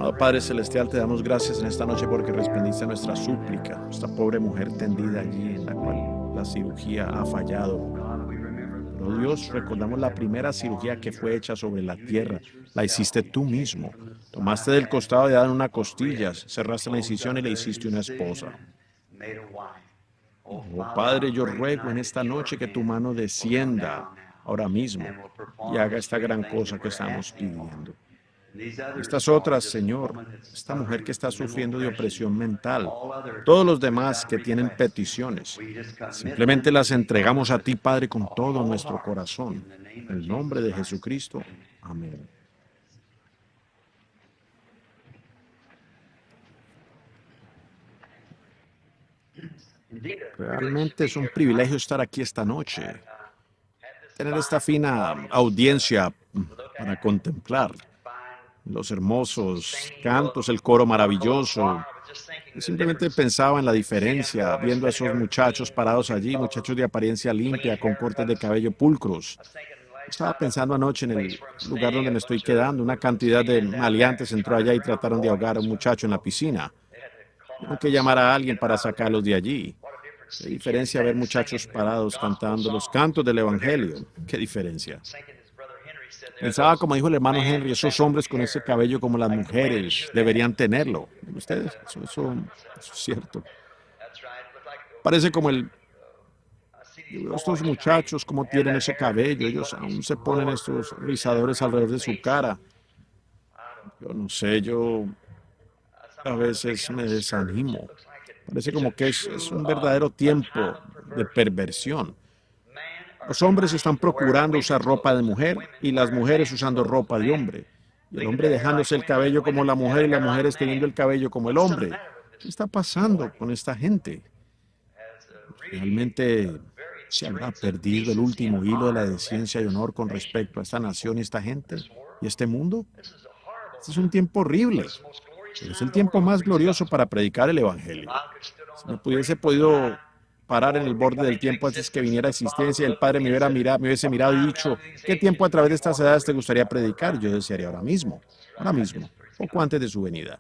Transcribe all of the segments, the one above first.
Amado Padre Celestial, te damos gracias en esta noche porque respondiste a nuestra súplica. Esta pobre mujer tendida allí en la cual la cirugía ha fallado. Pero Dios, recordamos la primera cirugía que fue hecha sobre la tierra. La hiciste tú mismo. Tomaste del costado de Adán una costilla, cerraste la incisión y le hiciste una esposa. Oh Padre, yo ruego en esta noche que tu mano descienda ahora mismo y haga esta gran cosa que estamos pidiendo. Estas otras, Señor, esta mujer que está sufriendo de opresión mental, todos los demás que tienen peticiones, simplemente las entregamos a ti, Padre, con todo nuestro corazón. En el nombre de Jesucristo. Amén. Realmente es un privilegio estar aquí esta noche, tener esta fina audiencia para contemplar los hermosos cantos, el coro maravilloso. Yo simplemente pensaba en la diferencia, viendo a esos muchachos parados allí, muchachos de apariencia limpia, con cortes de cabello pulcros. Estaba pensando anoche en el lugar donde me estoy quedando, una cantidad de maleantes entró allá y trataron de ahogar a un muchacho en la piscina. Tengo que llamar a alguien para sacarlos de allí. Qué diferencia ver muchachos parados cantando los cantos del Evangelio. Qué diferencia. Pensaba, como dijo el hermano Henry, esos hombres con ese cabello como las mujeres deberían tenerlo. ¿Ustedes? Eso es cierto. Parece como estos muchachos como tienen ese cabello. Ellos aún se ponen estos rizadores alrededor de su cara. Yo no sé, yo a veces me desanimo. Parece como que es un verdadero tiempo de perversión. Los hombres están procurando usar ropa de mujer y las mujeres usando ropa de hombre. Y el hombre dejándose el cabello como la mujer y las mujeres teniendo el cabello como el hombre. ¿Qué está pasando con esta gente? ¿Realmente se habrá perdido el último hilo de la decencia y honor con respecto a esta nación y esta gente y este mundo? Este es un tiempo horrible, pero es el tiempo más glorioso para predicar el Evangelio. Si me hubiese podido parar en el borde del tiempo antes que viniera a existencia y el Padre me hubiese mirado y dicho, ¿qué tiempo a través de estas edades te gustaría predicar? Yo desearía ahora mismo, poco antes de su venida.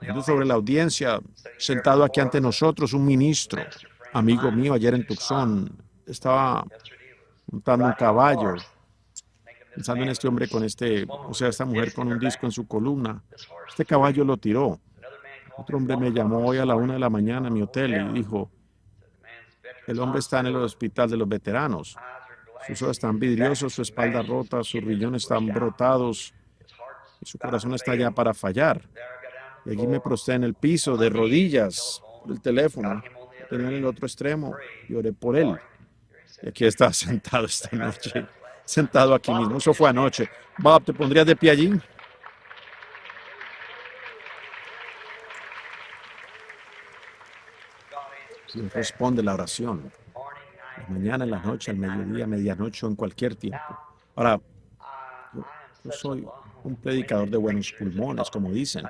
Viendo sobre la audiencia, sentado aquí ante nosotros, un ministro, amigo mío ayer en Tucson, estaba montando un caballo, pensando en este hombre con esta mujer con un disco en su columna. Este caballo lo tiró. Otro hombre me llamó hoy a la 1 de la mañana a mi hotel y dijo, el hombre está en el hospital de los veteranos. Sus ojos están vidriosos, su espalda rota, sus riñones están brotados y su corazón está ya para fallar. Y allí me prostré en el piso, de rodillas, por el teléfono. Tenía en el otro extremo y oré por él. Y aquí está sentado esta noche, sentado aquí mismo. Eso fue anoche. Bob, ¿te pondrías de pie allí? Dios responde la oración. En la mañana, en la noche, al mediodía, medianoche o en cualquier tiempo. Ahora, yo soy un predicador de buenos pulmones, como dicen.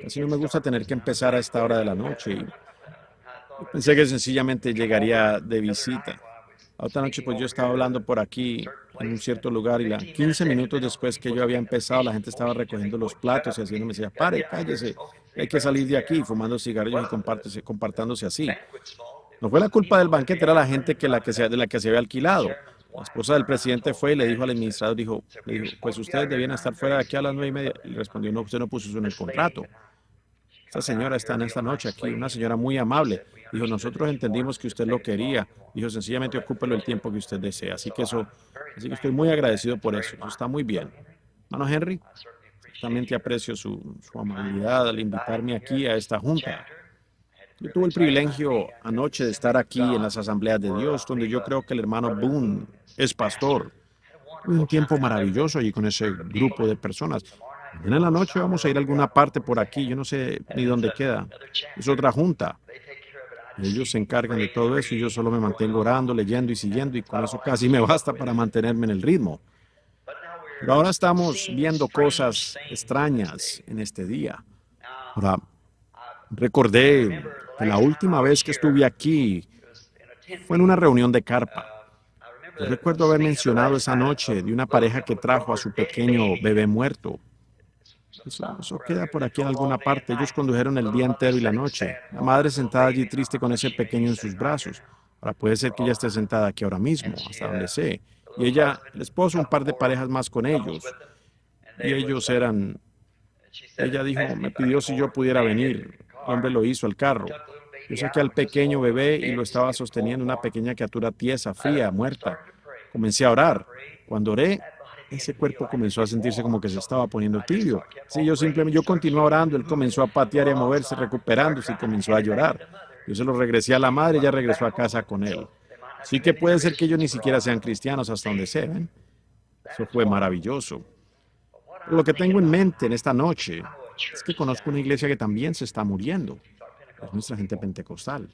Así no me gusta tener que empezar a esta hora de la noche. Y pensé que sencillamente llegaría de visita. La otra noche, pues yo estaba hablando por aquí en un cierto lugar y 15 minutos después que yo había empezado, la gente estaba recogiendo los platos y haciendo, me decía, pare, cállese, hay que salir de aquí, fumando cigarrillos y compartándose así. No fue la culpa del banquete, era la gente de la que se había alquilado. La esposa del presidente fue y le dijo al administrador, le dijo, pues ustedes debían estar fuera de aquí a las 9:30. Y le respondió, no, usted no puso eso en el contrato. Esta señora está en esta noche aquí, una señora muy amable. Dijo, nosotros entendimos que usted lo quería. Dijo, sencillamente ocúpelo el tiempo que usted desea. Así que estoy muy agradecido por eso. Eso está muy bien. Hermano Henry, ciertamente aprecio su amabilidad al invitarme aquí a esta junta. Yo tuve el privilegio anoche de estar aquí en las asambleas de Dios, donde yo creo que el hermano Boone es pastor. Un tiempo maravilloso allí con ese grupo de personas. Mañana en la noche vamos a ir a alguna parte por aquí, yo no sé ni dónde queda. Es otra junta. Ellos se encargan de todo eso y yo solo me mantengo orando, leyendo y siguiendo y con eso casi me basta para mantenerme en el ritmo. Pero ahora estamos viendo cosas extrañas en este día. Ahora, recordé que la última vez que estuve aquí fue en una reunión de carpa. Yo recuerdo haber mencionado esa noche de una pareja que trajo a su pequeño bebé muerto. Eso queda por aquí en alguna parte. Ellos condujeron el día entero y la noche. La madre sentada allí triste con ese pequeño en sus brazos. Ahora puede ser que ella esté sentada aquí ahora mismo, hasta donde sé. Y ella, el esposo, un par de parejas más con ellos. Y ellos eran, ella dijo, me pidió si yo pudiera venir. El hombre lo hizo, el carro. Yo saqué al pequeño bebé y lo estaba sosteniendo una pequeña criatura tiesa, fría, muerta. Comencé a orar. Cuando oré, ese cuerpo comenzó a sentirse como que se estaba poniendo tibio. Sí, yo continué orando, él comenzó a patear y a moverse, recuperándose y comenzó a llorar. Yo se lo regresé a la madre y ella regresó a casa con él. Sí que puede ser que ellos ni siquiera sean cristianos hasta donde se ven. Eso fue maravilloso. Pero lo que tengo en mente en esta noche es que conozco una iglesia que también se está muriendo. Es nuestra gente pentecostal.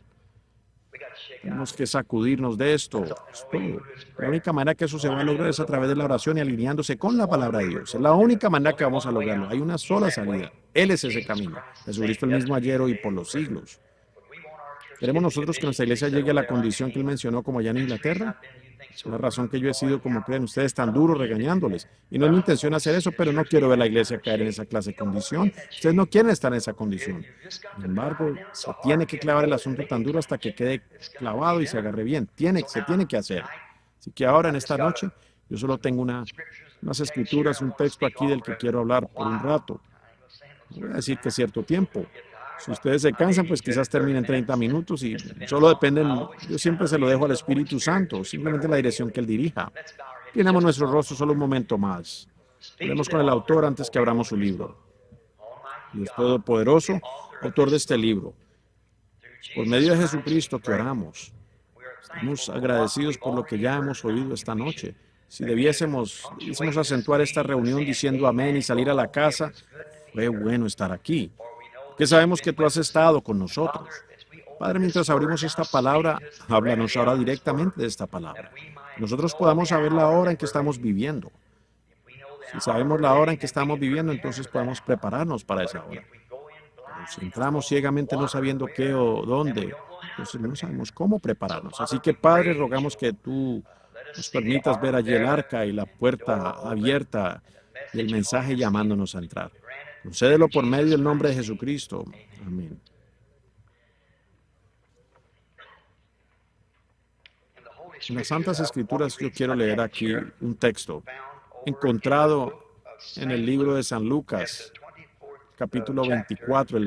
Tenemos que sacudirnos de esto. Es todo. La única manera que eso se va a lograr es a través de la oración y alineándose con la palabra de Dios. Es la única manera que vamos a lograrlo. Hay una sola salida. Él es ese camino. Jesucristo el mismo ayer, hoy y por los siglos. ¿Queremos nosotros que nuestra iglesia llegue a la condición que él mencionó como allá en Inglaterra? Es la razón que yo he sido como creen ustedes tan duros regañándoles. Y no es mi intención hacer eso, pero no quiero ver la iglesia caer en esa clase de condición. Ustedes no quieren estar en esa condición. Sin embargo, se tiene que clavar el asunto tan duro hasta que quede clavado y se agarre bien. Se tiene que hacer. Así que ahora, en esta noche, yo solo tengo unas escrituras, un texto aquí del que quiero hablar por un rato. Voy a decir que cierto tiempo. Si ustedes se cansan, pues quizás terminen 30 minutos y solo dependen, yo siempre se lo dejo al Espíritu Santo, simplemente la dirección que Él dirija. Llenamos nuestro rostro solo un momento más. Oremos con el autor antes que abramos su libro. Dios Todopoderoso, autor de este libro. Por medio de Jesucristo que oramos. Estamos agradecidos por lo que ya hemos oído esta noche. Si debiésemos acentuar esta reunión diciendo amén y salir a la casa, fue bueno estar aquí. Que sabemos que tú has estado con nosotros. Padre, mientras abrimos esta palabra, háblanos ahora directamente de esta palabra. Nosotros podamos saber la hora en que estamos viviendo. Si sabemos la hora en que estamos viviendo, entonces podemos prepararnos para esa hora. Pero si entramos ciegamente no sabiendo qué o dónde, entonces no sabemos cómo prepararnos. Así que, Padre, rogamos que tú nos permitas ver allí el arca y la puerta abierta y el mensaje llamándonos a entrar. Concédelo por medio del nombre de Jesucristo. Amén. En las Santas Escrituras yo quiero leer aquí un texto encontrado en el libro de San Lucas, capítulo 24.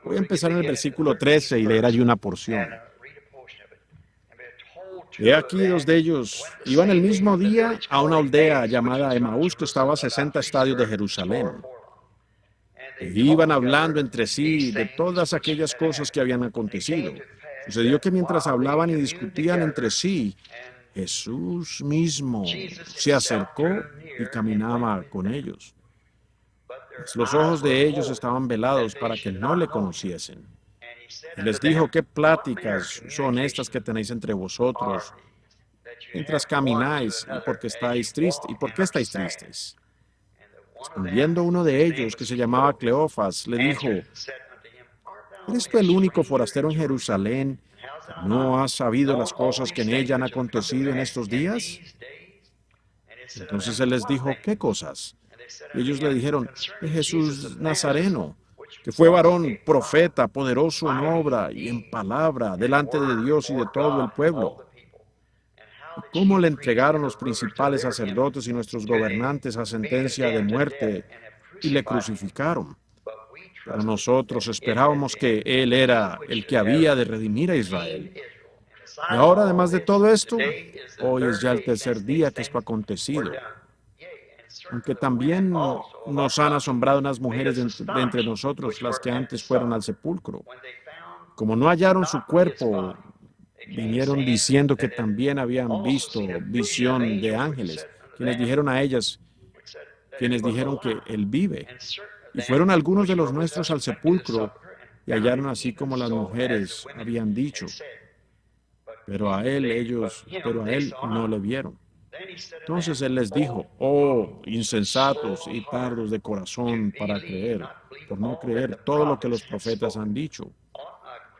Voy a empezar en el versículo 13 y leer allí una porción. He aquí dos de ellos iban el mismo día a una aldea llamada Emaús, que estaba a 60 estadios de Jerusalén. Y iban hablando entre sí de todas aquellas cosas que habían acontecido. Sucedió que mientras hablaban y discutían entre sí, Jesús mismo se acercó y caminaba con ellos. Los ojos de ellos estaban velados para que no le conociesen. Y les dijo, ¿qué pláticas son estas que tenéis entre vosotros mientras camináis y por qué estáis tristes? Respondiendo uno de ellos, que se llamaba Cleofas, le dijo, ¿eres tú el único forastero en Jerusalén que no has sabido las cosas que en ella han acontecido en estos días? Entonces él les dijo, ¿qué cosas? Y ellos le dijeron, de Jesús Nazareno, que fue varón, profeta, poderoso en obra y en palabra, delante de Dios y de todo el pueblo. ¿Cómo le entregaron los principales sacerdotes y nuestros gobernantes a sentencia de muerte y le crucificaron? Pero nosotros esperábamos que Él era el que había de redimir a Israel. Y ahora, además de todo esto, hoy es ya el tercer día que esto ha acontecido. Aunque también nos han asombrado unas mujeres de entre nosotros, las que antes fueron al sepulcro. Como no hallaron su cuerpo, vinieron diciendo que también habían visto visión de ángeles, quienes dijeron que Él vive. Y fueron algunos de los nuestros al sepulcro y hallaron así como las mujeres habían dicho. Pero a él no le vieron. Entonces Él les dijo, oh, insensatos y tardos de corazón para creer, por no creer todo lo que los profetas han dicho.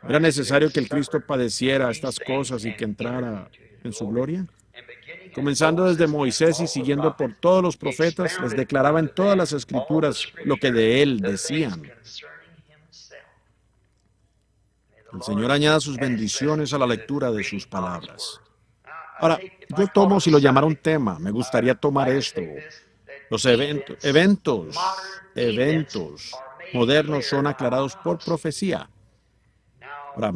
¿Era necesario que el Cristo padeciera estas cosas y que entrara en su gloria? comenzando desde Moisés y siguiendo por todos los profetas, les declaraba en todas las escrituras lo que de él decían. El Señor añada sus bendiciones a la lectura de sus palabras. Ahora, yo tomo, si lo llamara un tema, me gustaría tomar esto. Los eventos modernos son aclarados por profecía. Ahora,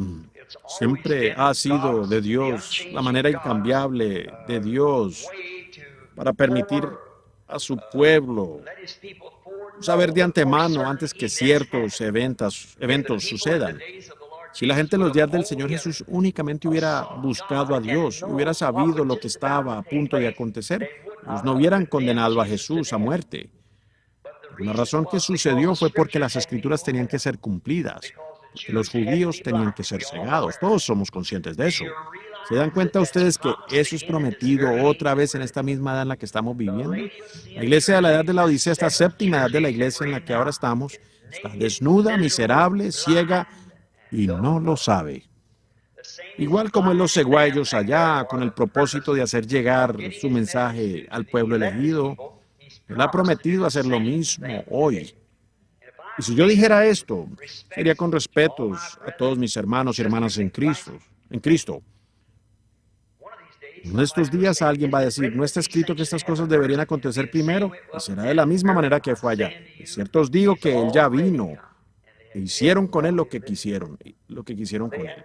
siempre ha sido de Dios la manera incambiable de Dios para permitir a su pueblo saber de antemano antes que ciertos eventos sucedan. Si la gente en los días del Señor Jesús únicamente hubiera buscado a Dios, hubiera sabido lo que estaba a punto de acontecer, ellos no hubieran condenado a Jesús a muerte. La razón que sucedió fue porque las Escrituras tenían que ser cumplidas, porque los judíos tenían que ser cegados. Todos somos conscientes de eso. ¿Se dan cuenta ustedes que eso es prometido otra vez en esta misma edad en la que estamos viviendo? La iglesia de la edad de la Odisea, esta séptima edad de la iglesia en la que ahora estamos, está desnuda, miserable, ciega y no lo sabe. Igual como Él los cegó a ellos allá con el propósito de hacer llegar su mensaje al pueblo elegido, Él ha prometido hacer lo mismo hoy. Y si yo dijera esto, sería con respetos a todos mis hermanos y hermanas en Cristo. En estos días alguien va a decir, ¿no está escrito que estas cosas deberían acontecer primero? Y será de la misma manera que fue allá. De cierto os digo que Él ya vino. E hicieron con Él lo que quisieron con Él.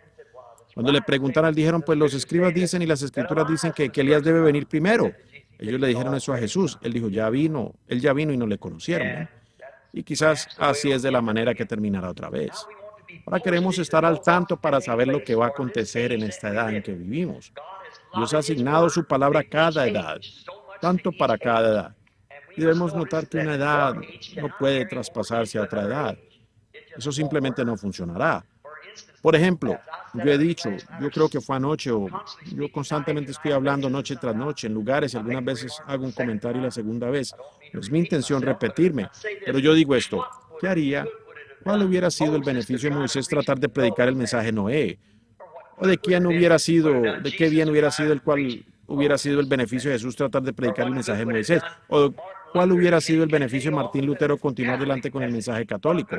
Cuando le preguntaron, dijeron, pues los escribas dicen y las escrituras dicen que Elías debe venir primero. Ellos le dijeron eso a Jesús. Él dijo, Él ya vino y no le conocieron, ¿eh? Y quizás así es de la manera que terminará otra vez. Ahora queremos estar al tanto para saber lo que va a acontecer en esta edad en que vivimos. Dios ha asignado su palabra a cada edad, tanto para cada edad. Y debemos notar que una edad no puede traspasarse a otra edad. Eso simplemente no funcionará. Por ejemplo, yo he dicho, yo creo que fue anoche, o yo constantemente estoy hablando noche tras noche en lugares y algunas veces hago un comentario la segunda vez. No es mi intención repetirme, pero yo digo esto, ¿qué haría? ¿Cuál hubiera sido el beneficio de Moisés tratar de predicar el mensaje de Noé? ¿O de qué bien hubiera sido el cual hubiera sido el beneficio de Jesús tratar de predicar el mensaje de Moisés? ¿O cuál hubiera sido el beneficio de Martín Lutero continuar adelante con el mensaje católico?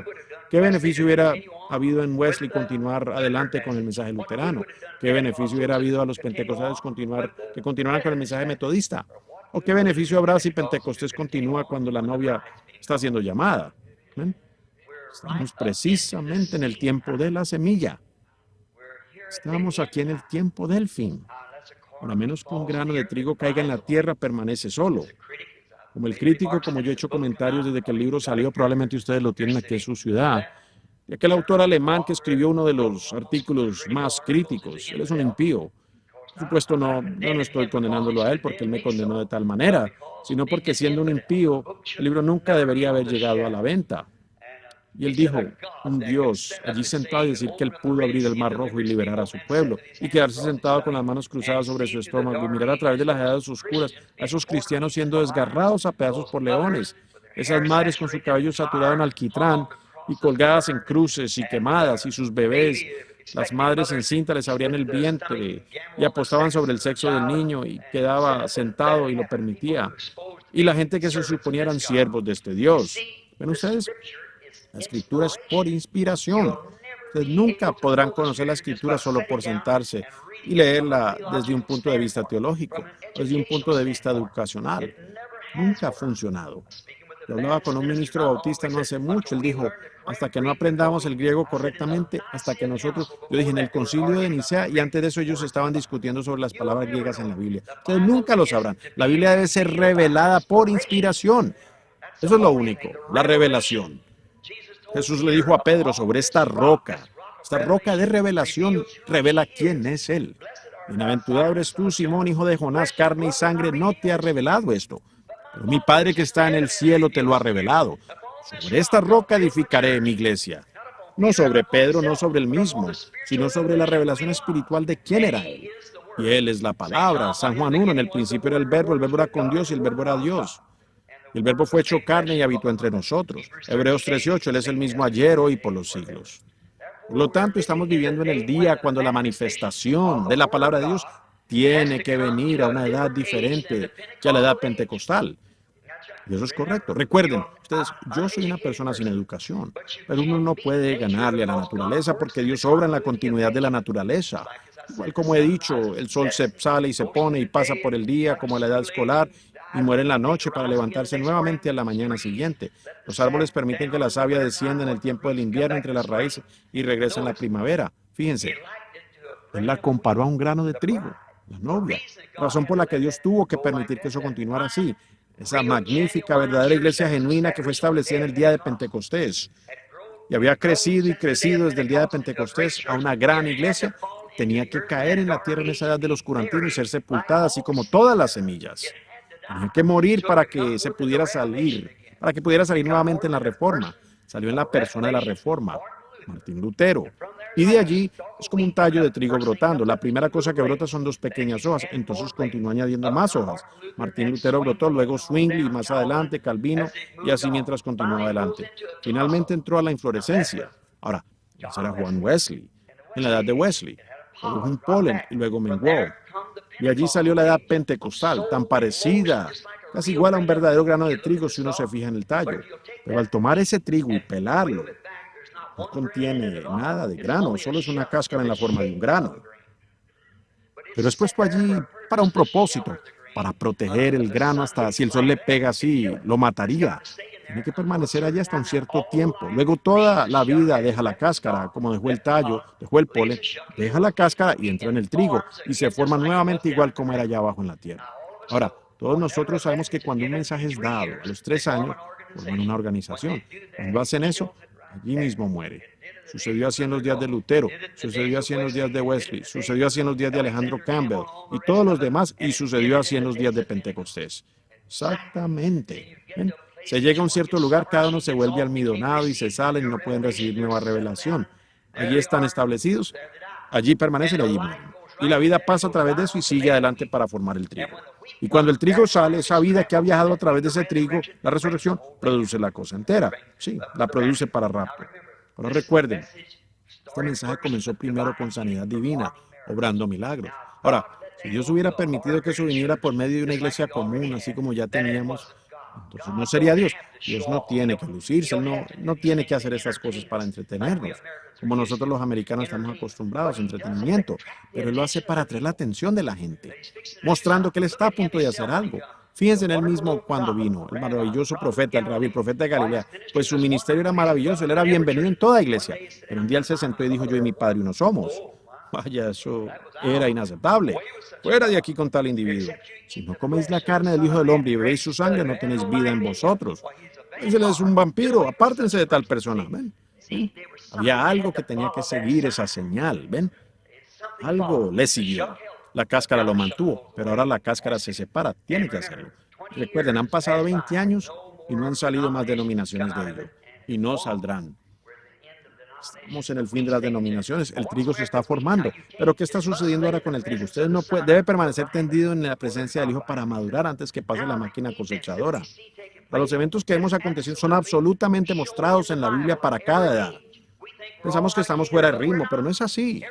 ¿Qué beneficio hubiera habido en Wesley continuar adelante con el mensaje luterano? ¿Qué beneficio hubiera habido a los pentecostales que continuaran con el mensaje metodista? ¿O qué beneficio habrá si Pentecostés continúa cuando la novia está siendo llamada? ¿Ven? Estamos precisamente en el tiempo de la semilla. Estamos aquí en el tiempo del fin. Por lo menos que un grano de trigo caiga en la tierra, permanece solo. Como el crítico, como yo he hecho comentarios desde que el libro salió, probablemente ustedes lo tienen aquí en su ciudad. Y aquel autor alemán que escribió uno de los artículos más críticos, él es un impío. Por supuesto, no estoy condenándolo a él porque él me condenó de tal manera, sino porque siendo un impío, el libro nunca debería haber llegado a la venta. Y él dijo, un Dios allí sentado y decir que él pudo abrir el mar rojo y liberar a su pueblo, y quedarse sentado con las manos cruzadas sobre su estómago y mirar a través de las edades oscuras a esos cristianos siendo desgarrados a pedazos por leones, esas madres con su cabello saturado en alquitrán y colgadas en cruces y quemadas, y sus bebés, las madres encintas les abrían el vientre y apostaban sobre el sexo del niño y quedaba sentado y lo permitía. Y la gente que se suponía eran siervos de este Dios. ¿Ven ustedes? La Escritura es por inspiración. Ustedes nunca podrán conocer la Escritura solo por sentarse y leerla desde un punto de vista teológico, desde un punto de vista educacional. Nunca ha funcionado. Yo hablaba con un ministro bautista no hace mucho. Él dijo, hasta que no aprendamos el griego correctamente, yo dije, en el concilio de Nicea, y antes de eso ellos estaban discutiendo sobre las palabras griegas en la Biblia. Ustedes nunca lo sabrán. La Biblia debe ser revelada por inspiración. Eso es lo único, la revelación. Jesús le dijo a Pedro sobre esta roca de revelación, revela quién es Él. Bienaventurado eres tú, Simón, hijo de Jonás, carne y sangre no te ha revelado esto, pero mi Padre que está en el cielo te lo ha revelado. Sobre esta roca edificaré mi iglesia. No sobre Pedro, no sobre él mismo, sino sobre la revelación espiritual de quién era Él. Y Él es la palabra. San Juan 1, en el principio era el verbo era con Dios y el verbo era Dios. El verbo fue hecho carne y habitó entre nosotros. Hebreos 13:8, Él es el mismo ayer, hoy y por los siglos. Por lo tanto, estamos viviendo en el día cuando la manifestación de la palabra de Dios tiene que venir a una edad diferente que a la edad pentecostal. Y eso es correcto. Recuerden, ustedes, yo soy una persona sin educación, pero uno no puede ganarle a la naturaleza porque Dios obra en la continuidad de la naturaleza. Igual como he dicho, el sol se sale y se pone y pasa por el día como a la edad escolar y muere en la noche para levantarse nuevamente a la mañana siguiente. Los árboles permiten que la savia descienda en el tiempo del invierno entre las raíces y regrese en la primavera. Fíjense, él la comparó a un grano de trigo, la novia, razón por la que Dios tuvo que permitir que eso continuara así. Esa magnífica, verdadera iglesia genuina que fue establecida en el día de Pentecostés y había crecido y crecido desde el día de Pentecostés a una gran iglesia, tenía que caer en la tierra en esa edad del oscurantismo y ser sepultada, así como todas las semillas. Tenía que morir para que se pudiera salir, para que pudiera salir nuevamente en la Reforma. Salió en la persona de la Reforma, Martín Lutero. Y de allí es como un tallo de trigo brotando. La primera cosa que brota son dos pequeñas hojas, entonces continúa añadiendo más hojas. Martín Lutero brotó, luego Zwingli y más adelante Calvino, y así mientras continuó adelante. Finalmente entró a la inflorescencia. Ahora, ese era Juan Wesley, en la edad de Wesley. Luego un polen y luego menguó. Y allí salió la edad pentecostal, tan parecida, casi igual a un verdadero grano de trigo si uno se fija en el tallo. Pero al tomar ese trigo y pelarlo, no contiene nada de grano, solo es una cáscara en la forma de un grano. Pero es puesto allí para un propósito, para proteger el grano hasta si el sol le pega así, lo mataría. Tiene que permanecer allí hasta un cierto tiempo. Luego toda la vida deja la cáscara, como dejó el tallo, dejó el polen, deja la cáscara y entra en el trigo y se forma nuevamente igual como era allá abajo en la tierra. Ahora, todos nosotros sabemos que cuando un mensaje es dado a los 3 años, forman una organización. Cuando hacen eso, allí mismo muere. Sucedió así en los días de Lutero, sucedió así en los días de Wesley, sucedió así en los días de Alejandro Campbell y todos los demás, y sucedió así en los días de Pentecostés. Exactamente. ¿Ven? Se llega a un cierto lugar, cada uno se vuelve almidonado y se salen y no pueden recibir nueva revelación. Allí están establecidos, allí permanecen y allí mueren. Y la vida pasa a través de eso y sigue adelante para formar el trigo. Y cuando el trigo sale, esa vida que ha viajado a través de ese trigo, la resurrección, produce la cosa entera. Sí, la produce para rapto. Pero recuerden, este mensaje comenzó primero con sanidad divina, obrando milagros. Ahora, si Dios hubiera permitido que eso viniera por medio de una iglesia común, así como ya teníamos, entonces no sería Dios. Dios no tiene que lucirse, Él no tiene que hacer estas cosas para entretenernos, como nosotros los americanos estamos acostumbrados a entretenimiento, pero Él lo hace para atraer la atención de la gente, mostrando que Él está a punto de hacer algo. Fíjense en Él mismo cuando vino, el maravilloso profeta, el rabí, el profeta de Galilea, pues su ministerio era maravilloso, Él era bienvenido en toda iglesia, pero un día Él se sentó y dijo, yo y mi padre uno somos. Vaya, eso era inaceptable. Fuera de aquí con tal individuo. Si no coméis la carne del Hijo del Hombre y bebéis su sangre, no tenéis vida en vosotros. Él es un vampiro, apártense de tal persona. ¿Ven? ¿Sí? Había algo que tenía que seguir esa señal. ¿Ven? Algo le siguió. La cáscara lo mantuvo, pero ahora la cáscara se separa. Tiene que hacerlo. Recuerden, han pasado 20 años y no han salido más denominaciones de ello. Y no saldrán. Estamos en el fin de las denominaciones, el trigo se está formando, pero ¿qué está sucediendo ahora con el trigo? Usted no puede, debe permanecer tendido en la presencia del Hijo para madurar antes que pase la máquina cosechadora. Los eventos que hemos acontecido son absolutamente mostrados en la Biblia para cada edad. Pensamos que estamos fuera de ritmo, pero no es así.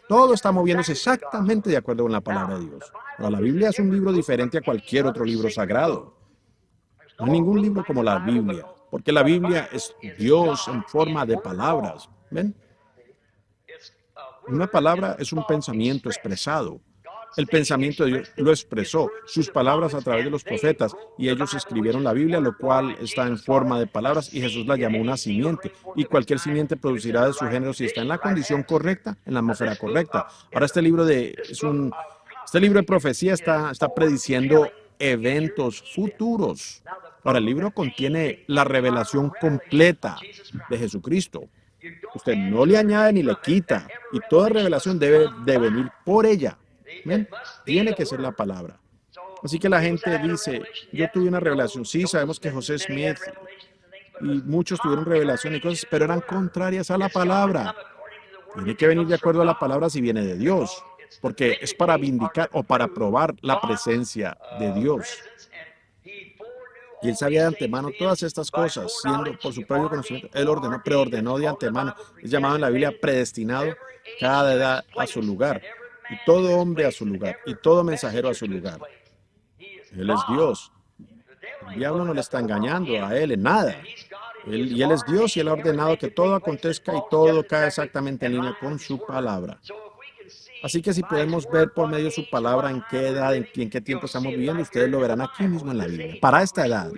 Todo está moviéndose exactamente de acuerdo con la palabra de Dios. Ahora, la Biblia es un libro diferente a cualquier otro libro sagrado. No hay ningún libro como la Biblia, porque la Biblia es Dios en forma de palabras. ¿Ven? Una palabra es un pensamiento expresado. El pensamiento de Dios lo expresó, sus palabras a través de los profetas, y ellos escribieron la Biblia, lo cual está en forma de palabras, y Jesús la llamó una simiente, y cualquier simiente producirá de su género si está en la condición correcta, en la atmósfera correcta. Ahora este libro de profecía está prediciendo eventos futuros. Ahora, el libro contiene la revelación completa de Jesucristo. Usted no le añade ni le quita, y toda revelación debe de venir por ella. ¿Ven? Tiene que ser la palabra. Así que la gente dice, yo tuve una revelación. Sí, sabemos que José Smith y muchos tuvieron revelación y cosas, pero eran contrarias a la palabra. Tiene que venir de acuerdo a la palabra si viene de Dios, porque es para vindicar o para probar la presencia de Dios. Y él sabía de antemano todas estas cosas, siendo por su propio conocimiento, él preordenó de antemano. Es llamado en la Biblia predestinado, cada edad a su lugar. y todo hombre a su lugar, y todo mensajero a su lugar. Él es Dios. El diablo no le está engañando a él en nada. Él es Dios y Él ha ordenado que todo acontezca y todo cae exactamente en línea con su palabra. Así que si podemos ver por medio de su palabra en qué edad, en qué tiempo estamos viviendo, ustedes lo verán aquí mismo en la Biblia. Para esta edad,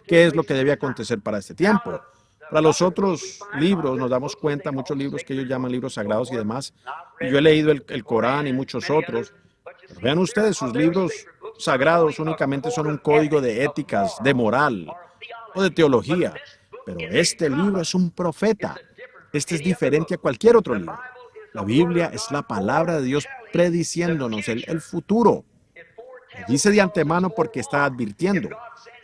qué es lo que debe acontecer para este tiempo. Para los otros libros nos damos cuenta, muchos libros que ellos llaman libros sagrados y demás. Y yo he leído el Corán y muchos otros. Pero vean ustedes, sus libros sagrados únicamente son un código de éticas, de moral o de teología. Pero este libro es un profeta. Este es diferente a cualquier otro libro. La Biblia es la palabra de Dios prediciéndonos el futuro. Lo dice de antemano porque está advirtiendo.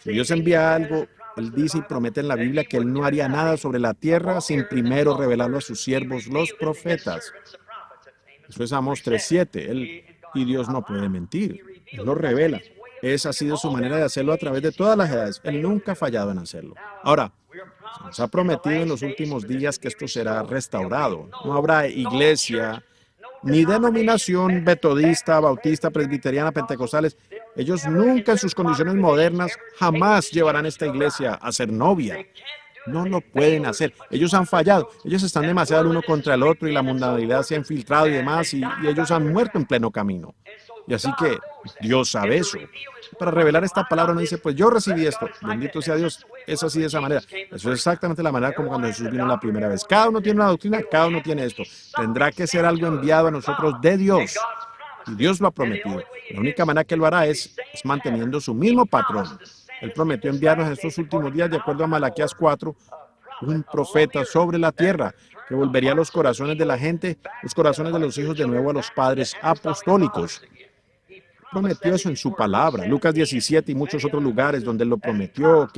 Si Dios envía algo, Él dice y promete en la Biblia que Él no haría nada sobre la tierra sin primero revelarlo a sus siervos, los profetas. Eso es Amós 3:7. Y Dios no puede mentir. Él lo revela. Esa ha sido su manera de hacerlo a través de todas las edades. Él nunca ha fallado en hacerlo. Ahora, se nos ha prometido en los últimos días que esto será restaurado. No habrá iglesia, ni denominación metodista, bautista, presbiteriana, pentecostales. Ellos nunca en sus condiciones modernas jamás llevarán esta iglesia a ser novia. No lo pueden hacer. Ellos han fallado. Ellos están demasiado el uno contra el otro y la mundanalidad se ha infiltrado y demás y ellos han muerto en pleno camino. Y así que Dios sabe eso. Para revelar esta palabra no dice, pues yo recibí esto. Bendito sea Dios. Es así de esa manera. Eso es exactamente la manera como cuando Jesús vino la primera vez. Cada uno tiene una doctrina, cada uno tiene esto. Tendrá que ser algo enviado a nosotros de Dios. Y Dios lo ha prometido. La única manera que Él lo hará es manteniendo su mismo patrón. Él prometió enviarnos en estos últimos días, de acuerdo a Malaquías 4, un profeta sobre la tierra que volvería los corazones de la gente, los corazones de los hijos de nuevo a los padres apostólicos. Prometió eso en su palabra, Lucas 17 y muchos otros lugares donde Él lo prometió,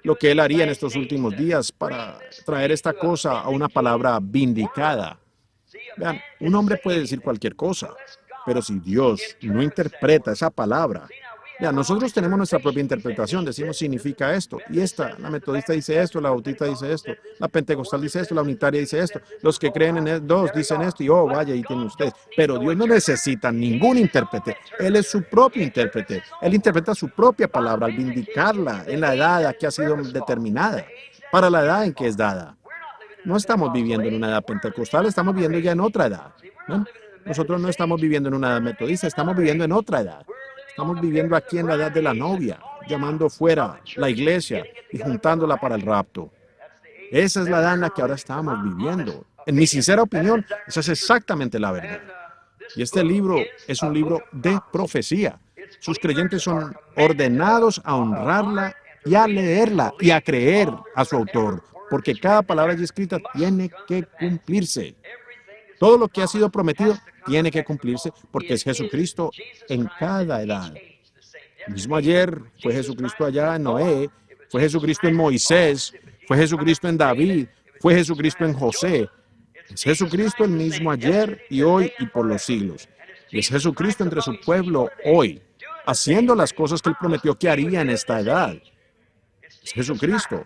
lo que Él haría en estos últimos días para traer esta cosa a una palabra vindicada. Vean, un hombre puede decir cualquier cosa, pero si Dios no interpreta esa palabra, ya, nosotros tenemos nuestra propia interpretación, decimos significa esto, y la metodista dice esto, la bautista dice esto, la pentecostal dice esto, la unitaria dice esto, los que creen en el dos dicen esto, y oh, vaya, ahí tienen ustedes. Pero Dios no necesita ningún intérprete, Él es su propio intérprete, Él interpreta su propia palabra al vindicarla en la edad que ha sido determinada, para la edad en que es dada. No estamos viviendo en una edad pentecostal, estamos viviendo ya en otra edad, ¿no? Nosotros no estamos viviendo en una edad metodista, estamos viviendo en otra edad. Estamos viviendo aquí en la edad de la novia, llamando fuera la iglesia y juntándola para el rapto. Esa es la edad en la que ahora estamos viviendo. En mi sincera opinión, esa es exactamente la verdad. Y este libro es un libro de profecía. Sus creyentes son ordenados a honrarla y a leerla y a creer a su autor, porque cada palabra allí escrita tiene que cumplirse. Todo lo que ha sido prometido tiene que cumplirse porque es Jesucristo en cada edad. Mismo ayer fue Jesucristo allá en Noé, fue Jesucristo en Moisés, fue Jesucristo en David, fue Jesucristo en José. Es Jesucristo el mismo ayer y hoy y por los siglos. Y es Jesucristo entre su pueblo hoy, haciendo las cosas que Él prometió que haría en esta edad. Es Jesucristo.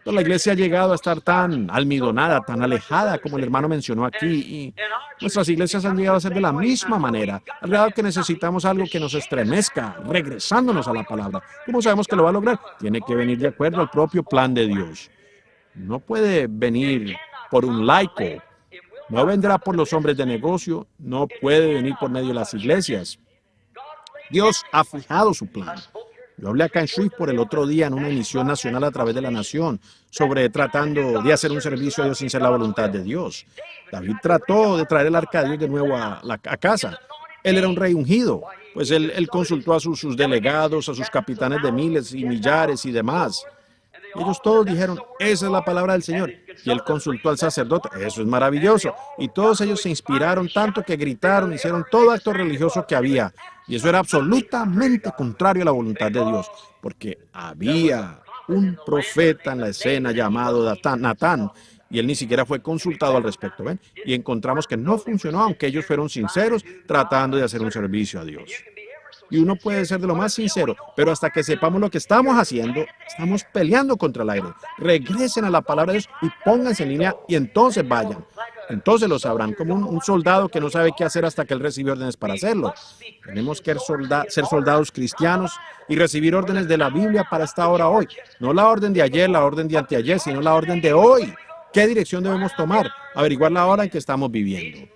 Pero la iglesia ha llegado a estar tan almidonada, tan alejada, como el hermano mencionó aquí, y nuestras iglesias han llegado a ser de la misma manera, al grado que necesitamos algo que nos estremezca, regresándonos a la palabra. ¿Cómo sabemos que lo va a lograr? Tiene que venir de acuerdo al propio plan de Dios. No puede venir por un laico, no vendrá por los hombres de negocio, no puede venir por medio de las iglesias. Dios ha fijado su plan. Yo hablé acá en Shreveport el otro día en una emisión nacional a través de la nación sobre tratando de hacer un servicio a Dios sin ser la voluntad de Dios. David trató de traer el arca de Dios de nuevo a casa. Él era un rey ungido, pues él consultó a sus delegados, a sus capitanes de miles y millares y demás. Ellos todos dijeron, esa es la palabra del Señor. Y él consultó al sacerdote, eso es maravilloso. Y todos ellos se inspiraron tanto que gritaron, hicieron todo acto religioso que había. Y eso era absolutamente contrario a la voluntad de Dios, porque había un profeta en la escena llamado Natán, y él ni siquiera fue consultado al respecto, ¿ven? Y encontramos que no funcionó, aunque ellos fueron sinceros tratando de hacer un servicio a Dios. Y uno puede ser de lo más sincero, pero hasta que sepamos lo que estamos haciendo, estamos peleando contra el aire. Regresen a la palabra de Dios y pónganse en línea y entonces vayan. Entonces lo sabrán, como un soldado que no sabe qué hacer hasta que él recibe órdenes para hacerlo. Tenemos que ser soldados cristianos y recibir órdenes de la Biblia para esta hora hoy. No la orden de ayer, la orden de anteayer, sino la orden de hoy. ¿Qué dirección debemos tomar? Averiguar la hora en que estamos viviendo.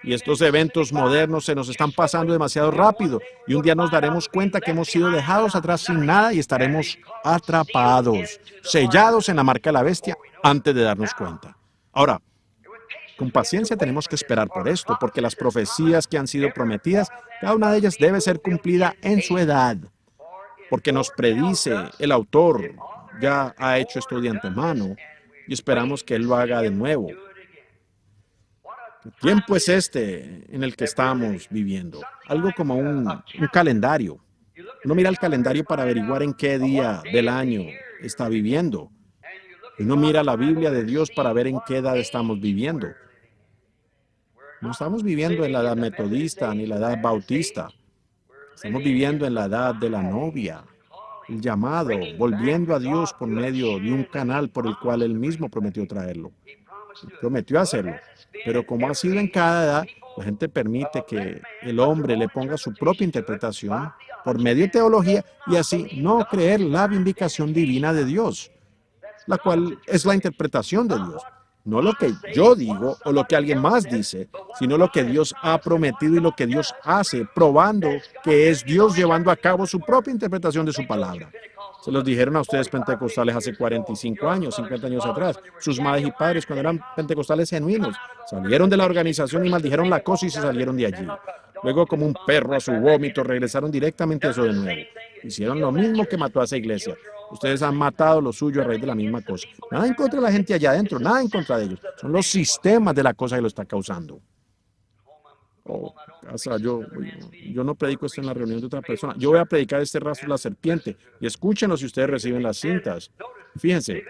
Y estos eventos modernos se nos están pasando demasiado rápido y un día nos daremos cuenta que hemos sido dejados atrás sin nada y estaremos atrapados, sellados en la marca de la bestia antes de darnos cuenta. Ahora, con paciencia tenemos que esperar por esto, porque las profecías que han sido prometidas, cada una de ellas debe ser cumplida en su edad, porque nos predice el autor, ya ha hecho esto de antemano y esperamos que él lo haga de nuevo. ¿Qué tiempo es este en el que estamos viviendo? Algo como un calendario. Uno mira el calendario para averiguar en qué día del año está viviendo. Uno mira la Biblia de Dios para ver en qué edad estamos viviendo. No estamos viviendo en la edad metodista ni la edad bautista. Estamos viviendo en la edad de la novia, el llamado, volviendo a Dios por medio de un canal por el cual Él mismo prometió traerlo. Prometió hacerlo. Pero como ha sido en cada edad, la gente permite que el hombre le ponga su propia interpretación por medio de teología y así no creer la vindicación divina de Dios, la cual es la interpretación de Dios. No lo que yo digo o lo que alguien más dice, sino lo que Dios ha prometido y lo que Dios hace, probando que es Dios llevando a cabo su propia interpretación de su palabra. Se los dijeron a ustedes pentecostales hace 45 años, 50 años atrás. Sus madres y padres, cuando eran pentecostales genuinos, salieron de la organización y maldijeron la cosa y se salieron de allí. Luego, como un perro a su vómito, regresaron directamente a eso de nuevo. Hicieron lo mismo que mató a esa iglesia. Ustedes han matado lo suyo a raíz de la misma cosa. Nada en contra de la gente allá adentro, nada en contra de ellos. Son los sistemas de la cosa que lo está causando. Oh, casa, yo no predico esto en la reunión de otra persona. Yo voy a predicar este rastro de la serpiente. Y escúchenlo si ustedes reciben las cintas. Fíjense,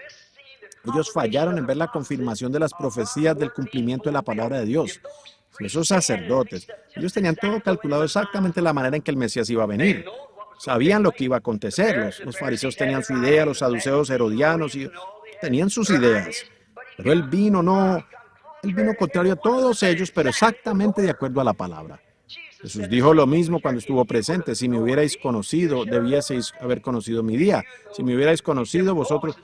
ellos fallaron en ver la confirmación de las profecías del cumplimiento de la palabra de Dios. Esos sacerdotes, ellos tenían todo calculado exactamente la manera en que el Mesías iba a venir. Sabían lo que iba a acontecer. Los fariseos tenían su idea, los saduceos herodianos tenían sus ideas. Pero él vino contrario a todos ellos, pero exactamente de acuerdo a la palabra. Jesús dijo lo mismo cuando estuvo presente. Si me hubierais conocido, debieseis haber conocido mi día. Si me hubierais conocido, vosotros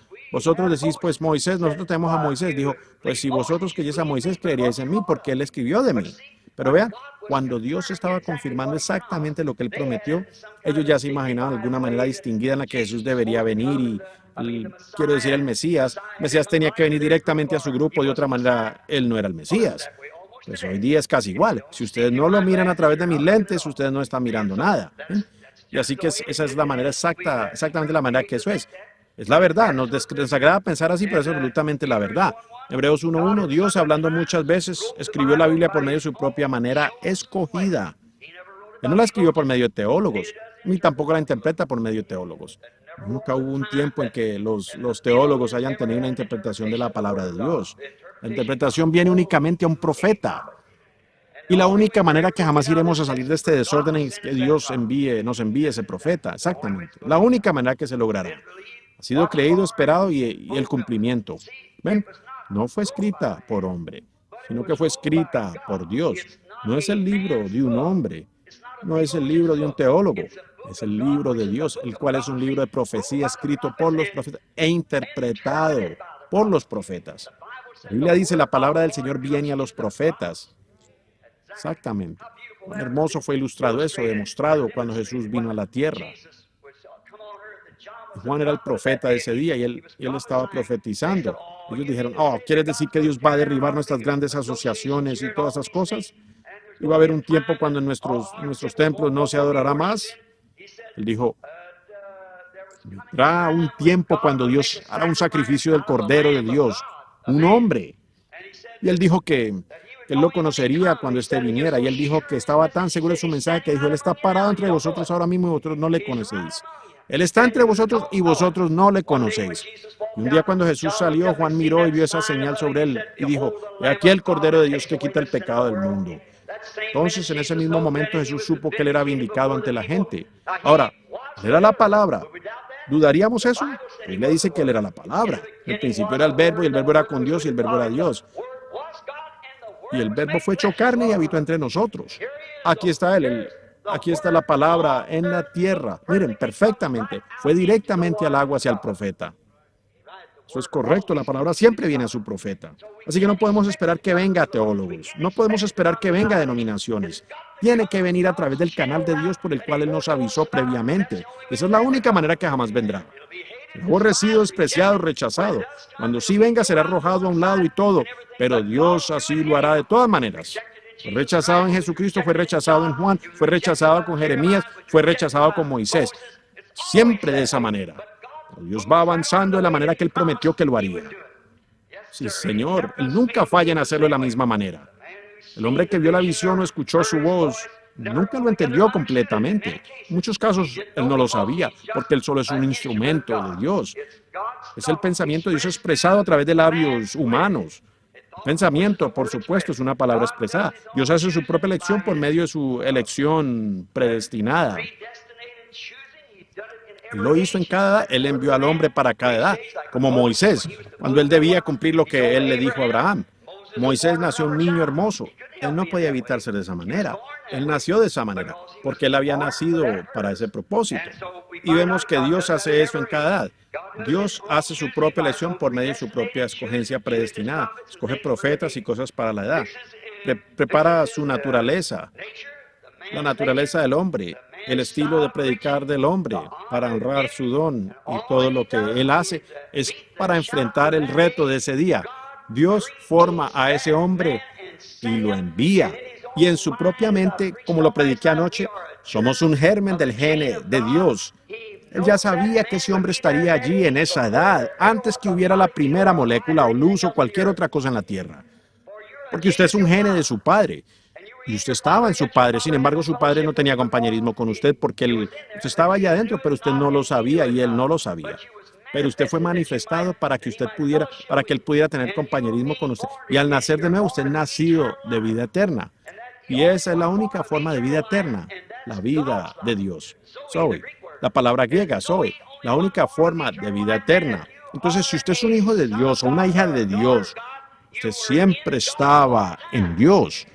decís, pues Moisés, nosotros tenemos a Moisés. Dijo, pues si vosotros creyéis a Moisés, creeríais en mí, porque él escribió de mí. Pero vean, cuando Dios estaba confirmando exactamente lo que él prometió, ellos ya se imaginaban alguna manera distinguida en la que Jesús debería venir y quiero decir, el Mesías tenía que venir directamente a su grupo, de otra manera, él no era el Mesías. Pues hoy día es casi igual. Si ustedes no lo miran a través de mis lentes, ustedes no están mirando nada. Y así que esa es la manera exactamente la manera que eso es. Es la verdad, nos desagrada pensar así, pero es absolutamente la verdad. Hebreos 1:1, Dios, hablando muchas veces, escribió la Biblia por medio de su propia manera escogida. Él no la escribió por medio de teólogos, ni tampoco la interpreta por medio de teólogos. Nunca hubo un tiempo en que los teólogos hayan tenido una interpretación de la palabra de Dios. La interpretación viene únicamente a un profeta. Y la única manera que jamás iremos a salir de este desorden es que Dios nos envíe ese profeta. Exactamente. La única manera que se logrará. Ha sido creído, esperado y el cumplimiento. ¿Ven? No fue escrita por hombre, sino que fue escrita por Dios. No es el libro de un hombre. No es el libro de un teólogo. Es el libro de Dios, el cual es un libro de profecía escrito por los profetas e interpretado por los profetas. La Biblia dice, la palabra del Señor viene a los profetas. Exactamente. Cuán hermoso fue ilustrado eso, demostrado cuando Jesús vino a la tierra. Juan era el profeta de ese día y él estaba profetizando. Ellos dijeron, ¿quieres decir que Dios va a derribar nuestras grandes asociaciones y todas esas cosas? ¿Y va a haber un tiempo cuando en nuestros templos no se adorará más? Él dijo, habrá un tiempo cuando Dios hará un sacrificio del Cordero de Dios, un hombre. Y él dijo que él lo conocería cuando éste viniera. Y él dijo que estaba tan seguro de su mensaje que dijo, él está parado entre vosotros ahora mismo y vosotros no le conocéis. Él está entre vosotros y vosotros no le conocéis. Y un día cuando Jesús salió, Juan miró y vio esa señal sobre él y dijo, he aquí el Cordero de Dios que quita el pecado del mundo. Entonces, en ese mismo momento, Jesús supo que él era vindicado ante la gente. Ahora, él era la palabra. ¿Dudaríamos eso? Él le dice que él era la palabra. En el principio era el verbo y el verbo era con Dios y el verbo era Dios. Y el Verbo fue hecho carne y habitó entre nosotros. Aquí está Él. Aquí está la palabra en la tierra. Miren, perfectamente. Fue directamente al agua hacia el profeta. Eso es correcto, la palabra siempre viene a su profeta. Así que no podemos esperar que venga a teólogos, no podemos esperar que venga a denominaciones. Tiene que venir a través del canal de Dios por el cual Él nos avisó previamente. Esa es la única manera que jamás vendrá. Será aborrecido, despreciado, rechazado. Cuando sí venga será arrojado a un lado y todo, pero Dios así lo hará de todas maneras. Fue rechazado en Jesucristo, fue rechazado en Juan, fue rechazado con Jeremías, fue rechazado con Moisés. Siempre de esa manera. Dios va avanzando de la manera que Él prometió que lo haría. Sí, Señor, Él nunca falla en hacerlo de la misma manera. El hombre que vio la visión o escuchó su voz, nunca lo entendió completamente. En muchos casos, Él no lo sabía, porque Él solo es un instrumento de Dios. Es el pensamiento de Dios expresado a través de labios humanos. Pensamiento, por supuesto, es una palabra expresada. Dios hace su propia elección por medio de su elección predestinada. Él lo hizo en cada edad, Él envió al hombre para cada edad, como Moisés, cuando él debía cumplir lo que Él le dijo a Abraham. Moisés nació un niño hermoso. Él no podía evitar ser de esa manera. Él nació de esa manera, porque él había nacido para ese propósito. Y vemos que Dios hace eso en cada edad. Dios hace su propia elección por medio de su propia escogencia predestinada. Escoge profetas y cosas para la edad. Prepara su naturaleza, la naturaleza del hombre, el estilo de predicar del hombre para honrar su don, y todo lo que él hace es para enfrentar el reto de ese día. Dios forma a ese hombre y lo envía. Y en su propia mente, como lo prediqué anoche, somos un germen del gene de Dios. Él ya sabía que ese hombre estaría allí en esa edad, antes que hubiera la primera molécula o luz o cualquier otra cosa en la tierra. Porque usted es un gene de su padre. Y usted estaba en su padre. Sin embargo, su padre no tenía compañerismo con usted porque usted estaba allá adentro, pero usted no lo sabía y él no lo sabía. Pero usted fue manifestado para que él pudiera tener compañerismo con usted. Y al nacer de nuevo, usted es nacido de vida eterna. Y esa es la única forma de vida eterna, la vida de Dios. Zoe, la palabra griega, Zoe, la única forma de vida eterna. Entonces, si usted es un hijo de Dios o una hija de Dios, usted siempre estaba en Dios.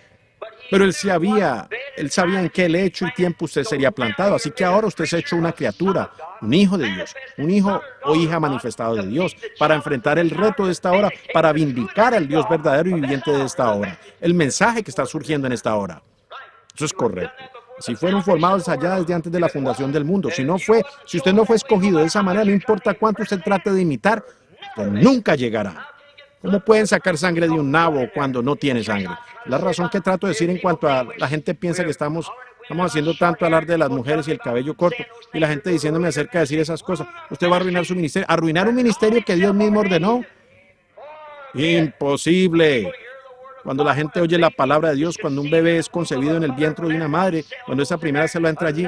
Pero él sabía en qué lecho y tiempo usted sería plantado. Así que ahora usted se ha hecho una criatura, un hijo de Dios, un hijo o hija manifestado de Dios, para enfrentar el reto de esta hora, para vindicar al Dios verdadero y viviente de esta hora. El mensaje que está surgiendo en esta hora. Eso es correcto. Si fueron formados allá desde antes de la fundación del mundo, si usted no fue escogido de esa manera, no importa cuánto usted trate de imitar, usted nunca llegará. ¿Cómo pueden sacar sangre de un nabo cuando no tiene sangre? La razón que trato de decir en cuanto a la gente piensa que estamos haciendo tanto alarde de las mujeres y el cabello corto, y la gente diciéndome acerca de decir esas cosas. Usted va a arruinar su ministerio. ¿Arruinar un ministerio que Dios mismo ordenó? Imposible. Cuando la gente oye la palabra de Dios, cuando un bebé es concebido en el vientre de una madre, cuando esa primera célula entra allí,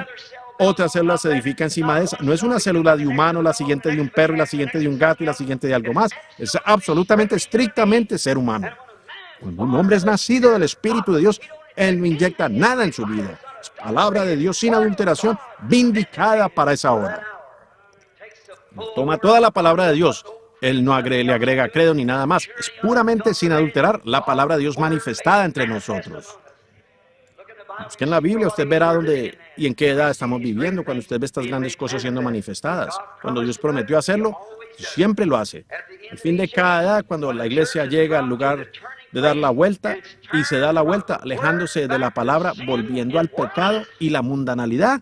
otra célula se edifica encima de esa. No es una célula de humano, la siguiente de un perro, la siguiente de un gato y la siguiente de algo más. Es absolutamente, estrictamente ser humano. Cuando un hombre es nacido del Espíritu de Dios, Él no inyecta nada en su vida. Es palabra de Dios sin adulteración, vindicada para esa hora. Toma toda la palabra de Dios. Él no le agrega credo ni nada más. Es puramente sin adulterar la palabra de Dios manifestada entre nosotros. Es que en la Biblia usted verá dónde y en qué edad estamos viviendo cuando usted ve estas grandes cosas siendo manifestadas. Cuando Dios prometió hacerlo, siempre lo hace. Al fin de cada edad, cuando la iglesia llega al lugar de dar la vuelta y se da la vuelta, alejándose de la palabra, volviendo al pecado y la mundanalidad.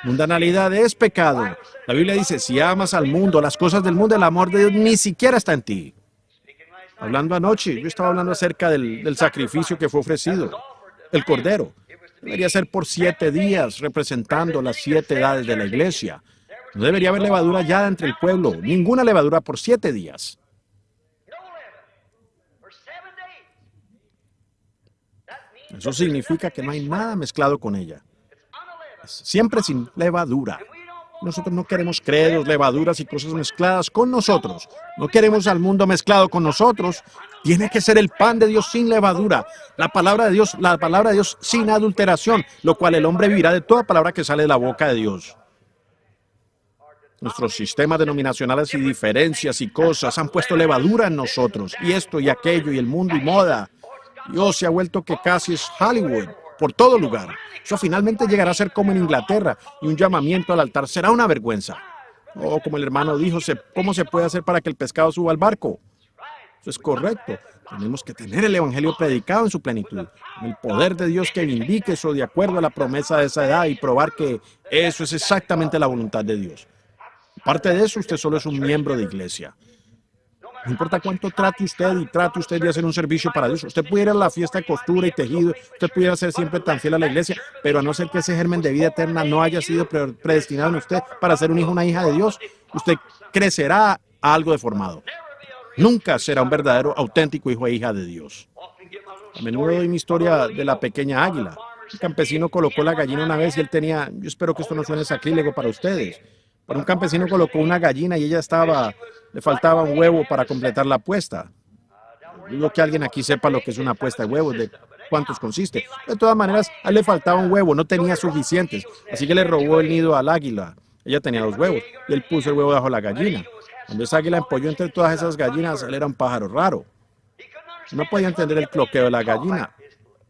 Mundanalidad es pecado. La Biblia dice, si amas al mundo, las cosas del mundo, el amor de Dios ni siquiera está en ti. Hablando anoche, yo estaba hablando acerca del sacrificio que fue ofrecido. El Cordero debería ser por 7 días, representando las 7 edades de la iglesia. No debería haber levadura ya entre el pueblo, ninguna levadura por 7 días. Eso significa que no hay nada mezclado con ella. Siempre sin levadura. Nosotros no queremos credos, levaduras y cosas mezcladas con nosotros. No queremos al mundo mezclado con nosotros. Tiene que ser el pan de Dios sin levadura. La palabra de Dios sin adulteración, lo cual el hombre vivirá de toda palabra que sale de la boca de Dios. Nuestros sistemas denominacionales y diferencias y cosas han puesto levadura en nosotros. Y esto y aquello y el mundo y moda. Dios se ha vuelto que casi es Hollywood, por todo lugar. Eso finalmente llegará a ser como en Inglaterra y un llamamiento al altar será una vergüenza. O como el hermano dijo, ¿cómo se puede hacer para que el pescado suba al barco? Eso es correcto. Tenemos que tener el evangelio predicado en su plenitud, con el poder de Dios que indique eso de acuerdo a la promesa de esa edad y probar que eso es exactamente la voluntad de Dios. Aparte de eso, usted solo es un miembro de iglesia. No importa cuánto trate usted de hacer un servicio para Dios. Usted pudiera ir a la fiesta de costura y tejido, usted pudiera ser siempre tan fiel a la iglesia, pero a no ser que ese germen de vida eterna no haya sido predestinado en usted para ser un hijo o una hija de Dios, usted crecerá a algo deformado. Nunca será un verdadero, auténtico hijo e hija de Dios. A menudo doy mi historia de la pequeña águila. Un campesino colocó la gallina una vez y él tenía, yo espero que esto no suene sacrílego para ustedes, pero un campesino colocó una gallina y ella le faltaba un huevo para completar la puesta. Dudo que alguien aquí sepa lo que es una puesta de huevos, de cuántos consiste. De todas maneras, a él le faltaba un huevo, no tenía suficientes, así que le robó el nido al águila. Ella tenía 2 huevos y él puso el huevo bajo la gallina. Cuando esa águila empolló entre todas esas gallinas, él era un pájaro raro. No podía entender el cloqueo de la gallina.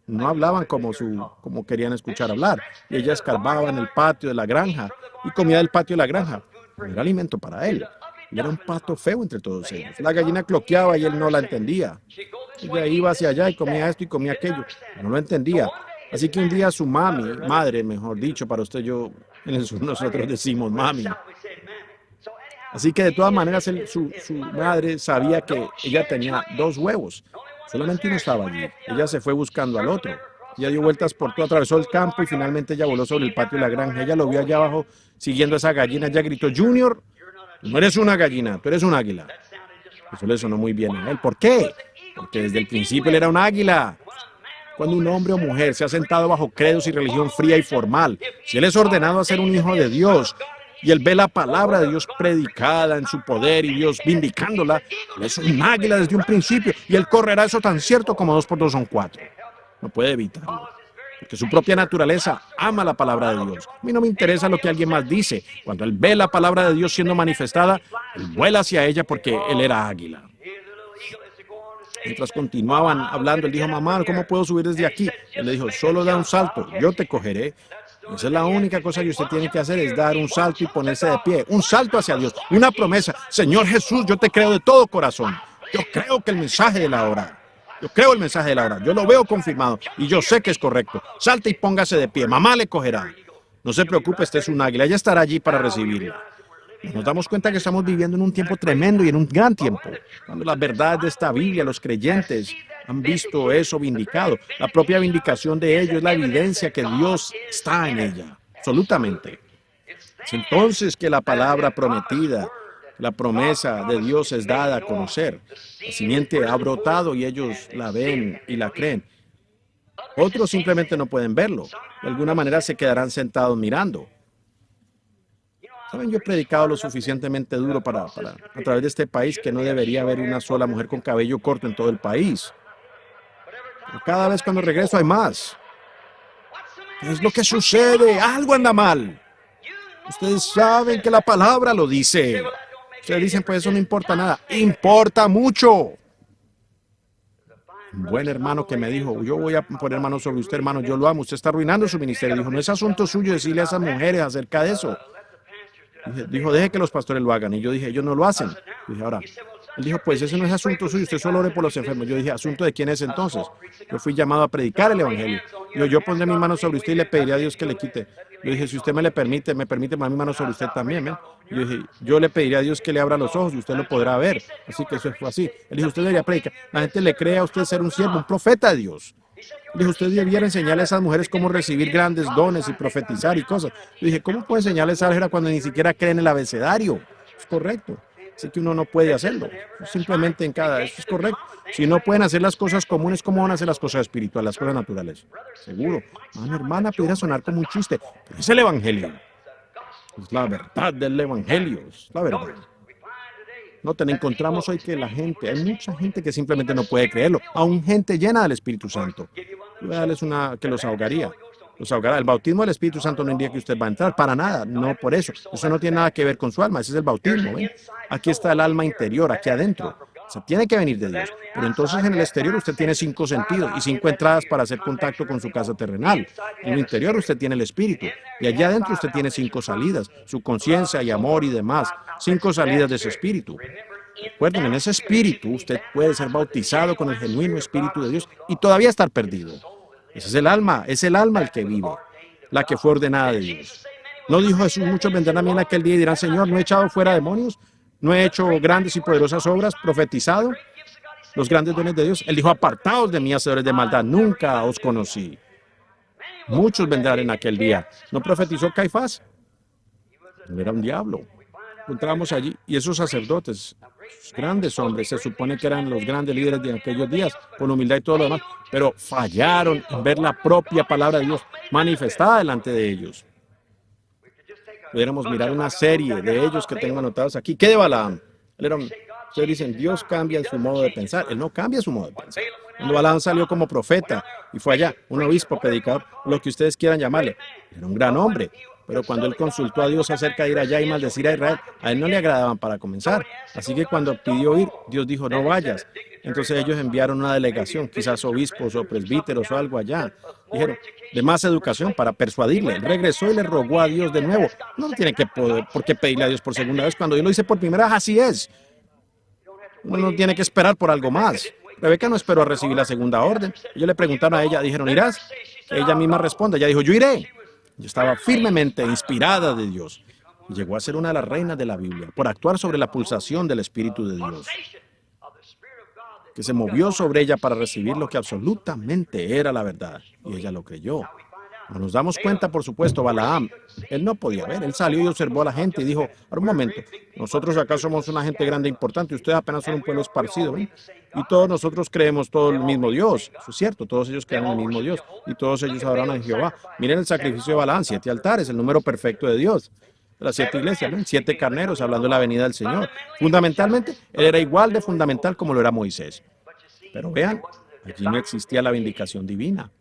No hablaban como querían escuchar hablar. Y ella escarbaba en el patio de la granja y comía del patio de la granja. No era alimento para él. Él era un pato feo entre todos ellos. La gallina cloqueaba y él no la entendía. Ella iba hacia allá y comía esto y comía aquello. No lo entendía. Así que un día su madre, mejor dicho, para usted, nosotros decimos mami. Así que de todas maneras su madre sabía que ella tenía 2 huevos. Solamente uno estaba allí. Ella se fue buscando al otro. Ella dio vueltas por todo, atravesó el campo y finalmente ella voló sobre el patio de la granja. Ella lo vio allá abajo siguiendo a esa gallina. Ella gritó, Junior, no eres una gallina, tú eres un águila. Eso le sonó muy bien a él. ¿Por qué? Porque desde el principio él era un águila. Cuando un hombre o mujer se ha sentado bajo credos y religión fría y formal, si él es ordenado a ser un hijo de Dios, y él ve la palabra de Dios predicada en su poder y Dios vindicándola, él es un águila desde un principio y él correrá eso tan cierto como 2 por 2 son 4. No puede evitarlo, porque su propia naturaleza ama la palabra de Dios. A mí no me interesa lo que alguien más dice. Cuando él ve la palabra de Dios siendo manifestada, él vuela hacia ella porque él era águila. Mientras continuaban hablando, él dijo, mamá, ¿cómo puedo subir desde aquí? Él le dijo, solo da un salto, yo te cogeré. Esa es la única cosa que usted tiene que hacer, es dar un salto y ponerse de pie. Un salto hacia Dios, una promesa. Señor Jesús, yo te creo de todo corazón. Yo creo que el mensaje de la hora. Yo creo el mensaje de la hora. Yo lo veo confirmado y yo sé que es correcto. Salte y póngase de pie. Mamá le cogerá. No se preocupe, este es un águila. Ella estará allí para recibirla. Nos damos cuenta que estamos viviendo en un tiempo tremendo y en un gran tiempo. Cuando las verdades de esta Biblia, los creyentes han visto eso vindicado. La propia vindicación de ello es la evidencia que Dios está en ella, absolutamente. Es entonces que la palabra prometida, la promesa de Dios es dada a conocer. La simiente ha brotado y ellos la ven y la creen. Otros simplemente no pueden verlo. De alguna manera se quedarán sentados mirando. ¿Saben? Yo he predicado lo suficientemente duro para a través de este país que no debería haber una sola mujer con cabello corto en todo el país. Pero cada vez cuando regreso hay más. ¿Qué es lo que sucede? Algo anda mal. Ustedes saben que la palabra lo dice. Ustedes dicen, pues eso no importa nada. ¡Importa mucho! Un buen hermano que me dijo, yo voy a poner manos sobre usted, hermano, yo lo amo, usted está arruinando su ministerio. Dijo, no es asunto suyo decirle a esas mujeres acerca de eso. Dijo, deje que los pastores lo hagan. Y yo dije, ellos no lo hacen. Dije, ahora, él dijo, pues ese no es asunto suyo, usted solo ore por los enfermos. Yo dije, ¿asunto de quién es entonces? Yo fui llamado a predicar el evangelio. Yo pondré mis manos sobre usted y le pediré a Dios que le quite. Yo dije, si usted me permite poner mis manos sobre usted también. Yo dije, yo le pediré a Dios que le abra los ojos y usted lo podrá ver. Así que eso fue así. Él dijo, usted debería predicar. La gente le cree a usted ser un siervo, un profeta de Dios. Dijo, usted debiera enseñarle a esas mujeres cómo recibir grandes dones y profetizar y cosas. Yo dije, ¿cómo puede enseñarles álgebra cuando ni siquiera creen el abecedario? Es correcto. Así que uno no puede hacerlo. Simplemente eso es correcto. Si no pueden hacer las cosas comunes, ¿cómo van a hacer las cosas espirituales, las cosas naturales? Seguro. Mano, hermana, pudiera sonar como un chiste, pero es el evangelio. Es la verdad del evangelio. Es la verdad. No, te encontramos hoy que hay mucha gente que simplemente no puede creerlo, aún gente llena del Espíritu Santo. Voy a darles una que los ahogaría. Los ahogará. El bautismo del Espíritu Santo no indica que usted va a entrar, para nada, no por eso. Eso no tiene nada que ver con su alma, ese es el bautismo. ¿Ven? Aquí está el alma interior, aquí adentro. sea, tiene que venir de Dios. Pero entonces en el exterior usted tiene 5 sentidos y 5 entradas para hacer contacto con su casa terrenal. En el interior usted tiene el espíritu y allá adentro usted tiene 5 salidas, su conciencia y amor y demás. 5 salidas de ese espíritu. Recuerden, en ese espíritu usted puede ser bautizado con el genuino espíritu de Dios y todavía estar perdido. Ese es el alma el que vive, la que fue ordenada de Dios. ¿No dijo Jesús: muchos vendrán a mí en aquel día y dirán: Señor, ¿no he echado fuera demonios? ¿No he hecho grandes y poderosas obras? ¿Profetizado los grandes dones de Dios? Él dijo: apartaos de mí, hacedores de maldad, nunca os conocí. Muchos vendrán en aquel día. ¿No profetizó Caifás? Él era un diablo. Encontramos allí, y esos sacerdotes, esos grandes hombres, se supone que eran los grandes líderes de aquellos días, con humildad y todo lo demás, pero fallaron en ver la propia palabra de Dios manifestada delante de ellos. Pudiéramos mirar una serie de ellos que tengo anotados aquí. ¿Qué de Balaam? Ustedes dicen: Dios cambia en su modo de pensar. Él no cambia su modo de pensar. Cuando Balaam salió como profeta y fue allá, un obispo, predicador, lo que ustedes quieran llamarle, era un gran hombre. Pero cuando él consultó a Dios acerca de ir allá y maldecir a Israel, a él no le agradaban para comenzar. Así que cuando pidió ir, Dios dijo: no vayas. Entonces ellos enviaron una delegación, quizás obispos o presbíteros o algo allá. Dijeron, de más educación para persuadirle. Él regresó y le rogó a Dios de nuevo. No tiene por qué pedirle a Dios por segunda vez. Cuando yo lo hice por primera vez, así es. Uno no tiene que esperar por algo más. Rebeca no esperó a recibir la segunda orden. Ellos le preguntaron a ella, dijeron: ¿irás? Ella misma responde. Ella dijo: yo iré. Yo estaba firmemente inspirada de Dios. Y llegó a ser una de las reinas de la Biblia por actuar sobre la pulsación del Espíritu de Dios, que se movió sobre ella para recibir lo que absolutamente era la verdad. Y ella lo creyó. No nos damos cuenta, por supuesto, Balaam, él no podía ver. Él salió y observó a la gente y dijo: ahora un momento, nosotros acá somos una gente grande e importante, ustedes apenas son un pueblo esparcido, ¿ven? Y todos nosotros creemos todo el mismo Dios. Eso es cierto, todos ellos creen en el mismo Dios. Y todos ellos adoran a Jehová. Miren el sacrificio de Balaam: 7 altares, el número perfecto de Dios. Las 7 iglesias, ¿ven? 7 carneros, hablando de la venida del Señor. Fundamentalmente, él era igual de fundamental como lo era Moisés. Pero vean, allí no existía la vindicación divina.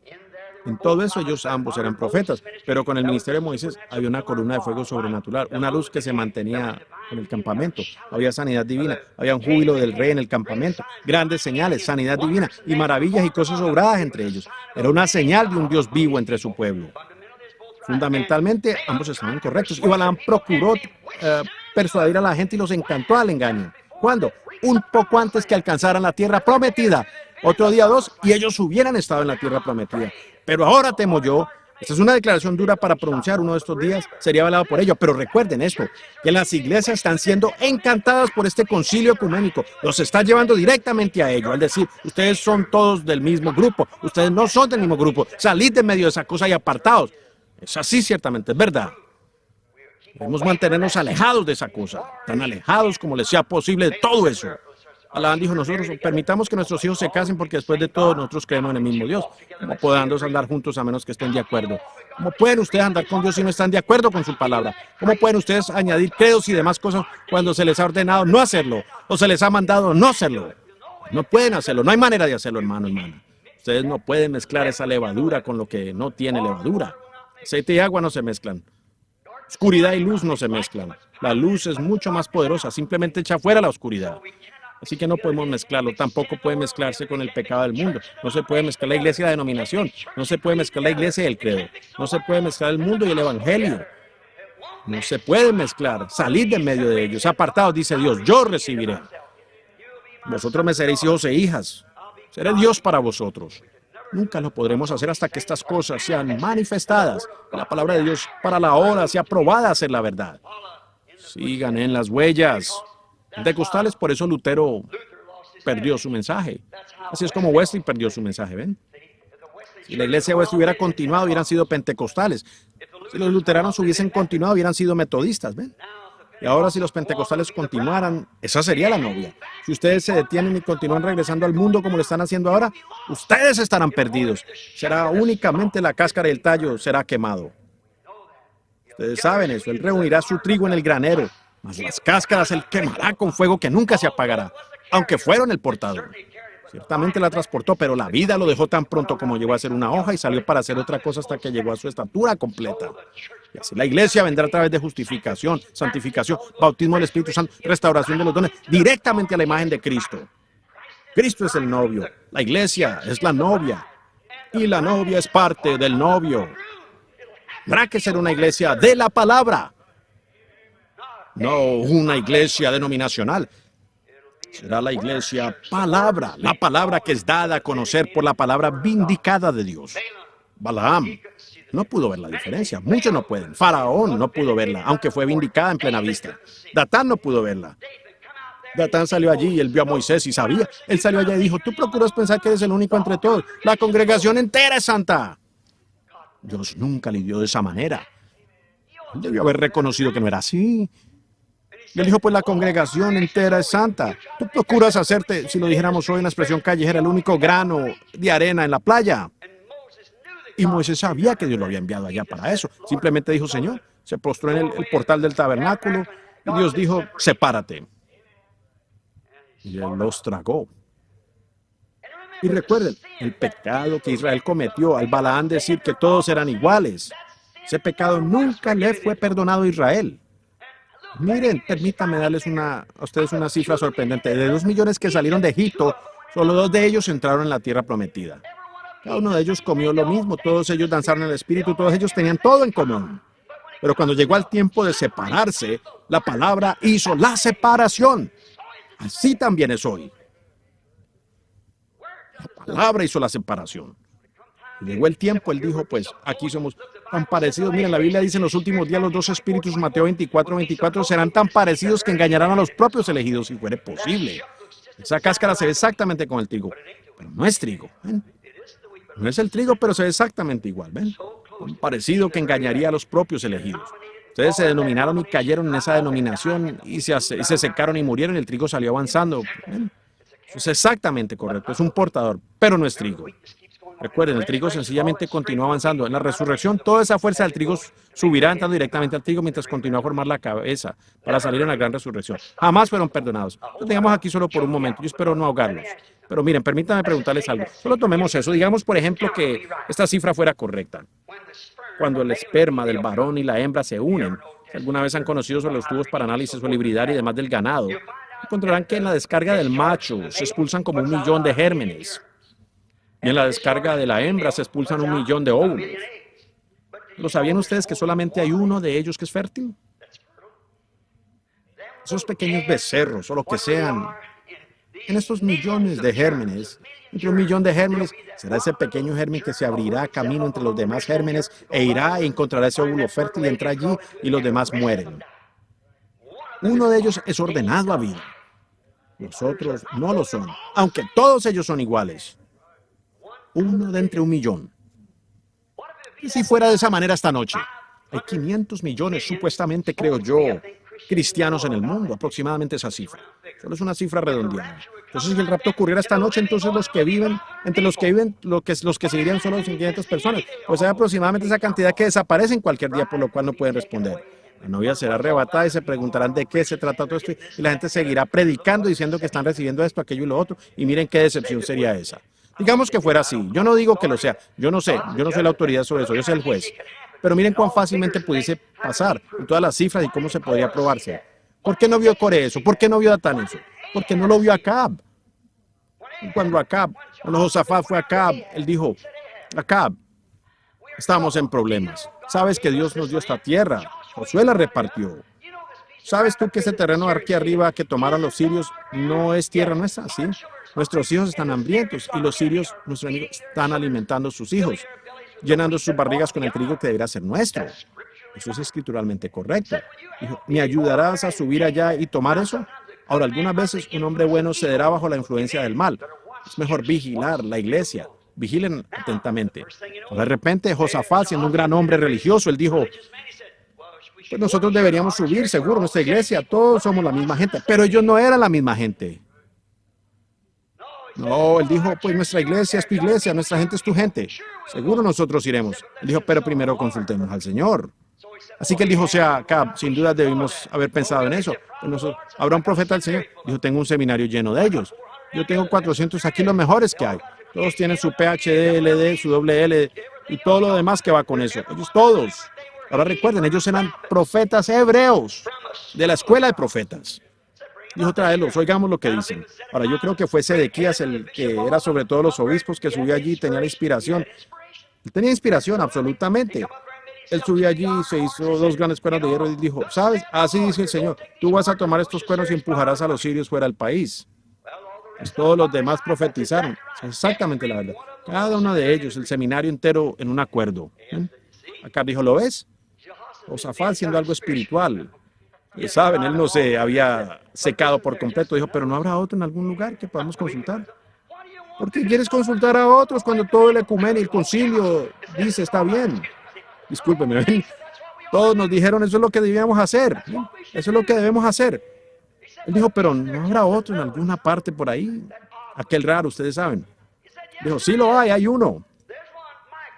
En todo eso ellos ambos eran profetas, pero con el ministerio de Moisés había una columna de fuego sobrenatural, una luz que se mantenía en el campamento, había sanidad divina, había un júbilo del rey en el campamento, grandes señales, sanidad divina y maravillas y cosas obradas entre ellos. Era una señal de un Dios vivo entre su pueblo. Fundamentalmente ambos estaban correctos y Balaam procuró persuadir a la gente y los encantó al engaño. ¿Cuándo? Un poco antes que alcanzaran la tierra prometida. Otro día 2 y ellos hubieran estado en la tierra prometida. Pero ahora temo yo, esta es una declaración dura para pronunciar, uno de estos días sería avalado por ello, pero recuerden esto, que las iglesias están siendo encantadas por este concilio ecuménico, los está llevando directamente a ello, al decir: ustedes son todos del mismo grupo, ustedes no son del mismo grupo, salid de medio de esa cosa y apartaos. Es así, ciertamente, es verdad. Debemos mantenernos alejados de esa cosa, tan alejados como les sea posible de todo eso. Balaam dijo: nosotros permitamos que nuestros hijos se casen porque después de todo nosotros creemos en el mismo Dios. ¿Cómo podrán dos andar juntos a menos que estén de acuerdo? ¿Cómo pueden ustedes andar con Dios si no están de acuerdo con su palabra? ¿Cómo pueden ustedes añadir credos y demás cosas cuando se les ha ordenado no hacerlo o se les ha mandado no hacerlo? No pueden hacerlo, no hay manera de hacerlo, hermano, hermana. Ustedes no pueden mezclar esa levadura con lo que no tiene levadura. Aceite y agua no se mezclan. Oscuridad y luz no se mezclan. La luz es mucho más poderosa, simplemente echa fuera la oscuridad. Así que no podemos mezclarlo. Tampoco puede mezclarse con el pecado del mundo. No se puede mezclar la iglesia y la denominación. No se puede mezclar la iglesia y el credo. No se puede mezclar el mundo y el evangelio. No se puede mezclar. Salid de medio de ellos. Apartados, dice Dios, yo recibiré. Vosotros me seréis hijos e hijas. Seré Dios para vosotros. Nunca lo podremos hacer hasta que estas cosas sean manifestadas. La palabra de Dios para la hora sea probada a ser la verdad. Sigan en las huellas. Pentecostales, por eso Lutero perdió su mensaje. Así es como Wesley perdió su mensaje, ¿ven? Si la iglesia de Wesley hubiera continuado, hubieran sido pentecostales. Si los luteranos hubiesen continuado, hubieran sido metodistas, ¿ven? Y ahora si los pentecostales continuaran, esa sería la novia. Si ustedes se detienen y continúan regresando al mundo como lo están haciendo ahora, ustedes estarán perdidos. Será únicamente la cáscara y el tallo será quemado. Ustedes saben eso. Él reunirá su trigo en el granero, mas las cáscaras él quemará con fuego que nunca se apagará, aunque fueron el portador. Ciertamente la transportó, pero la vida lo dejó tan pronto como llegó a ser una hoja y salió para hacer otra cosa hasta que llegó a su estatura completa. Y así la iglesia vendrá a través de justificación, santificación, bautismo del Espíritu Santo, restauración de los dones, directamente a la imagen de Cristo. Cristo es el novio, la iglesia es la novia y la novia es parte del novio. Habrá que ser una iglesia de la palabra, no una iglesia denominacional. Será la iglesia palabra, la palabra que es dada a conocer por la palabra vindicada de Dios. Balaam no pudo ver la diferencia, muchos no pueden. Faraón no pudo verla, aunque fue vindicada en plena vista. Datán no pudo verla. Datán salió allí y él vio a Moisés y sabía. Él salió allá y dijo, tú procuras pensar que eres el único entre todos. La congregación entera es santa. Dios nunca le dio de esa manera. Él debió haber reconocido que no era así. Y él dijo, pues la congregación entera es santa. Tú procuras hacerte, si lo dijéramos hoy en la expresión callejera, el único grano de arena en la playa. Y Moisés sabía que Dios lo había enviado allá para eso. Simplemente dijo, Señor, se postró en el portal del tabernáculo y Dios dijo, sepárate. Y él los tragó. Y recuerden, el pecado que Israel cometió al Balaán decir que todos eran iguales. Ese pecado nunca le fue perdonado a Israel. Miren, permítanme darles a ustedes una cifra sorprendente. De 2 millones que salieron de Egipto, solo 2 de ellos entraron en la tierra prometida. Cada uno de ellos comió lo mismo, todos ellos danzaron en el Espíritu, todos ellos tenían todo en común. Pero cuando llegó el tiempo de separarse, la palabra hizo la separación. Así también es hoy. La palabra hizo la separación. Llegó el tiempo, él dijo, pues aquí somos tan parecidos. Miren, la Biblia dice en los últimos días los 2 espíritus, Mateo 24, serán tan parecidos que engañarán a los propios elegidos si fuere posible. Esa cáscara se ve exactamente como el trigo, pero no es trigo. ¿Ven? No es el trigo, pero se ve exactamente igual. ¿Ven? Un parecido que engañaría a los propios elegidos. Ustedes se denominaron y cayeron en esa denominación y se secaron y murieron y el trigo salió avanzando. ¿Ven? Eso es exactamente correcto. Es un portador, pero no es trigo. Recuerden, el trigo sencillamente continúa avanzando. En la resurrección, toda esa fuerza del trigo subirá entrando directamente al trigo mientras continúa a formar la cabeza para salir en la gran resurrección. Jamás fueron perdonados. Lo tengamos aquí solo por un momento. Yo espero no ahogarlos. Pero miren, permítanme preguntarles algo. Solo tomemos eso. Digamos, por ejemplo, que esta cifra fuera correcta. Cuando el esperma del varón y la hembra se unen, si alguna vez han conocido sobre los tubos para análisis o hibridar y demás del ganado, encontrarán que en la descarga del macho se expulsan como 1 millón de gérmenes. Y en la descarga de la hembra se expulsan 1 millón de óvulos. ¿Lo sabían ustedes que solamente hay uno de ellos que es fértil? Esos pequeños becerros, o lo que sean, en estos millones de gérmenes, entre 1 millón de gérmenes, será ese pequeño germen que se abrirá camino entre los demás gérmenes e irá e encontrará ese óvulo fértil y entra allí y los demás mueren. Uno de ellos es ordenado a vida. Los otros no lo son, aunque todos ellos son iguales. Uno de entre 1 millón. Y si fuera de esa manera esta noche, hay 500 millones, supuestamente, creo yo, cristianos en el mundo, aproximadamente esa cifra. Solo es una cifra redondeada. Entonces, si el rapto ocurriera esta noche, entonces los que viven, los que seguirían solo son 500 personas. Pues hay aproximadamente esa cantidad que desaparecen cualquier día, por lo cual no pueden responder. La novia será arrebatada y se preguntarán de qué se trata todo esto, y la gente seguirá predicando, diciendo que están recibiendo esto, aquello y lo otro, y miren qué decepción sería esa. Digamos que fuera así. Yo no digo que lo sea. Yo no sé. Yo no soy la autoridad sobre eso. Yo soy el juez. Pero miren cuán fácilmente pudiese pasar. Y todas las cifras y cómo se podría probarse. ¿Por qué no vio Coré eso? ¿Por qué no vio Datán eso? Porque no lo vio Acab. Cuando Josafat fue a Acab, él dijo, Acab, estamos en problemas. Sabes que Dios nos dio esta tierra. Josué la repartió. ¿Sabes tú que ese terreno aquí arriba que tomaron los sirios no es tierra nuestra? ¿Sí? Nuestros hijos están hambrientos y los sirios, nuestros enemigos, están alimentando a sus hijos, llenando sus barrigas con el trigo que debería ser nuestro. Eso es escrituralmente correcto. Dijo, ¿me ayudarás a subir allá y tomar eso? Ahora, algunas veces un hombre bueno cederá bajo la influencia del mal. Es mejor vigilar la iglesia. Vigilen atentamente. De repente, Josafat, siendo un gran hombre religioso, él dijo, pues nosotros deberíamos subir, seguro, nuestra iglesia, todos somos la misma gente. Pero ellos no eran la misma gente. No, él dijo, pues nuestra iglesia es tu iglesia, nuestra gente es tu gente. Seguro nosotros iremos. Él dijo, pero primero consultemos al Señor. Así que él dijo, o sea, acá, sin duda debimos haber pensado en eso. Pues habrá un profeta del Señor. Dijo, tengo un seminario lleno de ellos. Yo tengo 400 aquí, los mejores que hay. Todos tienen su PhD, LD, su doble L y todo lo demás que va con eso. Ellos todos. Ahora recuerden, ellos eran profetas hebreos de la escuela de profetas. Dijo, tráelos, oigamos lo que dicen. Ahora, yo creo que fue Sedequías el que era sobre todos los obispos que subió allí y tenía la inspiración. Él tenía inspiración, absolutamente. Él subió allí, se hizo 2 grandes cuernos de hierro y dijo, ¿sabes? Así dice el Señor, tú vas a tomar estos cuernos y empujarás a los sirios fuera del país. Pues todos los demás profetizaron. Es exactamente la verdad. Cada uno de ellos, el seminario entero en un acuerdo. Acá dijo, ¿lo ves? Josafat siendo algo espiritual. Saben, él no se había secado por completo. Dijo, pero ¿no habrá otro en algún lugar que podamos consultar? ¿Por qué quieres consultar a otros cuando todo el ecumenio y el concilio dice está bien? Discúlpeme, ¿ven? Todos nos dijeron eso es lo que debíamos hacer. ¿Sí? Eso es lo que debemos hacer. Él dijo, pero ¿no habrá otro en alguna parte por ahí? Aquel raro, ustedes saben. Dijo, sí lo hay uno.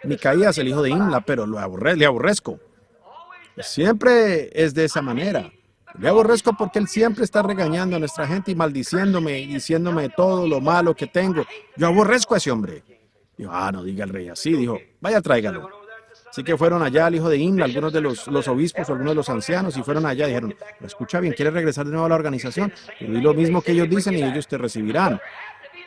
Micaías, el hijo de Imla, pero le aborrezco. Siempre es de esa manera. Le aborrezco porque él siempre está regañando a nuestra gente y maldiciéndome y diciéndome todo lo malo que tengo. Yo aborrezco a ese hombre. Dijo, no diga el rey así. Dijo, vaya, tráigalo. Así que fueron allá al hijo de Imla, algunos de los obispos, algunos de los ancianos, y fueron allá y dijeron, escucha bien, ¿quieres regresar de nuevo a la organización? Y di lo mismo que ellos dicen y ellos te recibirán.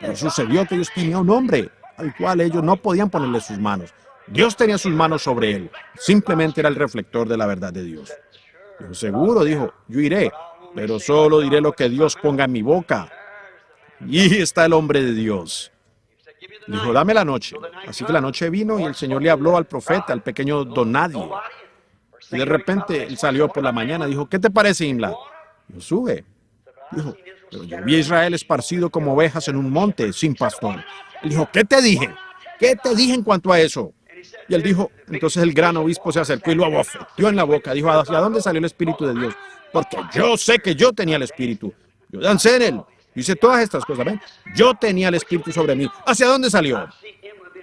Pero sucedió que ellos tenían un hombre al cual ellos no podían ponerle sus manos. Dios tenía sus manos sobre él. Simplemente era el reflector de la verdad de Dios. Dijo, seguro, dijo, yo iré, pero solo diré lo que Dios ponga en mi boca. Y está el hombre de Dios. Dijo, dame la noche. Así que la noche vino y el Señor le habló al profeta, al pequeño don nadie. Y de repente él salió por la mañana. Dijo, ¿qué te parece, Imla? Dijo, sube. Dijo, pero yo vi a Israel esparcido como ovejas en un monte sin pastor. Él dijo, ¿qué te dije? ¿Qué te dije en cuanto a eso? Y él dijo, entonces el gran obispo se acercó y lo abofeteó en la boca. Dijo, ¿hacia dónde salió el Espíritu de Dios? Porque yo sé que yo tenía el Espíritu. Yo dancé en él. Hice todas estas cosas, ¿ven? Yo tenía el Espíritu sobre mí. ¿Hacia dónde salió?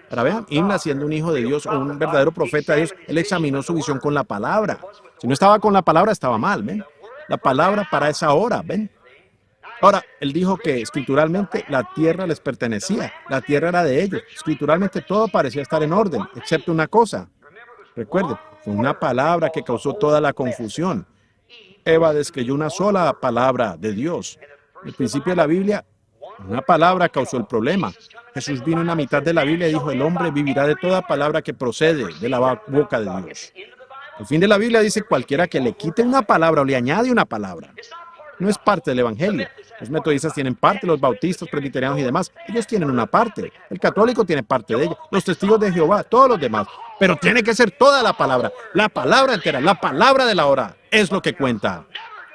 Ahora vean, Imla, siendo un hijo de Dios o un verdadero profeta de Dios, él examinó su visión con la palabra. Si no estaba con la palabra, estaba mal, ¿ven? La palabra para esa hora, ¿ven? Ahora, él dijo que escrituralmente la tierra les pertenecía. La tierra era de ellos. Escrituralmente todo parecía estar en orden, excepto una cosa. Recuerden, fue una palabra que causó toda la confusión. Eva describió una sola palabra de Dios. El principio de la Biblia, una palabra causó el problema. Jesús vino en la mitad de la Biblia y dijo, el hombre vivirá de toda palabra que procede de la boca de Dios. El fin de la Biblia dice, cualquiera que le quite una palabra o le añade una palabra, no es parte del Evangelio. Los metodistas tienen parte, los bautistas, presbiterianos y demás, ellos tienen una parte. El católico tiene parte de ella, los testigos de Jehová, todos los demás. Pero tiene que ser toda la palabra entera, la palabra de la hora es lo que cuenta.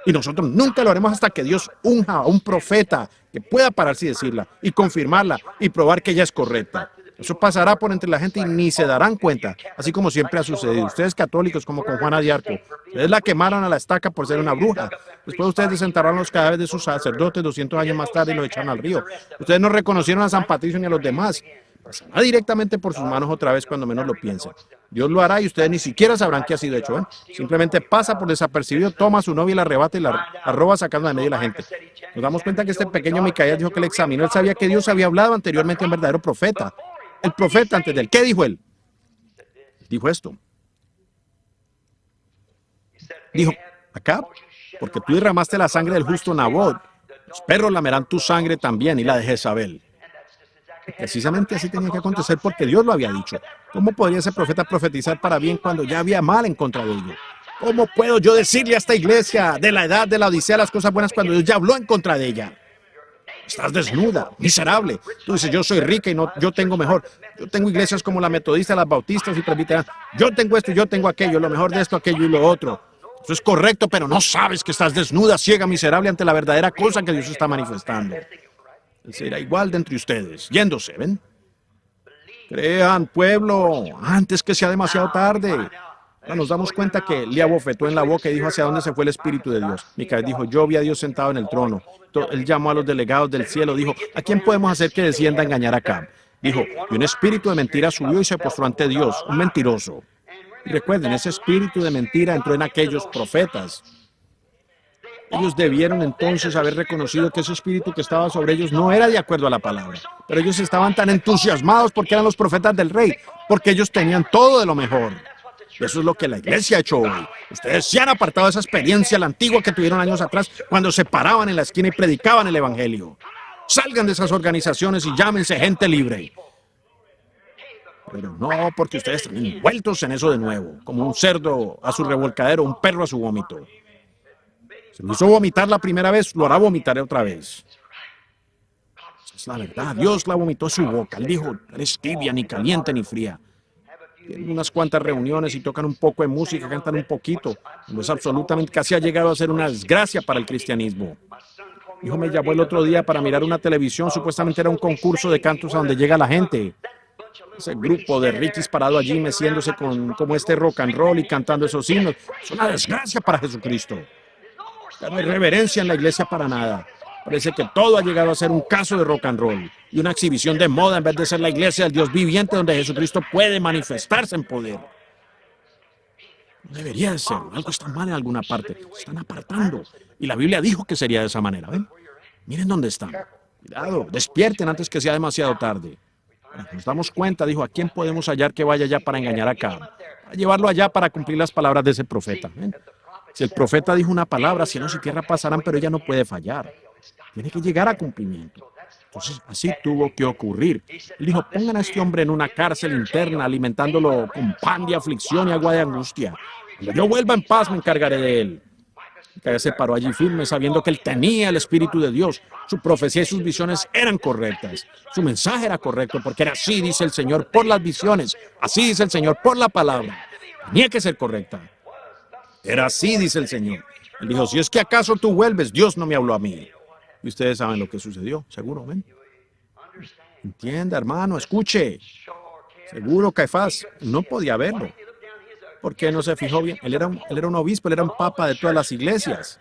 Y nosotros nunca lo haremos hasta que Dios unja a un profeta que pueda pararse y decirla, y confirmarla, y probar que ella es correcta. Eso pasará por entre la gente y ni se darán cuenta, así como siempre ha sucedido. Ustedes católicos, como con Juana de Arco, ustedes la quemaron a la estaca por ser una bruja. Después ustedes desenterraron los cadáveres de sus sacerdotes 200 años más tarde y los echaron al río. Ustedes no reconocieron a San Patricio ni a los demás. Pasará directamente por sus manos otra vez cuando menos lo piensen. Dios lo hará y ustedes ni siquiera sabrán qué ha sido hecho. Simplemente pasa por desapercibido, toma a su novia y la arrebata y la roba sacando de medio de la gente. Nos damos cuenta que este pequeño Micaías dijo que le examinó. Él sabía que Dios había hablado anteriormente a un verdadero profeta. El profeta antes de él. ¿Qué dijo él? Dijo esto. Dijo, acá, porque tú derramaste la sangre del justo Nabot, los perros lamerán tu sangre también y la de Jezabel. Precisamente así tenía que acontecer porque Dios lo había dicho. ¿Cómo podría ese profeta profetizar para bien cuando ya había mal en contra de ello? ¿Cómo puedo yo decirle a esta iglesia de la edad de la Odisea las cosas buenas cuando Dios ya habló en contra de ella? Estás desnuda, miserable. Tú dices, yo soy rica y no, yo tengo mejor. Yo tengo iglesias como la metodista, las bautistas y presbiterianas. Yo tengo esto y yo tengo aquello, lo mejor de esto, aquello y lo otro. Eso es correcto, pero no sabes que estás desnuda, ciega, miserable ante la verdadera cosa que Dios está manifestando. Él será igual de entre ustedes, yéndose, ¿ven? Crean, pueblo, antes que sea demasiado tarde. Ahora nos damos cuenta que le abofetó en la boca y dijo hacia dónde se fue el Espíritu de Dios. Micaías dijo, yo vi a Dios sentado en el trono. Él llamó a los delegados del cielo, dijo, ¿a quién podemos hacer que descienda a engañar acá? Dijo, y un espíritu de mentira subió y se postró ante Dios, un mentiroso. Y recuerden, ese espíritu de mentira entró en aquellos profetas. Ellos debieron entonces haber reconocido que ese espíritu que estaba sobre ellos no era de acuerdo a la palabra. Pero ellos estaban tan entusiasmados porque eran los profetas del rey, porque ellos tenían todo de lo mejor. Eso es lo que la iglesia ha hecho hoy. Ustedes se han apartado de esa experiencia, la antigua que tuvieron años atrás, cuando se paraban en la esquina y predicaban el evangelio. Salgan de esas organizaciones y llámense gente libre. Pero no, porque ustedes están envueltos en eso de nuevo, como un cerdo a su revolcadero, un perro a su vómito. Se lo hizo vomitar la primera vez, lo hará vomitar otra vez. Esa es la verdad. Dios la vomitó a su boca. Él dijo, eres tibia, ni caliente, ni fría. Tienen unas cuantas reuniones y tocan un poco de música, cantan un poquito. No es absolutamente, casi ha llegado a ser una desgracia para el cristianismo. Mi hijo me llamó el otro día para mirar una televisión, supuestamente era un concurso de cantos a donde llega la gente. Ese grupo de riquis parado allí meciéndose con como este rock and roll y cantando esos himnos. Es una desgracia para Jesucristo. Ya no hay reverencia en la iglesia para nada. Parece que todo ha llegado a ser un caso de rock and roll y una exhibición de moda en vez de ser la iglesia del Dios viviente donde Jesucristo puede manifestarse en poder. No debería de ser. Algo está mal en alguna parte. Se están apartando. Y la Biblia dijo que sería de esa manera. ¿Ven? Miren dónde están. Cuidado, despierten antes que sea demasiado tarde. Nos damos cuenta, dijo, ¿a quién podemos hallar que vaya allá para engañar acá? Para llevarlo allá para cumplir las palabras de ese profeta. ¿Ven? Si el profeta dijo una palabra, cielos y tierra pasarán, pero ella no puede fallar. Tiene que llegar a cumplimiento. Entonces, así tuvo que ocurrir. Él dijo, pongan a este hombre en una cárcel interna, alimentándolo con pan de aflicción y agua de angustia. Cuando yo vuelva en paz, me encargaré de él. Micaías se paró allí firme, sabiendo que él tenía el Espíritu de Dios. Su profecía y sus visiones eran correctas. Su mensaje era correcto, porque era así, dice el Señor, por las visiones. Así dice el Señor, por la palabra. Tenía que ser correcta. Era así, dice el Señor. Él dijo, si es que acaso tú vuelves, Dios no me habló a mí. Y ustedes saben lo que sucedió, seguro, ¿ven? Entienda, hermano, escuche. Seguro Caifás no podía verlo. ¿Por qué no se fijó bien? Él era un obispo, él era un papa de todas las iglesias.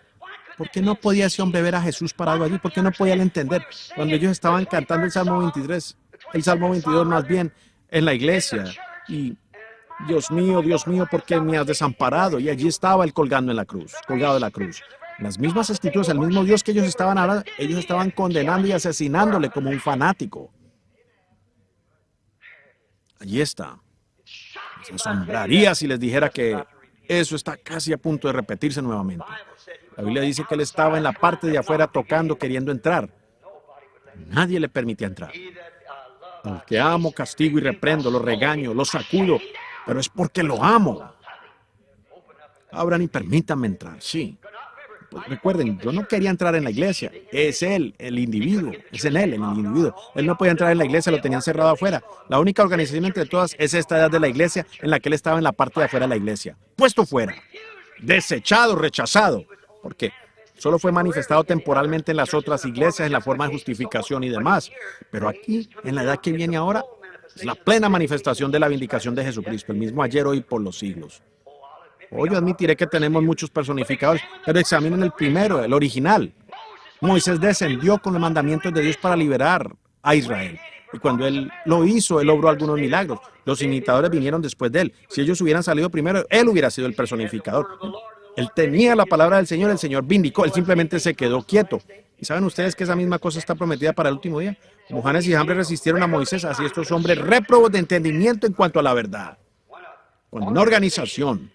¿Por qué no podía ese hombre ver a Jesús parado allí? ¿Por qué no podía entender? Cuando ellos estaban cantando el Salmo 23, el Salmo 22 más bien, en la iglesia. Y Dios mío, ¿por qué me has desamparado? Y allí estaba él colgando en la cruz, colgado de la cruz. En las mismas escrituras, el mismo Dios que ellos estaban hablando, ellos estaban condenando y asesinándole como un fanático. Allí está. Se asombraría si les dijera que eso está casi a punto de repetirse nuevamente. La Biblia dice que él estaba en la parte de afuera tocando, queriendo entrar. Nadie le permitía entrar. Al que amo, castigo y reprendo, lo regaño, lo sacudo, pero es porque lo amo. Abran y permítanme entrar, sí. Pues recuerden, yo no quería entrar en la iglesia. Es él, el individuo. Es en él, el individuo. Él no podía entrar en la iglesia, lo tenían cerrado afuera. La única organización entre todas es esta edad de la iglesia en la que él estaba en la parte de afuera de la iglesia. Puesto fuera. Desechado, rechazado. Porque solo fue manifestado temporalmente en las otras iglesias en la forma de justificación y demás. Pero aquí, en la edad que viene ahora, es la plena manifestación de la vindicación de Jesucristo, el mismo ayer, hoy y por los siglos. Hoy yo admitiré que tenemos muchos personificadores, pero examinen el primero, el original. Moisés descendió con los mandamientos de Dios para liberar a Israel. Y cuando él lo hizo, él obró algunos milagros. Los imitadores vinieron después de él. Si ellos hubieran salido primero, él hubiera sido el personificador. Él tenía la palabra del Señor, el Señor vindicó, él simplemente se quedó quieto. ¿Y saben ustedes que esa misma cosa está prometida para el último día? Como Janes y Jambres resistieron a Moisés, así estos hombres réprobos de entendimiento en cuanto a la verdad. Cuando una organización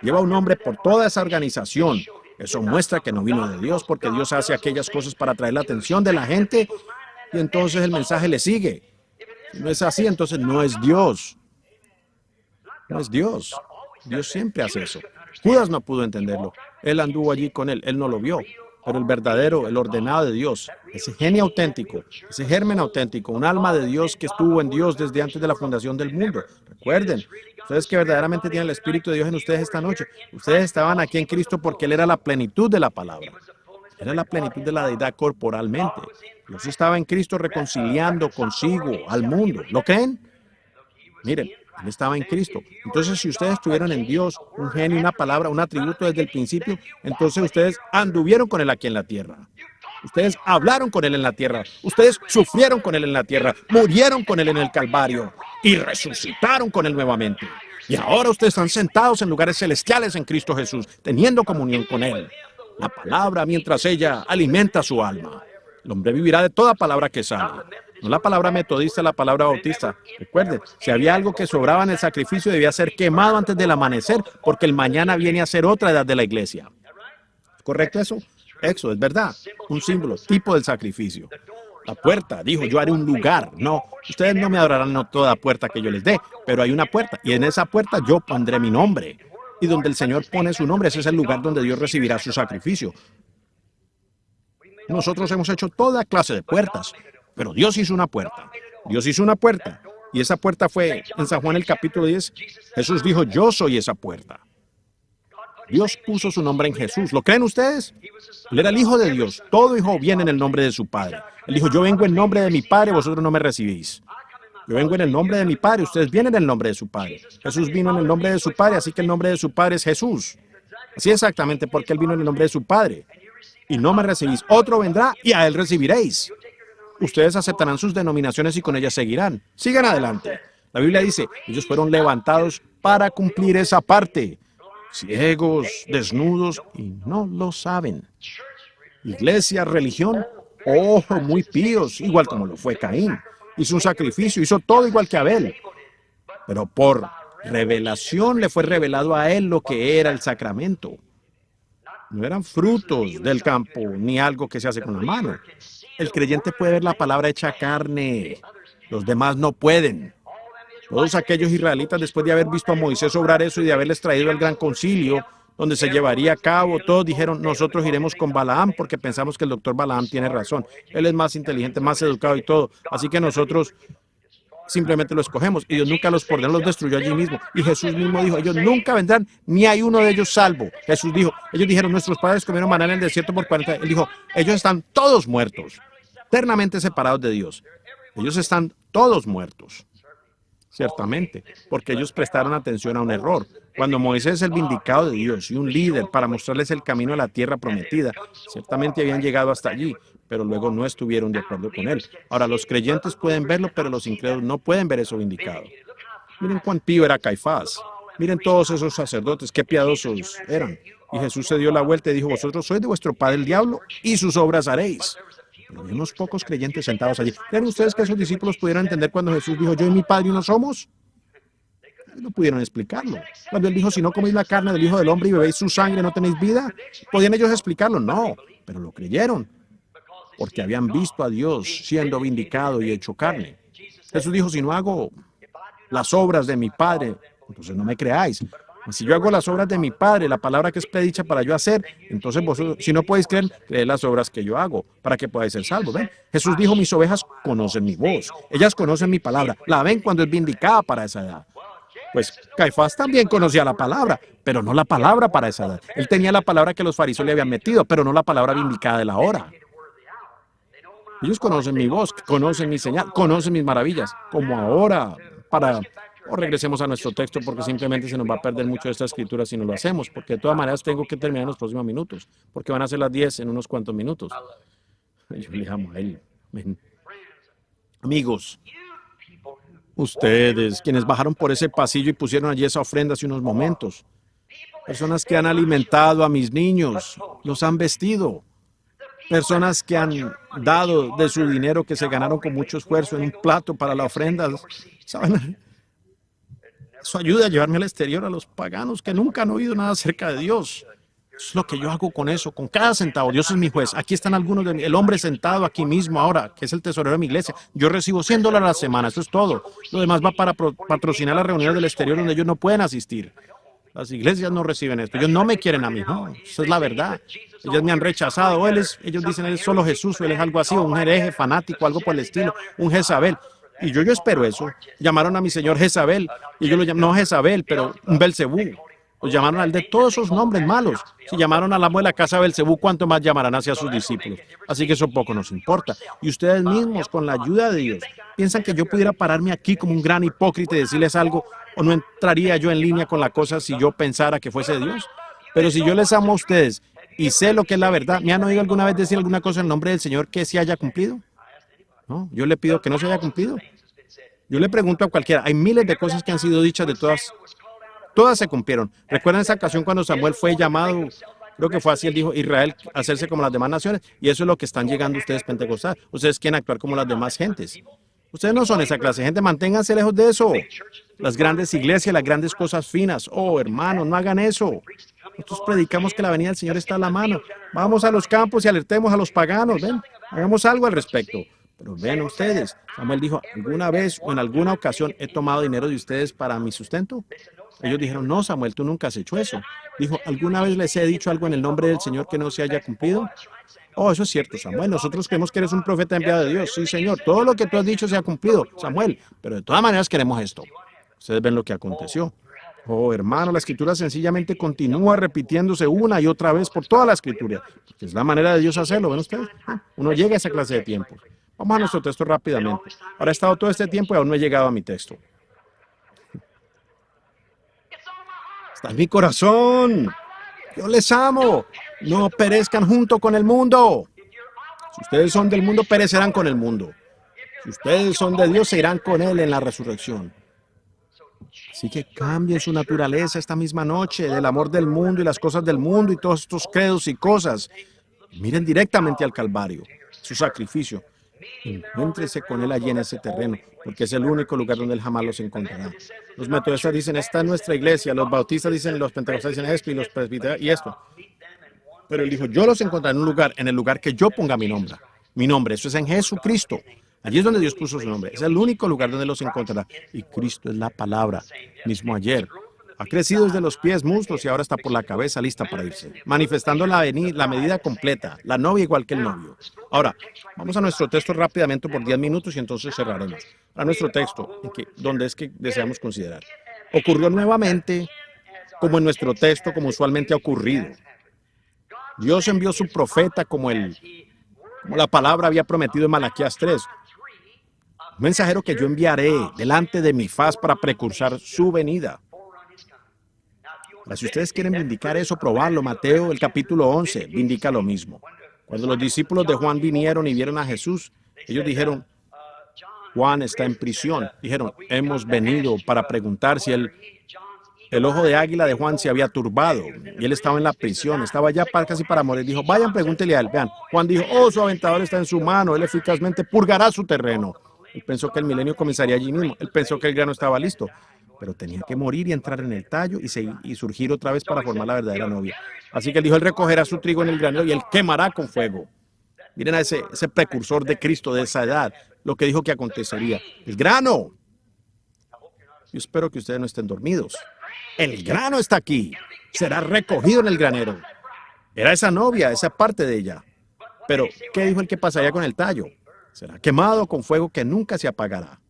lleva un nombre por toda esa organización, eso muestra que no vino de Dios, porque Dios hace aquellas cosas para atraer la atención de la gente y entonces el mensaje le sigue. Si no es así, entonces no es Dios. No es Dios. Dios siempre hace eso. Judas no pudo entenderlo. Él anduvo allí con él no lo vio. Pero el verdadero, el ordenado de Dios, ese genio auténtico, ese germen auténtico, un alma de Dios que estuvo en Dios desde antes de la fundación del mundo. Recuerden, ustedes que verdaderamente tienen el Espíritu de Dios en ustedes esta noche, ustedes estaban aquí en Cristo porque Él era la plenitud de la palabra. Era la plenitud de la deidad corporalmente. Dios estaba en Cristo reconciliando consigo al mundo. ¿Lo creen? Miren, Él estaba en Cristo. Entonces, si ustedes tuvieron en Dios un genio, una palabra, un atributo desde el principio, entonces ustedes anduvieron con Él aquí en la tierra. Ustedes hablaron con Él en la tierra. Ustedes sufrieron con Él en la tierra. Murieron con Él en el Calvario. Y resucitaron con Él nuevamente. Y ahora ustedes están sentados en lugares celestiales en Cristo Jesús, teniendo comunión con Él. La palabra, mientras ella alimenta su alma. El hombre vivirá de toda palabra que sale. No la palabra metodista, la palabra bautista. Recuerden, si había algo que sobraba en el sacrificio, debía ser quemado antes del amanecer, porque el mañana viene a ser otra edad de la iglesia. ¿Correcto eso? Eso es verdad. Un símbolo, tipo del sacrificio. La puerta, dijo, yo haré un lugar. No, ustedes no me adorarán en toda puerta que yo les dé, pero hay una puerta, y en esa puerta yo pondré mi nombre. Y donde el Señor pone su nombre, ese es el lugar donde Dios recibirá su sacrificio. Nosotros hemos hecho toda clase de puertas, pero Dios hizo una puerta. Dios hizo una puerta. Y esa puerta fue en San Juan el capítulo 10. Jesús dijo, yo soy esa puerta. Dios puso su nombre en Jesús. ¿Lo creen ustedes? Él era el Hijo de Dios. Todo hijo viene en el nombre de su Padre. Él dijo, yo vengo en nombre de mi Padre, vosotros no me recibís. Yo vengo en el nombre de mi Padre, ustedes vienen en el nombre de su Padre. Jesús vino en el nombre de su Padre, así que el nombre de su Padre es Jesús. Así exactamente, porque Él vino en el nombre de su Padre. Y no me recibís. Otro vendrá y a Él recibiréis. Ustedes aceptarán sus denominaciones y con ellas seguirán. Sigan adelante. La Biblia dice, ellos fueron levantados para cumplir esa parte. Ciegos, desnudos, y no lo saben. Iglesia, religión, ojo, muy píos, igual como lo fue Caín. Hizo un sacrificio, hizo todo igual que Abel. Pero por revelación le fue revelado a él lo que era el sacramento. No eran frutos del campo, ni algo que se hace con la mano. El creyente puede ver la palabra hecha carne. Los demás no pueden. Todos aquellos israelitas, después de haber visto a Moisés obrar eso y de haberles traído al gran concilio, donde se llevaría a cabo, todos dijeron, nosotros iremos con Balaam porque pensamos que el doctor Balaam tiene razón. Él es más inteligente, más educado y todo. Así que nosotros simplemente lo escogemos. Y Dios nunca los por los destruyó allí mismo. Y Jesús mismo dijo, ellos nunca vendrán, ni hay uno de ellos salvo. Jesús dijo, ellos dijeron, nuestros padres comieron maná en el desierto por 40 años. Él dijo, ellos están todos muertos, eternamente separados de Dios. Ellos están todos muertos. Ciertamente, porque ellos prestaron atención a un error. Cuando Moisés es el vindicado de Dios y un líder para mostrarles el camino a la tierra prometida, ciertamente habían llegado hasta allí, pero luego no estuvieron de acuerdo con él. Ahora, los creyentes pueden verlo, pero los incrédulos no pueden ver eso vindicado. Miren cuán pío era Caifás. Miren todos esos sacerdotes, qué piadosos eran. Y Jesús se dio la vuelta y dijo, vosotros sois de vuestro padre el diablo y sus obras haréis. Pero había unos pocos creyentes sentados allí. ¿Creen ustedes que esos discípulos pudieron entender cuando Jesús dijo, yo y mi Padre uno somos? No pudieron explicarlo. Cuando Él dijo, si no coméis la carne del Hijo del Hombre y bebéis su sangre, ¿no tenéis vida? ¿Podían ellos explicarlo? No, pero lo creyeron, porque habían visto a Dios siendo vindicado y hecho carne. Jesús dijo, si no hago las obras de mi Padre, entonces no me creáis. Si yo hago las obras de mi Padre, la palabra que es predicha para yo hacer, entonces vosotros, si no podéis creer, creed las obras que yo hago, para que podáis ser salvos. ¿Ven? Jesús dijo, mis ovejas conocen mi voz, ellas conocen mi palabra, la ven cuando es vindicada para esa edad. Pues Caifás también conocía la palabra, pero no la palabra para esa edad. Él tenía la palabra que los fariseos le habían metido, pero no la palabra vindicada de la hora. Ellos conocen mi voz, conocen mi señal, conocen mis maravillas, como ahora, o regresemos a nuestro texto porque simplemente se nos va a perder mucho de esta escritura si no lo hacemos, porque de todas maneras tengo que terminar en los próximos minutos, porque van a ser las 10 en unos cuantos minutos. Yo le amo a él. Amigos, ustedes, quienes bajaron por ese pasillo y pusieron allí esa ofrenda hace unos momentos, personas que han alimentado a mis niños, los han vestido, personas que han dado de su dinero que se ganaron con mucho esfuerzo en un plato para la ofrenda, ¿saben? Eso ayuda a llevarme al exterior a los paganos que nunca han oído nada acerca de Dios. Eso es lo que yo hago con eso, con cada centavo. Dios es mi juez. Aquí están algunos de el hombre sentado aquí mismo ahora, que es el tesorero de mi iglesia. Yo recibo $100 a la semana, eso es todo. Lo demás va para patrocinar las reuniones del exterior donde ellos no pueden asistir. Las iglesias no reciben esto. Ellos no me quieren a mí, no. Esa es la verdad. Ellos me han rechazado. Ellos dicen, él es solo Jesús, o él es algo así, un hereje fanático, algo por el estilo, un Jezabel. Y yo espero eso. Llamaron a mi señor Jezabel, y yo lo llamo, no Jezabel, pero un Belcebú. Los llamaron al de todos esos nombres malos. Si llamaron al amo de la casa Belcebú, ¿cuánto más llamarán hacia sus discípulos? Así que eso poco nos importa. Y ustedes mismos, con la ayuda de Dios, piensan que yo pudiera pararme aquí como un gran hipócrita y decirles algo, o no entraría yo en línea con la cosa si yo pensara que fuese Dios. Pero si yo les amo a ustedes y sé lo que es la verdad, ¿me han oído alguna vez decir alguna cosa en nombre del Señor que se haya cumplido? No, yo le pido que no se haya cumplido. Yo le pregunto a cualquiera, hay miles de cosas que han sido dichas, de todas se cumplieron. ¿Recuerdan esa ocasión cuando Samuel fue llamado, Creo que fue así, él dijo, Israel, hacerse como las demás naciones, y eso es lo que están llegando ustedes pentecostales. Ustedes quieren actuar como las demás gentes. Ustedes no son esa clase de gente, manténganse lejos de eso. Las grandes iglesias, las grandes cosas finas. Oh, hermanos, no hagan eso. Nosotros predicamos que la venida del Señor está a la mano. Vamos a los campos y alertemos a los paganos, ven, hagamos algo al respecto. Pero ven ustedes, Samuel dijo, ¿alguna vez o en alguna ocasión he tomado dinero de ustedes para mi sustento? Ellos dijeron, no, Samuel, tú nunca has hecho eso. Dijo, ¿alguna vez les he dicho algo en el nombre del Señor que no se haya cumplido? Oh, eso es cierto, Samuel. Nosotros creemos que eres un profeta enviado de Dios. Sí, Señor, todo lo que tú has dicho se ha cumplido, Samuel. Pero de todas maneras queremos esto. Ustedes ven lo que aconteció. Oh, hermano, la escritura sencillamente continúa repitiéndose una y otra vez por toda la escritura. Es la manera de Dios hacerlo, ¿ven ustedes? Uno llega a esa clase de tiempo. Vamos a nuestro texto rápidamente. Ahora he estado todo este tiempo y aún no he llegado a mi texto. Está en mi corazón. Yo les amo. No perezcan junto con el mundo. Si ustedes son del mundo, perecerán con el mundo. Si ustedes son de Dios, se irán con Él en la resurrección. Así que cambien su naturaleza esta misma noche del amor del mundo y las cosas del mundo y todos estos credos y cosas. Miren directamente al Calvario, su sacrificio. Encuéntrense con Él allí en ese terreno, porque es el único lugar donde Él jamás los encontrará. Los metodistas dicen, esta es nuestra iglesia. Los bautistas dicen, los pentecostales dicen esto y los presbíteros y esto. Pero Él dijo, yo los encontraré en un lugar, en el lugar que yo ponga mi nombre. Mi nombre, eso es en Jesucristo. Allí es donde Dios puso su nombre. Es el único lugar donde los encontrará. Y Cristo es la palabra, mismo ayer. Ha crecido desde los pies, muslos y ahora está por la cabeza lista para irse. Manifestando la medida completa, la novia igual que el novio. Ahora, vamos a nuestro texto rápidamente por 10 minutos y entonces cerraremos. A nuestro texto, donde es que deseamos considerar. Ocurrió nuevamente, como en nuestro texto, como usualmente ha ocurrido. Dios envió su profeta como la palabra había prometido en Malaquías 3. Un mensajero que yo enviaré delante de mi faz para precursar su venida. Ahora, si ustedes quieren vindicar eso, probarlo, Mateo, el capítulo 11, vindica lo mismo. Cuando los discípulos de Juan vinieron y vieron a Jesús, ellos dijeron, Juan está en prisión. Dijeron, hemos venido para preguntar si el ojo de águila de Juan se había turbado y él estaba en la prisión, estaba ya casi para morir. Dijo, vayan, pregúntele a él. Vean, Juan dijo, oh, su aventador está en su mano, él eficazmente purgará su terreno. Él pensó que el milenio comenzaría allí mismo, él pensó que el grano estaba listo, pero tenía que morir y entrar en el tallo y surgir otra vez para formar la verdadera novia. Así que él dijo, él recogerá su trigo en el granero y él quemará con fuego. Miren a ese precursor de Cristo de esa edad, lo que dijo que acontecería. El grano. Yo espero que ustedes no estén dormidos. El grano está aquí. Será recogido en el granero. Era esa novia, esa parte de ella. Pero, ¿qué dijo el que pasaría con el tallo? Será quemado con fuego que nunca se apagará.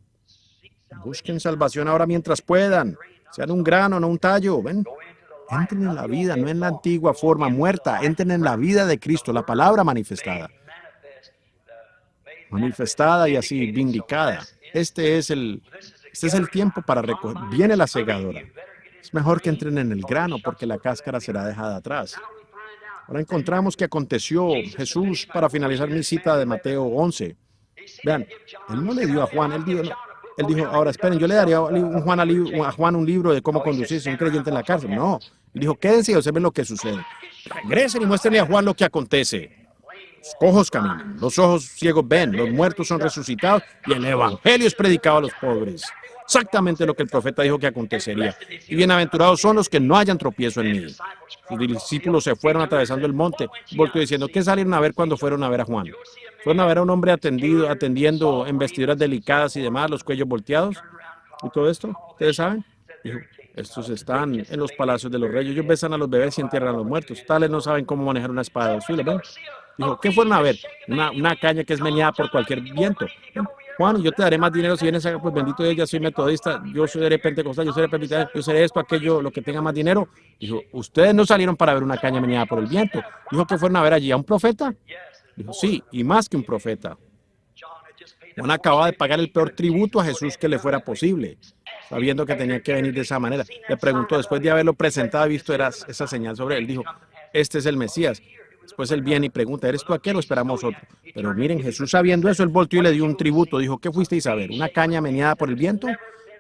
Busquen salvación ahora mientras puedan. Sean un grano, no un tallo. ¿Ven? Entren en la vida, no en la antigua forma muerta. Entren en la vida de Cristo, la palabra manifestada. Manifestada y así vindicada. Este es el tiempo para recoger. Viene la segadora. Es mejor que entren en el grano porque la cáscara será dejada atrás. Ahora encontramos que aconteció Jesús para finalizar mi cita de Mateo 11. Vean, él no le dio a Juan, él dijo, ahora esperen, yo le daría a Juan un libro de cómo conducirse un creyente en la cárcel. No, él dijo, quédense y observen lo que sucede. Regresen y muéstrenle a Juan lo que acontece. Los cojos caminan, los ojos ciegos ven, los muertos son resucitados y el evangelio es predicado a los pobres. Exactamente lo que el profeta dijo que acontecería. Y bienaventurados son los que no hayan tropiezo en mí. Sus discípulos se fueron atravesando el monte, volvió diciendo, ¿qué salieron a ver cuando fueron a ver a Juan? ¿Fueron a ver a un hombre atendiendo en vestiduras delicadas y demás, los cuellos volteados? ¿Y todo esto? ¿Ustedes saben? Dijo, estos están en los palacios de los reyes. Ellos besan a los bebés y entierran a los muertos. Tales no saben cómo manejar una espada de filo. ¿Ven? Dijo, ¿qué fueron a ver? Una caña que es meneada por cualquier viento. ¿Ven? Juan, yo te daré más dinero si vienes acá, pues bendito Dios, ya soy metodista, yo seré pentecostal, yo seré presbítero, yo seré esto, aquello, lo que tenga más dinero. Dijo, ustedes no salieron para ver una caña meneada por el viento. Dijo que fueron a ver allí a un profeta. Dijo, sí, y más que un profeta. Juan acababa de pagar el peor tributo a Jesús que le fuera posible, sabiendo que tenía que venir de esa manera. Le preguntó, después de haberlo presentado y visto esa señal sobre él, dijo, este es el Mesías. Después él viene y pregunta, ¿eres tú aquel o esperamos otro? Pero miren, Jesús sabiendo eso, él volteó y le dio un tributo. Dijo, ¿qué fuisteis a ver? ¿Una caña meneada por el viento?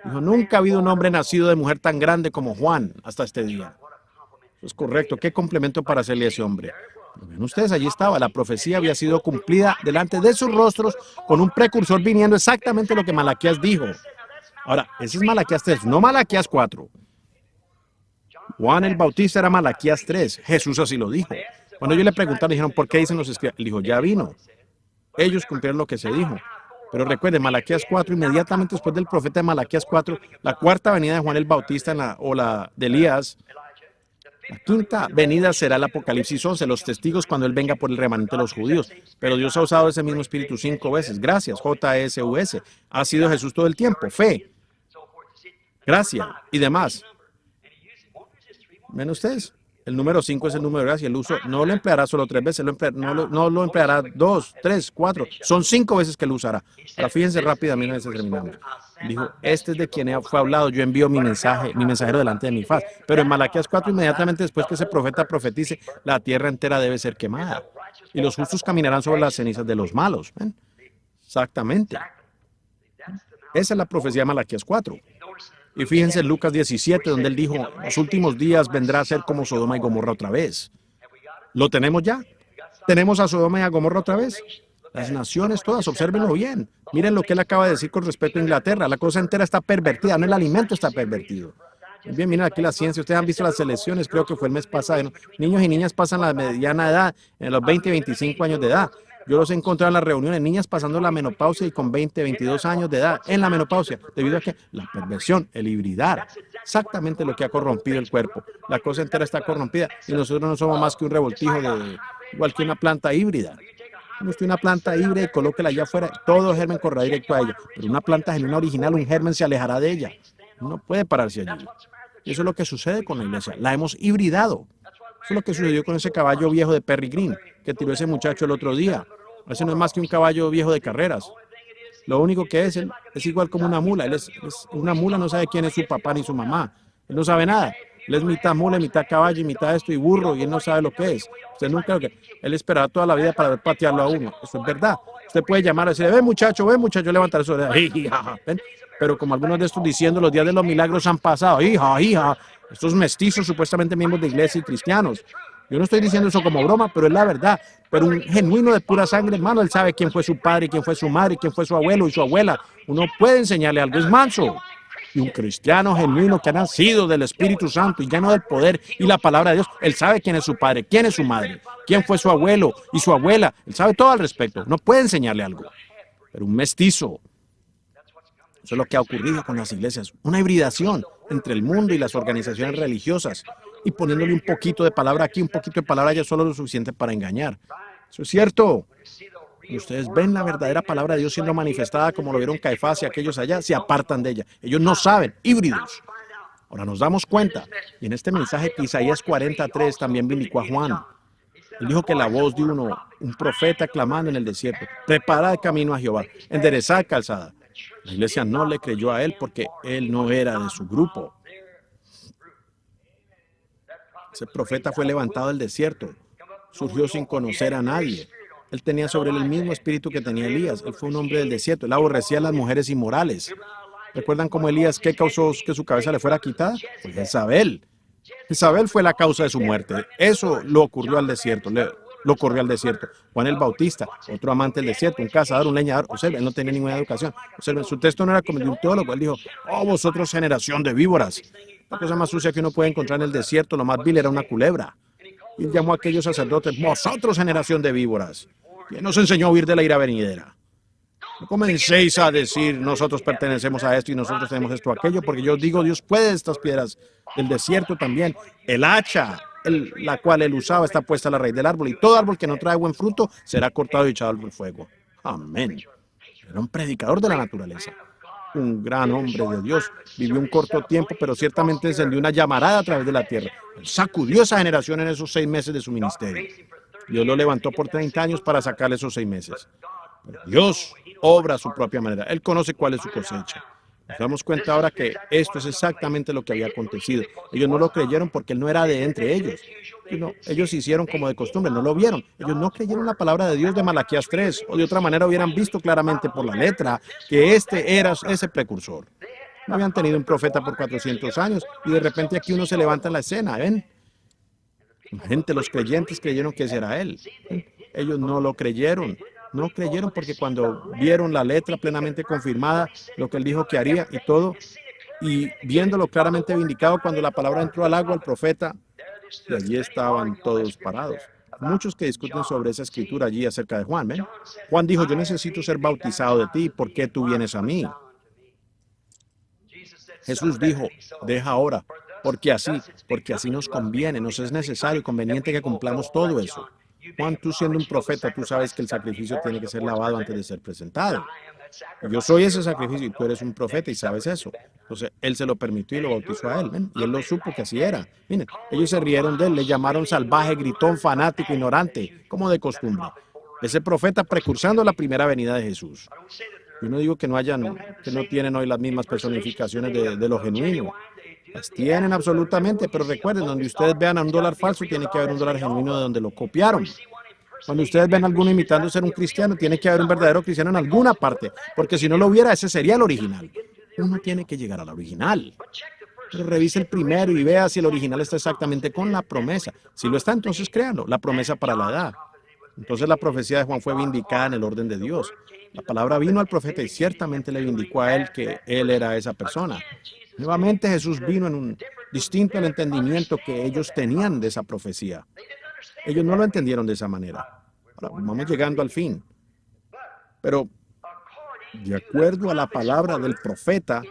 Dijo, nunca ha habido un hombre nacido de mujer tan grande como Juan hasta este día. Eso es correcto. ¿Qué complemento para hacerle a ese hombre? Pero ven ustedes, allí estaba. La profecía había sido cumplida delante de sus rostros con un precursor viniendo exactamente lo que Malaquías dijo. Ahora, ese es Malaquías 3, no Malaquías 4. Juan el Bautista era Malaquías 3. Jesús así lo dijo. Cuando ellos le preguntaron, dijeron, ¿por qué dicen los escribas? Él dijo, ya vino. Ellos cumplieron lo que se dijo. Pero recuerden, Malaquías 4, inmediatamente después del profeta de Malaquías 4, la cuarta venida de Juan el Bautista o la de Elías, la quinta venida será el Apocalipsis 11, los testigos cuando Él venga por el remanente de los judíos. Pero Dios ha usado ese mismo espíritu 5 veces. Gracias, J-S-U-S. Ha sido Jesús todo el tiempo. Fe, gracia y demás. ¿Ven ustedes? El número 5 es el número de gracia. El uso no lo empleará solo 3 veces, no lo empleará 2, 3, 4. Son 5 veces que lo usará. Ahora fíjense rápidamente, terminamos. Dijo, este es de quien fue hablado, yo envío mi mensajero delante de mi faz. Pero en Malaquías 4, inmediatamente después que ese profeta profetice, la tierra entera debe ser quemada. Y los justos caminarán sobre las cenizas de los malos. ¿Ven? Exactamente. Esa es la profecía de Malaquías 4. Y fíjense en Lucas 17, donde Él dijo, en los últimos días vendrá a ser como Sodoma y Gomorra otra vez. ¿Lo tenemos ya? ¿Tenemos a Sodoma y a Gomorra otra vez? Las naciones todas, obsérvenlo bien. Miren lo que Él acaba de decir con respecto a Inglaterra. La cosa entera está pervertida, no el alimento está pervertido. Bien, miren aquí la ciencia. Ustedes han visto las elecciones, creo que fue el mes pasado, ¿no? Niños y niñas pasan la mediana edad, en los 20 y 25 años de edad. Yo los he encontrado en las reuniones, niñas pasando la menopausia y con 20, 22 años de edad en la menopausia, debido a que la perversión, el hibridar, exactamente lo que ha corrompido el cuerpo. La cosa entera está corrompida y nosotros no somos más que un revoltijo de igual que una planta híbrida. Usted una planta híbrida y colóquela allá afuera, todo germen correrá directo a ella. Pero una planta genuina original, un germen se alejará de ella. No puede pararse allí. Eso es lo que sucede con la iglesia. La hemos hibridado. Eso es lo que sucedió con ese caballo viejo de Perry Green, que tiró ese muchacho el otro día. Ese no es más que un caballo viejo de carreras. Lo único que es, él es igual como una mula. Una mula no sabe quién es su papá ni su mamá. Él no sabe nada. Él es mitad mula, mitad caballo, y mitad esto y burro, y él no sabe lo que es. Usted nunca, él esperará toda la vida para ver patearlo a uno. Eso es verdad. Usted puede llamar y decirle, ven muchacho, levantar eso. ¿Ven? Pero como algunos de estos diciendo, los días de los milagros han pasado. Hija. Estos mestizos supuestamente miembros de iglesia y cristianos. Yo no estoy diciendo eso como broma, pero es la verdad. Pero un genuino de pura sangre, hermano, él sabe quién fue su padre, quién fue su madre, quién fue su abuelo y su abuela. Uno puede enseñarle algo, es manso. Y un cristiano genuino que ha nacido del Espíritu Santo y lleno del poder y la palabra de Dios, él sabe quién es su padre, quién es su madre, quién fue su abuelo y su abuela. Él sabe todo al respecto. No puede enseñarle algo. Pero un mestizo, eso es lo que ha ocurrido con las iglesias. Una hibridación entre el mundo y las organizaciones religiosas. Y poniéndole un poquito de palabra aquí, un poquito de palabra allá, solo lo suficiente para engañar. Eso es cierto. Y ustedes ven la verdadera palabra de Dios siendo manifestada como lo vieron Caifás y aquellos allá, se apartan de ella. Ellos no saben, híbridos. Ahora nos damos cuenta, y en este mensaje que Isaías 43 también vindicó a Juan. Él dijo que la voz de un profeta clamando en el desierto, preparad el camino a Jehová, enderezad calzada. La iglesia no le creyó a él porque él no era de su grupo. Ese profeta fue levantado del desierto, surgió sin conocer a nadie. Él tenía sobre él el mismo espíritu que tenía Elías. Él fue un hombre del desierto. Él aborrecía a las mujeres inmorales. ¿Recuerdan cómo Elías qué causó que su cabeza le fuera quitada? Pues Jezabel. Jezabel fue la causa de su muerte. Eso lo ocurrió al desierto. Lo corrió al desierto. Juan el Bautista, otro amante del desierto, un cazador, un leñador. Observen, él no tenía ninguna educación. Observen, su texto no era como de un teólogo. Él dijo, oh, vosotros generación de víboras. La cosa más sucia que uno puede encontrar en el desierto, lo más vil, era una culebra. Y llamó a aquellos sacerdotes, vosotros generación de víboras. ¿Quién nos enseñó a huir de la ira venidera? No comencéis a decir, nosotros pertenecemos a esto y nosotros tenemos esto o aquello, porque yo digo, Dios puede de estas piedras del desierto también. El hacha, la cual él usaba, está puesta a la raíz del árbol, y todo árbol que no trae buen fruto será cortado y echado al fuego. Amén. Era un predicador de la naturaleza. Un gran hombre de Dios. Vivió un corto tiempo, pero ciertamente encendió una llamarada a través de la tierra. Él sacudió esa generación en esos 6 meses de su ministerio. Dios lo levantó por 30 años para sacarle esos 6 meses. Pero Dios obra a su propia manera. Él conoce cuál es su cosecha. Nos damos cuenta ahora que esto es exactamente lo que había acontecido. Ellos no lo creyeron porque él no era de entre ellos. Ellos hicieron como de costumbre, no lo vieron. Ellos no creyeron la palabra de Dios de Malaquías 3, o de otra manera hubieran visto claramente por la letra que este era ese precursor. No habían tenido un profeta por 400 años y de repente aquí uno se levanta en la escena, ¿ven? La gente, los creyentes creyeron que ese era él. Ellos no lo creyeron. No creyeron porque cuando vieron la letra plenamente confirmada, lo que él dijo que haría y todo, y viéndolo claramente vindicado, cuando la palabra entró al agua, el profeta, y allí estaban todos parados. Muchos que discuten sobre esa escritura allí acerca de Juan, ¿ven? Juan dijo, yo necesito ser bautizado de ti, ¿por qué tú vienes a mí? Jesús dijo, deja ahora, porque así nos conviene, nos es necesario y conveniente que cumplamos todo eso. Juan, tú siendo un profeta, tú sabes que el sacrificio tiene que ser lavado antes de ser presentado. Yo soy ese sacrificio y tú eres un profeta y sabes eso. Entonces, él se lo permitió y lo bautizó a él. ¿ven? Y él lo supo que así era. Miren, ellos se rieron de él, le llamaron salvaje, gritón, fanático, ignorante, como de costumbre. Ese profeta precursando la primera venida de Jesús. Yo no digo que no tienen hoy las mismas personificaciones de lo genuino. Las tienen absolutamente, pero recuerden, donde ustedes vean a un dólar falso, tiene que haber un dólar genuino de donde lo copiaron. Cuando ustedes ven a alguno imitando ser un cristiano, tiene que haber un verdadero cristiano en alguna parte, porque si no lo hubiera, ese sería el original. Uno tiene que llegar al original. Pero revise el primero y vea si el original está exactamente con la promesa. Si lo está, entonces créanlo, la promesa para la edad. Entonces la profecía de Juan fue vindicada en el orden de Dios. La palabra vino al profeta y ciertamente le vindicó a él que él era esa persona. Nuevamente Jesús vino en un distinto al entendimiento que ellos tenían de esa profecía. Ellos no lo entendieron de esa manera. Ahora, vamos llegando al fin. Pero, de acuerdo a la palabra del profeta,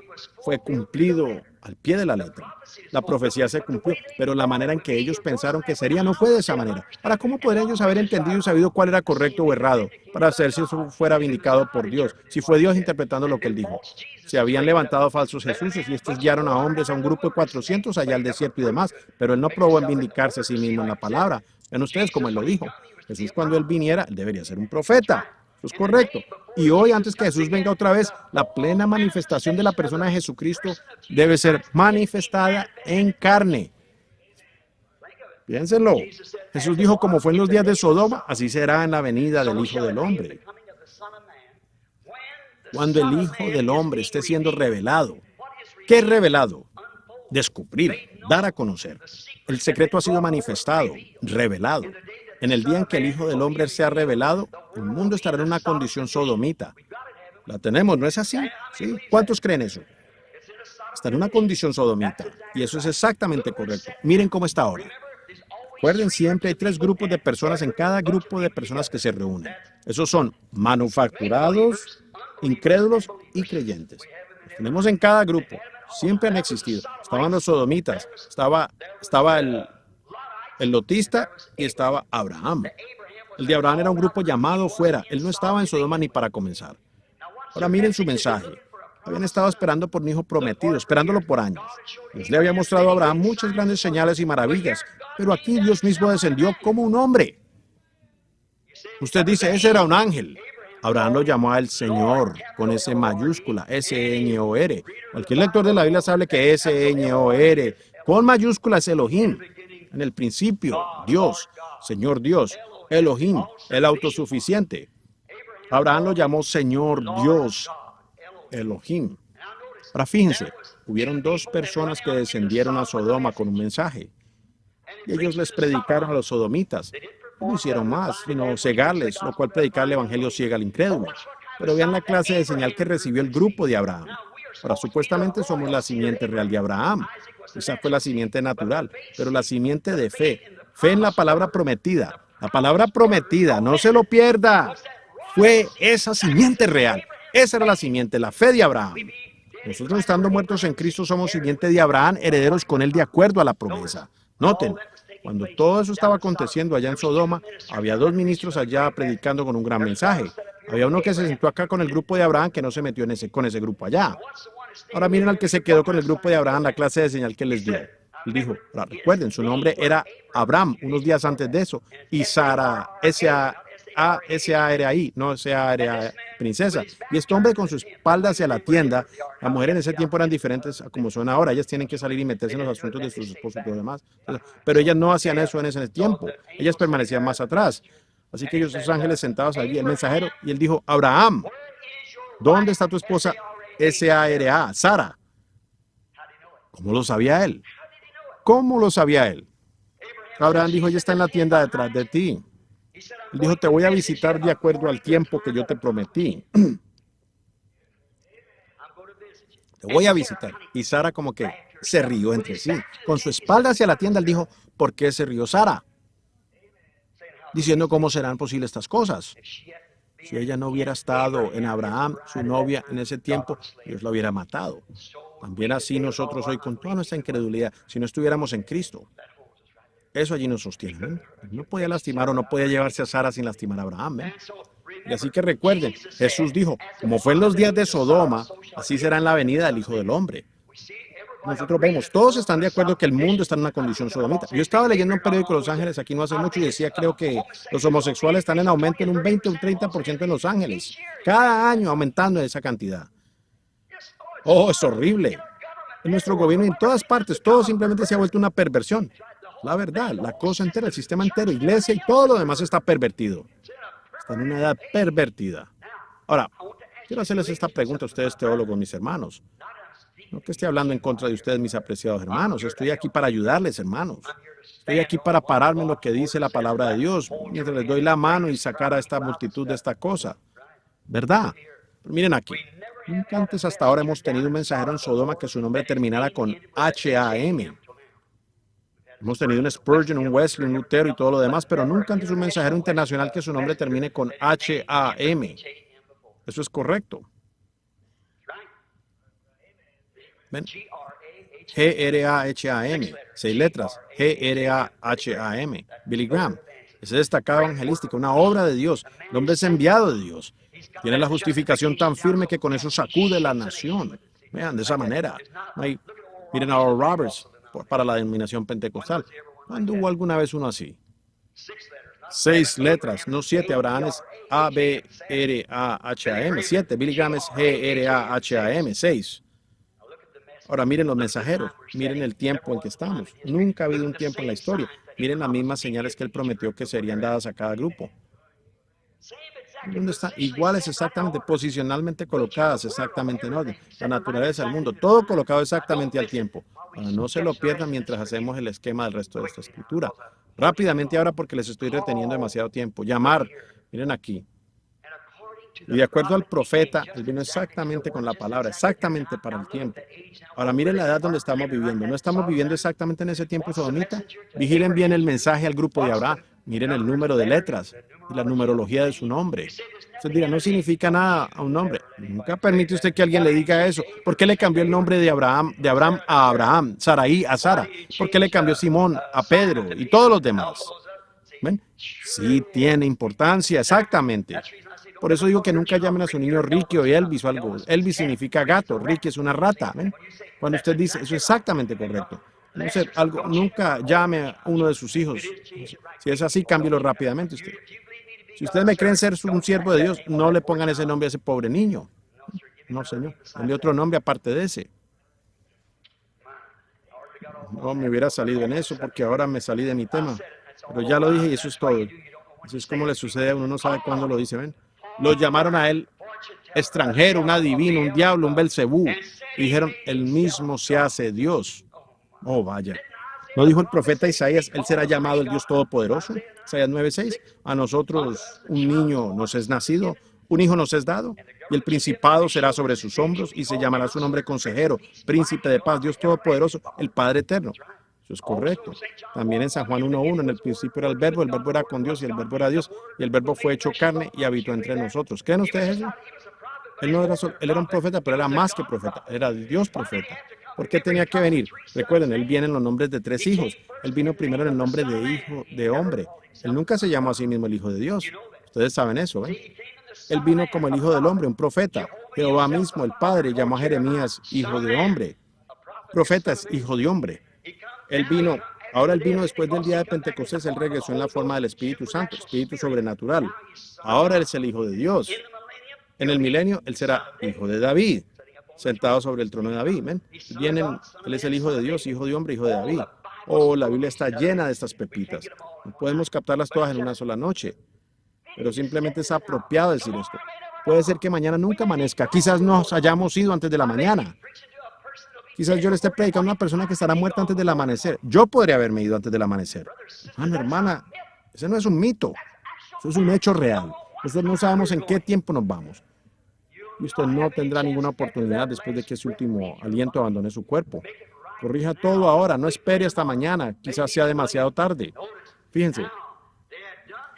fue cumplido al pie de la letra. La profecía se cumplió, pero la manera en que ellos pensaron que sería no fue de esa manera. Ahora, ¿cómo podrían ellos haber entendido y sabido cuál era correcto o errado para hacer si eso fuera vindicado por Dios? Si fue Dios interpretando lo que él dijo. Se habían levantado falsos Jesuses y estos guiaron a hombres a un grupo de 400 allá al desierto y demás, pero él no probó en vindicarse a sí mismo en la palabra. Ven ustedes como él lo dijo. Jesús, cuando él viniera, él debería ser un profeta. Eso es correcto. Y hoy, antes que Jesús venga otra vez, la plena manifestación de la persona de Jesucristo debe ser manifestada en carne. Piénsenlo. Jesús dijo, como fue en los días de Sodoma, así será en la venida del Hijo del Hombre. Cuando el Hijo del Hombre esté siendo revelado. ¿Qué es revelado? Descubrir, dar a conocer. El secreto ha sido manifestado, revelado. En el día en que el Hijo del Hombre sea revelado, el mundo estará en una condición sodomita. La tenemos, ¿no es así? ¿Sí? ¿Cuántos creen eso? Está en una condición sodomita. Y eso es exactamente correcto. Miren cómo está ahora. Recuerden, siempre hay 3 grupos de personas en cada grupo de personas que se reúnen. Esos son manufacturados, incrédulos y creyentes. Los tenemos en cada grupo. Siempre han existido. Estaban los sodomitas, estaba el lotista y estaba Abraham. El de Abraham era un grupo llamado fuera. Él no estaba en Sodoma ni para comenzar. Ahora miren su mensaje. Habían estado esperando por un hijo prometido, esperándolo por años. Dios le había mostrado a Abraham muchas grandes señales y maravillas, pero aquí Dios mismo descendió como un hombre. Usted dice, ese era un ángel. Abraham lo llamó a el Señor, con S mayúscula, S-N-O-R. Cualquier lector de la Biblia sabe que S-N-O-R, con mayúscula es Elohim. En el principio, Dios, Señor Dios, Elohim, el autosuficiente. Abraham lo llamó Señor Dios, Elohim. Ahora fíjense, hubieron 2 personas que descendieron a Sodoma con un mensaje. Y ellos les predicaron a los sodomitas. No hicieron más, sino cegarles, lo cual predicar el evangelio ciega al incrédulo. Pero vean la clase de señal que recibió el grupo de Abraham. Ahora, supuestamente somos la simiente real de Abraham. Esa fue la simiente natural, pero la simiente de fe. Fe en la palabra prometida. La palabra prometida, no se lo pierda. Fue esa simiente real. Esa era la simiente, la fe de Abraham. Nosotros, estando muertos en Cristo, somos simiente de Abraham, herederos con él de acuerdo a la promesa. Noten, cuando todo eso estaba aconteciendo allá en Sodoma, había 2 ministros allá predicando con un gran mensaje. Había uno que se sentó acá con el grupo de Abraham, que no se metió con ese grupo allá. Ahora miren al que se quedó con el grupo de Abraham, la clase de señal que les dio. Él dijo, recuerden, su nombre era Abraham, unos días antes de eso, y Sara, S-A-R-A-I, no S-A-R-A, princesa. Y este hombre con su espalda hacia la tienda, las mujeres en ese tiempo eran diferentes a como son ahora, ellas tienen que salir y meterse en los asuntos de sus esposos y lo demás. Pero ellas no hacían eso en ese tiempo, ellas permanecían más atrás. Así que ellos, esos ángeles sentados allí, el mensajero, y él dijo, Abraham, ¿dónde está tu esposa S-A-R-A, Sara? ¿Cómo lo sabía él? ¿Cómo lo sabía él? Abraham dijo, ella está en la tienda detrás de ti. Él dijo, te voy a visitar de acuerdo al tiempo que yo te prometí. Te voy a visitar. Y Sara como que se rió entre sí. Con su espalda hacia la tienda, él dijo, ¿por qué se rió Sara? Diciendo cómo serán posibles estas cosas. Si ella no hubiera estado en Abraham, su novia, en ese tiempo, Dios la hubiera matado. También así nosotros hoy, con toda nuestra incredulidad, si no estuviéramos en Cristo, eso allí nos sostiene. ¿Ven? No podía lastimar o no podía llevarse a Sara sin lastimar a Abraham. ¿Ven? Y así que recuerden, Jesús dijo, como fue en los días de Sodoma, así será en la venida del Hijo del Hombre. Nosotros vemos, todos están de acuerdo que el mundo está en una condición sodomita. Yo estaba leyendo un periódico de Los Ángeles aquí no hace mucho y decía, creo que los homosexuales están en aumento en un 20 o un 30% en Los Ángeles. Cada año aumentando esa cantidad. Oh, es horrible. En nuestro gobierno, en todas partes, todo simplemente se ha vuelto una perversión. La verdad, la cosa entera, el sistema entero, iglesia y todo lo demás está pervertido. Está en una edad pervertida. Ahora, quiero hacerles esta pregunta a ustedes, teólogos, mis hermanos. No que esté hablando en contra de ustedes, mis apreciados hermanos. Estoy aquí para ayudarles, hermanos. Estoy aquí para pararme en lo que dice la palabra de Dios, mientras les doy la mano y sacar a esta multitud de esta cosa. ¿Verdad? Pero miren aquí. Nunca antes hasta ahora hemos tenido un mensajero en Sodoma que su nombre terminara con H-A-M. Hemos tenido un Spurgeon, un Wesley, un Lutero y todo lo demás, pero nunca antes un mensajero internacional que su nombre termine con H-A-M. Eso es correcto. ¿Ven? G-R-A-H-A-M. 6 letras. G-R-A-H-A-M. Billy Graham. Ese destacado evangelístico, una obra de Dios. El hombre es enviado de Dios. Tiene la justificación tan firme que con eso sacude la nación. Vean, de esa manera. Miren a Oral Roberts para la denominación pentecostal. ¿Cuándo hubo alguna vez uno así? 6 letras, no 7. Abraham es A-B-R-A-H-A-M. 7. Billy Graham es G-R-A-H-A-M. 6. Ahora miren los mensajeros, miren el tiempo en que estamos. Nunca ha habido un tiempo en la historia. Miren las mismas señales que él prometió que serían dadas a cada grupo. ¿Dónde están? Iguales exactamente, posicionalmente colocadas, exactamente en orden. La naturaleza del mundo, todo colocado exactamente al tiempo. Para no se lo pierdan mientras hacemos el esquema del resto de esta escritura. Rápidamente ahora porque les estoy reteniendo demasiado tiempo. Llamar, miren aquí. Y de acuerdo al profeta, él vino exactamente con la palabra, exactamente para el tiempo. Ahora miren la edad donde estamos viviendo. ¿No estamos viviendo exactamente en ese tiempo sodomita? Vigilen bien el mensaje al grupo de Abraham. Miren el número de letras y la numerología de su nombre. Usted dirá, no significa nada a un nombre. Nunca permite usted que alguien le diga eso. ¿Por qué le cambió el nombre de Abraham a Abraham, Saraí a Sara? ¿Por qué le cambió Simón a Pedro y todos los demás? ¿Ven? Sí tiene importancia, exactamente. Por eso digo que nunca llamen a su niño Ricky o Elvis o algo. Elvis significa gato, Ricky es una rata. ¿Ven? Cuando usted dice, eso es exactamente correcto. No sé, nunca llame a uno de sus hijos. Si es así, cámbielo rápidamente usted. Si ustedes me creen ser un siervo de Dios, no le pongan ese nombre a ese pobre niño. No, señor. Denle otro nombre aparte de ese. No me hubiera salido en eso porque ahora me salí de mi tema. Pero ya lo dije y eso es todo. Eso es como le sucede a uno, no sabe cuándo lo dice. ¿Ven? Lo llamaron a él extranjero, un adivino, un diablo, un Belcebú. Y dijeron, el mismo se hace Dios. Oh, vaya. ¿No dijo el profeta Isaías, él será llamado el Dios Todopoderoso? Isaías 9:6. A nosotros un niño nos es nacido, un hijo nos es dado, y el principado será sobre sus hombros, y se llamará su nombre consejero, príncipe de paz, Dios Todopoderoso, el Padre eterno. Eso es correcto. También en San Juan 1:1, en el principio era el verbo era con Dios, y el verbo era Dios, y el verbo fue hecho carne y habitó entre nosotros. ¿Creen ustedes eso? Él era un profeta, pero era más que profeta, era Dios profeta. ¿Por qué tenía que venir? Recuerden, él viene en los nombres de 3 hijos. Él vino primero en el nombre de hijo de hombre. Él nunca se llamó a sí mismo el Hijo de Dios. Ustedes saben eso, ¿ven? Él vino como el Hijo del Hombre, un profeta. Jehová mismo, el Padre, llamó a Jeremías hijo de hombre. Profeta es hijo de hombre. Ahora él vino después del día de Pentecostés, él regresó en la forma del Espíritu Santo, Espíritu sobrenatural. Ahora él es el Hijo de Dios. En el milenio, él será hijo de David, sentado sobre el trono de David. ¿Ven? Él es el Hijo de Dios, Hijo de hombre, Hijo de David. Oh, la Biblia está llena de estas pepitas. No podemos captarlas todas en una sola noche, pero simplemente es apropiado decir esto. Puede ser que mañana nunca amanezca. Quizás nos hayamos ido antes de la mañana. Quizás yo le esté predicando a una persona que estará muerta antes del amanecer. Yo podría haberme ido antes del amanecer. Hermano, hermana, ese no es un mito. Eso es un hecho real. Nosotros no sabemos en qué tiempo nos vamos. Y usted no tendrá ninguna oportunidad después de que su último aliento abandone su cuerpo. Corrija todo ahora, no espere hasta mañana, quizás sea demasiado tarde. Fíjense,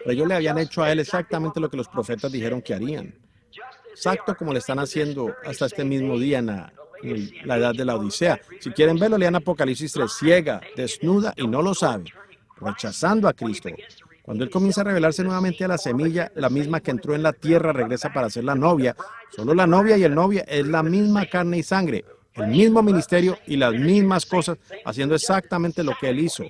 ellos le habían hecho a él exactamente lo que los profetas dijeron que harían. Exacto como le están haciendo hasta este mismo día en la edad de la Odisea. Si quieren verlo, lean Apocalipsis 3, ciega, desnuda y no lo sabe, rechazando a Cristo. Cuando Él comienza a revelarse nuevamente a la semilla, la misma que entró en la tierra regresa para ser la novia. Solo la novia y el novio es la misma carne y sangre, el mismo ministerio y las mismas cosas, haciendo exactamente lo que Él hizo.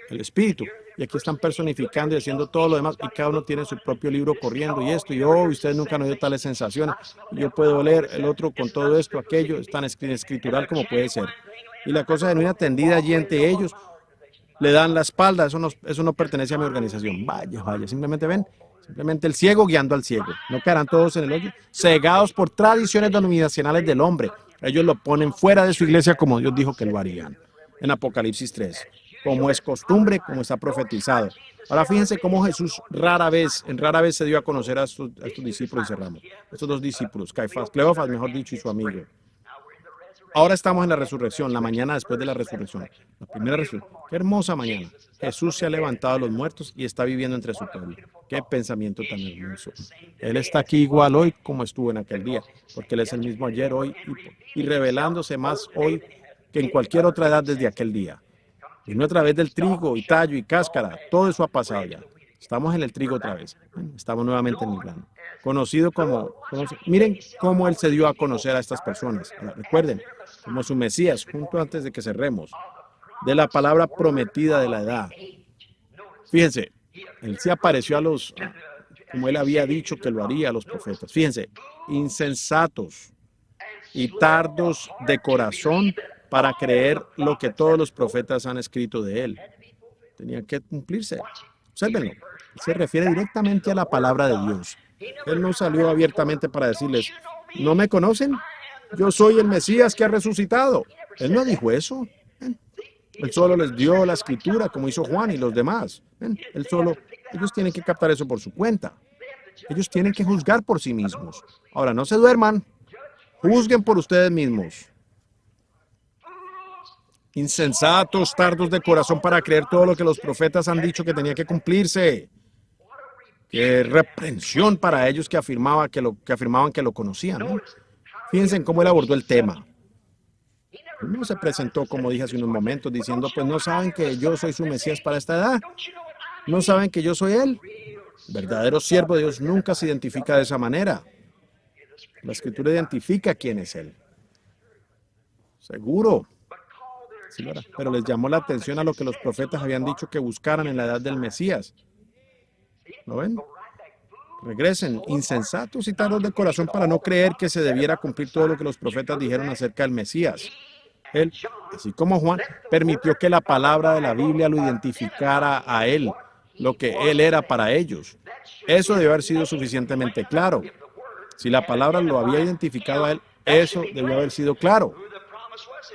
El Espíritu. Y aquí están personificando y haciendo todo lo demás, y cada uno tiene su propio libro corriendo, y esto, y ustedes nunca han oído tales sensaciones. Yo puedo leer el otro con todo esto, aquello, es tan escritural como puede ser. Y la cosa genuina tendida allí ante ellos, le dan la espalda, eso no pertenece a mi organización. Vaya, simplemente ven, simplemente el ciego guiando al ciego. No quedarán todos en el hoyo, cegados por tradiciones denominacionales del hombre. Ellos lo ponen fuera de su iglesia como Dios dijo que lo harían. En Apocalipsis 3, como es costumbre, como está profetizado. Ahora fíjense cómo Jesús rara vez se dio a conocer a estos discípulos y cerramos. Estos dos discípulos, Cleofas, mejor dicho, y su amigo. Ahora estamos en la resurrección, la mañana después de la resurrección. La primera resurrección. Qué hermosa mañana. Jesús se ha levantado de los muertos y está viviendo entre su pueblo. Qué pensamiento tan hermoso. Él está aquí igual hoy como estuvo en aquel día, porque Él es el mismo ayer, hoy y revelándose más hoy que en cualquier otra edad desde aquel día. Y no a través del trigo y tallo y cáscara. Todo eso ha pasado ya. Estamos en el trigo otra vez. Estamos nuevamente en el grano. Miren cómo Él se dio a conocer a estas personas. Ahora, recuerden, como su Mesías, junto antes de que cerremos, de la palabra prometida de la edad. Fíjense, Él se apareció como Él había dicho que lo haría a los profetas. Fíjense, insensatos y tardos de corazón para creer lo que todos los profetas han escrito de Él. Tenía que cumplirse. Obsérvenlo. Se refiere directamente a la palabra de Dios. Él no salió abiertamente para decirles, ¿no me conocen? Yo soy el Mesías que ha resucitado. Él no dijo eso. Él solo les dio la escritura, como hizo Juan y los demás. Ellos tienen que captar eso por su cuenta. Ellos tienen que juzgar por sí mismos. Ahora, no se duerman. Juzguen por ustedes mismos. Insensatos, tardos de corazón para creer todo lo que los profetas han dicho que tenía que cumplirse. Qué reprensión para ellos que afirmaban que lo conocían, ¿no? Fíjense en cómo Él abordó el tema. Él no se presentó, como dije hace unos momentos, diciendo, pues no saben que yo soy su Mesías para esta edad. No saben que yo soy Él. El verdadero siervo de Dios nunca se identifica de esa manera. La Escritura identifica quién es Él. Seguro. Sí, pero les llamó la atención a lo que los profetas habían dicho que buscaran en la edad del Mesías. ¿Lo ven? Regresen, insensatos y tardos de corazón para no creer que se debiera cumplir todo lo que los profetas dijeron acerca del Mesías. Él, así como Juan, permitió que la palabra de la Biblia lo identificara a Él, lo que Él era para ellos. Eso debió haber sido suficientemente claro. Si la palabra lo había identificado a Él, eso debió haber sido claro.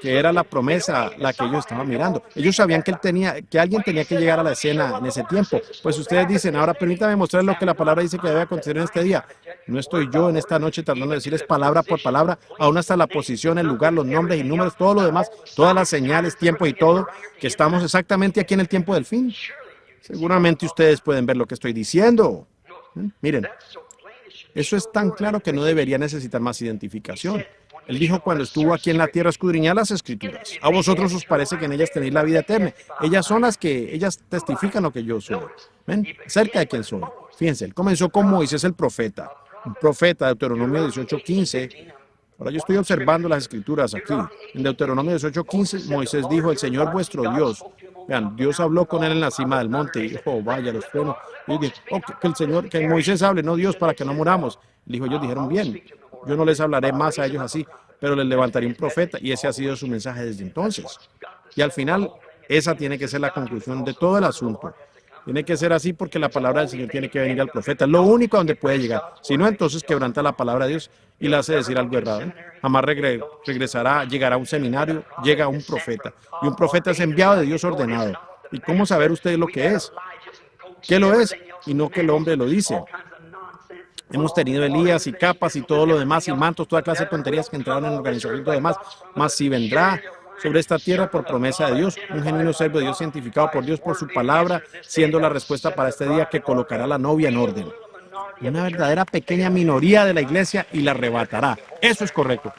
Que era la promesa la que ellos estaban mirando. Ellos sabían que alguien tenía que llegar a la escena en ese tiempo. Pues ustedes dicen, ahora permítame mostrar lo que la palabra dice que debe acontecer en este día. No estoy yo en esta noche tratando de decirles palabra por palabra, aún hasta la posición, el lugar, los nombres y números, todo lo demás, todas las señales, tiempo y todo, que estamos exactamente aquí en el tiempo del fin. Seguramente ustedes pueden ver lo que estoy diciendo. Miren, eso es tan claro que no debería necesitar más identificación. Él dijo cuando estuvo aquí en la tierra, escudriñad las Escrituras. A vosotros os parece que en ellas tenéis la vida eterna. Ellas son las que, ellas testifican lo que yo soy. ¿Ven? Cerca de quién soy. Fíjense, él comenzó con Moisés el profeta. Un profeta, Deuteronomio 18:15. Ahora yo estoy observando las Escrituras aquí. En Deuteronomio 18:15, Moisés dijo, el Señor vuestro Dios. Vean, Dios habló con él en la cima del monte y dijo, vaya, los frenos. Y dijo, que Moisés hable, no Dios, para que no muramos. Le dijo, ellos dijeron, bien, yo no les hablaré más a ellos así, pero les levantaré un profeta, y ese ha sido su mensaje desde entonces. Y al final, esa tiene que ser la conclusión de todo el asunto. Tiene que ser así porque la palabra del Señor tiene que venir al profeta. Es lo único a donde puede llegar. Si no, entonces quebranta la palabra de Dios y le hace decir algo errado. Jamás regresará, llegará a un seminario, llega a un profeta. Y un profeta es enviado de Dios ordenado. ¿Y cómo saber usted lo que es? ¿Qué lo es? Y no que el hombre lo dice. Hemos tenido Elías y capas y todo lo demás y mantos, toda clase de tonterías que entraron en la organización y todo lo demás. Mas si vendrá sobre esta tierra por promesa de Dios, un genuino siervo de Dios santificado por Dios por su palabra, siendo la respuesta para este día que colocará la novia en orden. Una verdadera pequeña minoría de la iglesia y la arrebatará. Eso es correcto.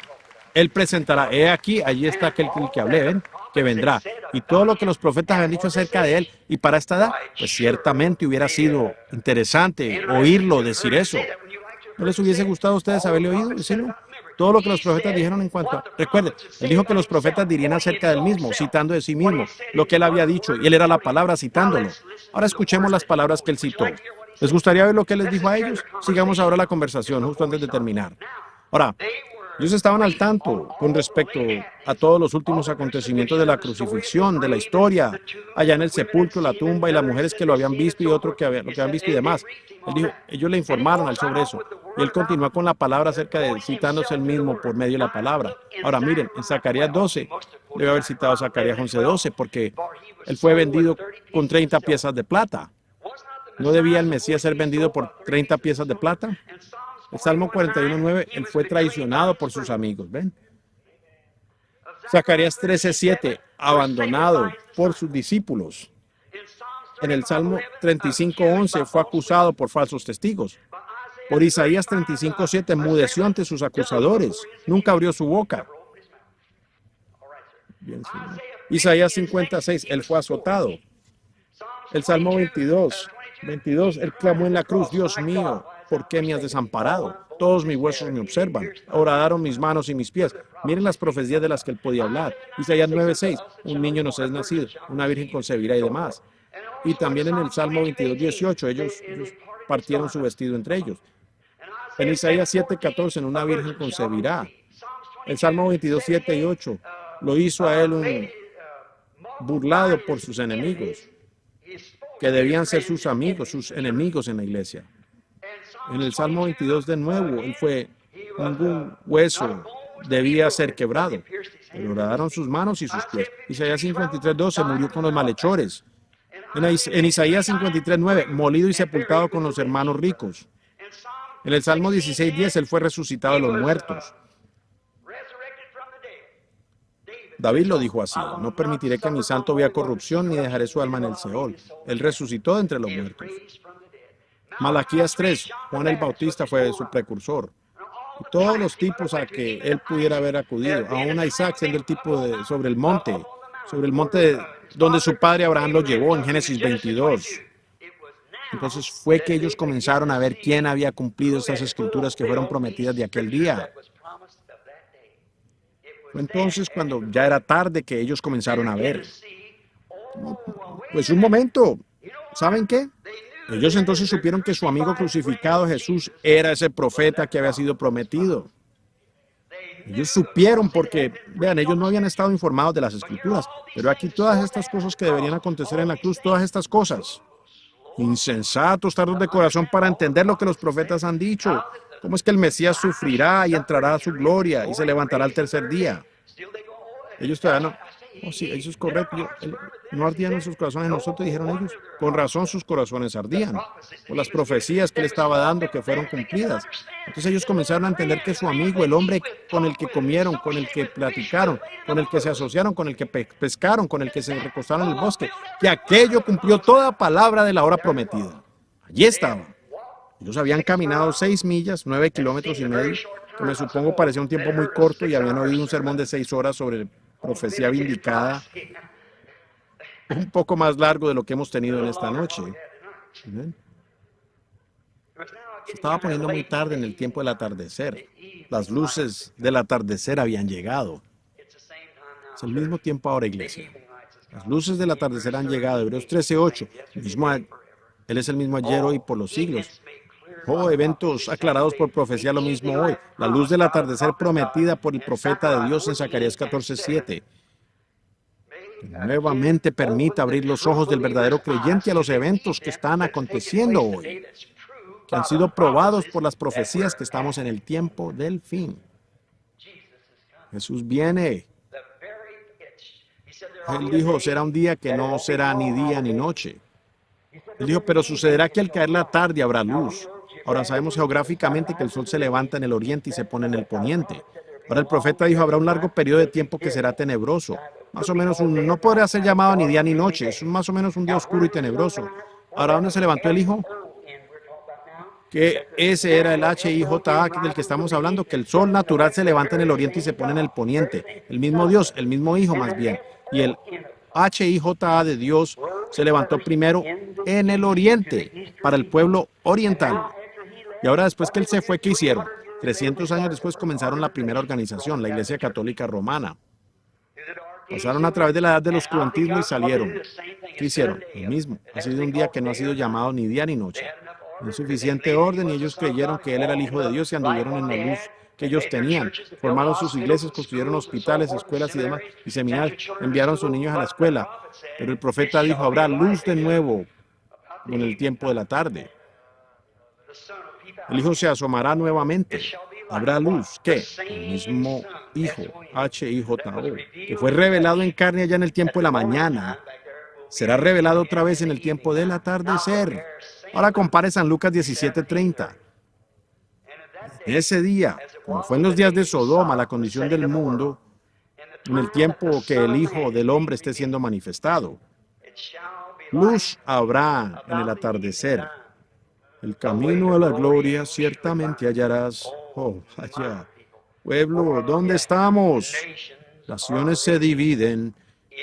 Él presentará, he aquí, allí está aquel que hablé, ¿ven? Que vendrá. Y todo lo que los profetas habían dicho acerca de él y para esta edad, pues ciertamente hubiera sido interesante oírlo decir eso. ¿No les hubiese gustado a ustedes haberle oído decirlo? Todo lo que los profetas dijeron en cuanto a... Recuerden, él dijo que los profetas dirían acerca del mismo, citando de sí mismo lo que él había dicho, y él era la palabra citándolo. Ahora escuchemos las palabras que él citó. ¿Les gustaría ver lo que él les dijo a ellos? Sigamos ahora la conversación, justo antes de terminar. Ahora, ellos estaban al tanto con respecto a todos los últimos acontecimientos de la crucifixión, de la historia, allá en el sepulcro, la tumba y las mujeres que lo habían visto y otro que lo que habían visto y demás. Él dijo, ellos le informaron a él sobre eso. Y él continúa con la palabra acerca de citándose él mismo por medio de la palabra. Ahora miren, en Zacarías 12, debe haber citado Zacarías 11:12, porque él fue vendido con 30 piezas de plata. ¿No debía el Mesías ser vendido por 30 piezas de plata? El Salmo 41:9, él fue traicionado por sus amigos, ¿ven? Zacarías 13:7, abandonado por sus discípulos. En el Salmo 35:11 fue acusado por falsos testigos. Por Isaías 35:7 enmudeció ante sus acusadores, nunca abrió su boca. Bien, Isaías 50:6, él fue azotado. El Salmo 22, él clamó en la cruz, Dios mío, ¿por qué me has desamparado? Todos mis huesos me observan, horadaron mis manos y mis pies. Miren las profecías de las que él podía hablar. Isaías 9:6, un niño nos es nacido, una virgen concebirá y demás. Y también en el Salmo 22:18, ellos partieron su vestido entre ellos. En Isaías 7:14, en una virgen concebirá. El Salmo 22:7 y 8, lo hizo a él un burlado por sus enemigos, que debían ser sus amigos, sus enemigos en la iglesia. En el Salmo 22 de nuevo, él fue, ningún hueso debía ser quebrado, pero horadaron sus manos y sus pies. Isaías 53:12, murió con los malhechores. En Isaías 53:9, molido y sepultado con los hermanos ricos. En el Salmo 16:10, él fue resucitado de los muertos. David lo dijo así, no permitiré que mi santo vea corrupción ni dejaré su alma en el Seol. Él resucitó de entre los muertos. Malaquías 3, Juan el Bautista fue su precursor. Y todos los tipos a que él pudiera haber acudido, aún a Isaac siendo el tipo sobre el monte donde su padre Abraham lo llevó en Génesis 22. Entonces fue que ellos comenzaron a ver quién había cumplido estas escrituras que fueron prometidas de aquel día. Fue entonces cuando ya era tarde que ellos comenzaron a ver. Pues un momento, ¿saben qué? Ellos entonces supieron que su amigo crucificado Jesús era ese profeta que había sido prometido. Ellos supieron porque, vean, ellos no habían estado informados de las escrituras, pero aquí todas estas cosas que deberían acontecer en la cruz, todas estas cosas. Insensatos, tardos de corazón para entender lo que los profetas han dicho. ¿Cómo es que el Mesías sufrirá y entrará a su gloria y se levantará al tercer día? Ellos todavía no. Oh, sí, eso es correcto. No ardían en sus corazones nosotros, dijeron ellos. Con razón sus corazones ardían. Por las profecías que él estaba dando que fueron cumplidas. Entonces ellos comenzaron a entender que su amigo, el hombre con el que comieron, con el que platicaron, con el que se asociaron, con el que pescaron, con el que se recostaron en el bosque, que aquello cumplió toda palabra de la hora prometida. Allí estaba. Ellos habían caminado 6 millas, 9 kilómetros y medio, que me supongo parecía un tiempo muy corto, y habían oído un sermón de 6 horas sobre profecía vindicada, un poco más largo de lo que hemos tenido en esta noche. ¿Ven? Se estaba poniendo muy tarde en el tiempo del atardecer. Las luces del atardecer habían llegado. Es el mismo tiempo ahora, iglesia. Las luces del atardecer han llegado. Hebreos 13:8. Él es el mismo ayer, hoy, por los siglos. Oh, eventos aclarados por profecía, lo mismo hoy. La luz del atardecer prometida por el profeta de Dios en Zacarías 14:7. nuevamente permita abrir los ojos del verdadero creyente a los eventos que están aconteciendo hoy, que han sido probados por las profecías que estamos en el tiempo del fin. Jesús viene. Él dijo, será un día que no será ni día ni noche. Él dijo, pero sucederá que al caer la tarde habrá luz. Ahora sabemos geográficamente que el sol se levanta en el oriente y se pone en el poniente. Ahora el profeta dijo, habrá un largo periodo de tiempo que será tenebroso. Más o menos no podrá ser llamado ni día ni noche. Es más o menos un día oscuro y tenebroso. Ahora, ¿dónde se levantó el hijo? Que ese era el HIJA del que estamos hablando, que el sol natural se levanta en el oriente y se pone en el poniente. El mismo Dios, el mismo hijo más bien. Y el HIJA de Dios se levantó primero en el oriente, para el pueblo oriental. Y ahora después que él se fue, ¿qué hicieron? 300 años después comenzaron la primera organización, la Iglesia Católica Romana. Pasaron a través de la edad del oscurantismo y salieron. ¿Qué hicieron? Lo mismo. Ha sido un día que no ha sido llamado ni día ni noche. Insuficiente orden y ellos creyeron que él era el Hijo de Dios y anduvieron en la luz que ellos tenían. Formaron sus iglesias, construyeron hospitales, escuelas y demás, y seminarios. Enviaron a sus niños a la escuela. Pero el profeta dijo, habrá luz de nuevo en el tiempo de la tarde. El Hijo se asomará nuevamente. Habrá luz. ¿Qué? El mismo Hijo, HIJO, que fue revelado en carne allá en el tiempo de la mañana, será revelado otra vez en el tiempo del atardecer. Ahora compare San Lucas 17:30. Ese día, como fue en los días de Sodoma, la condición del mundo, en el tiempo que el Hijo del Hombre esté siendo manifestado, luz habrá en el atardecer. El camino a la gloria ciertamente hallarás. Oh, allá. Pueblo, ¿dónde estamos? Naciones se dividen,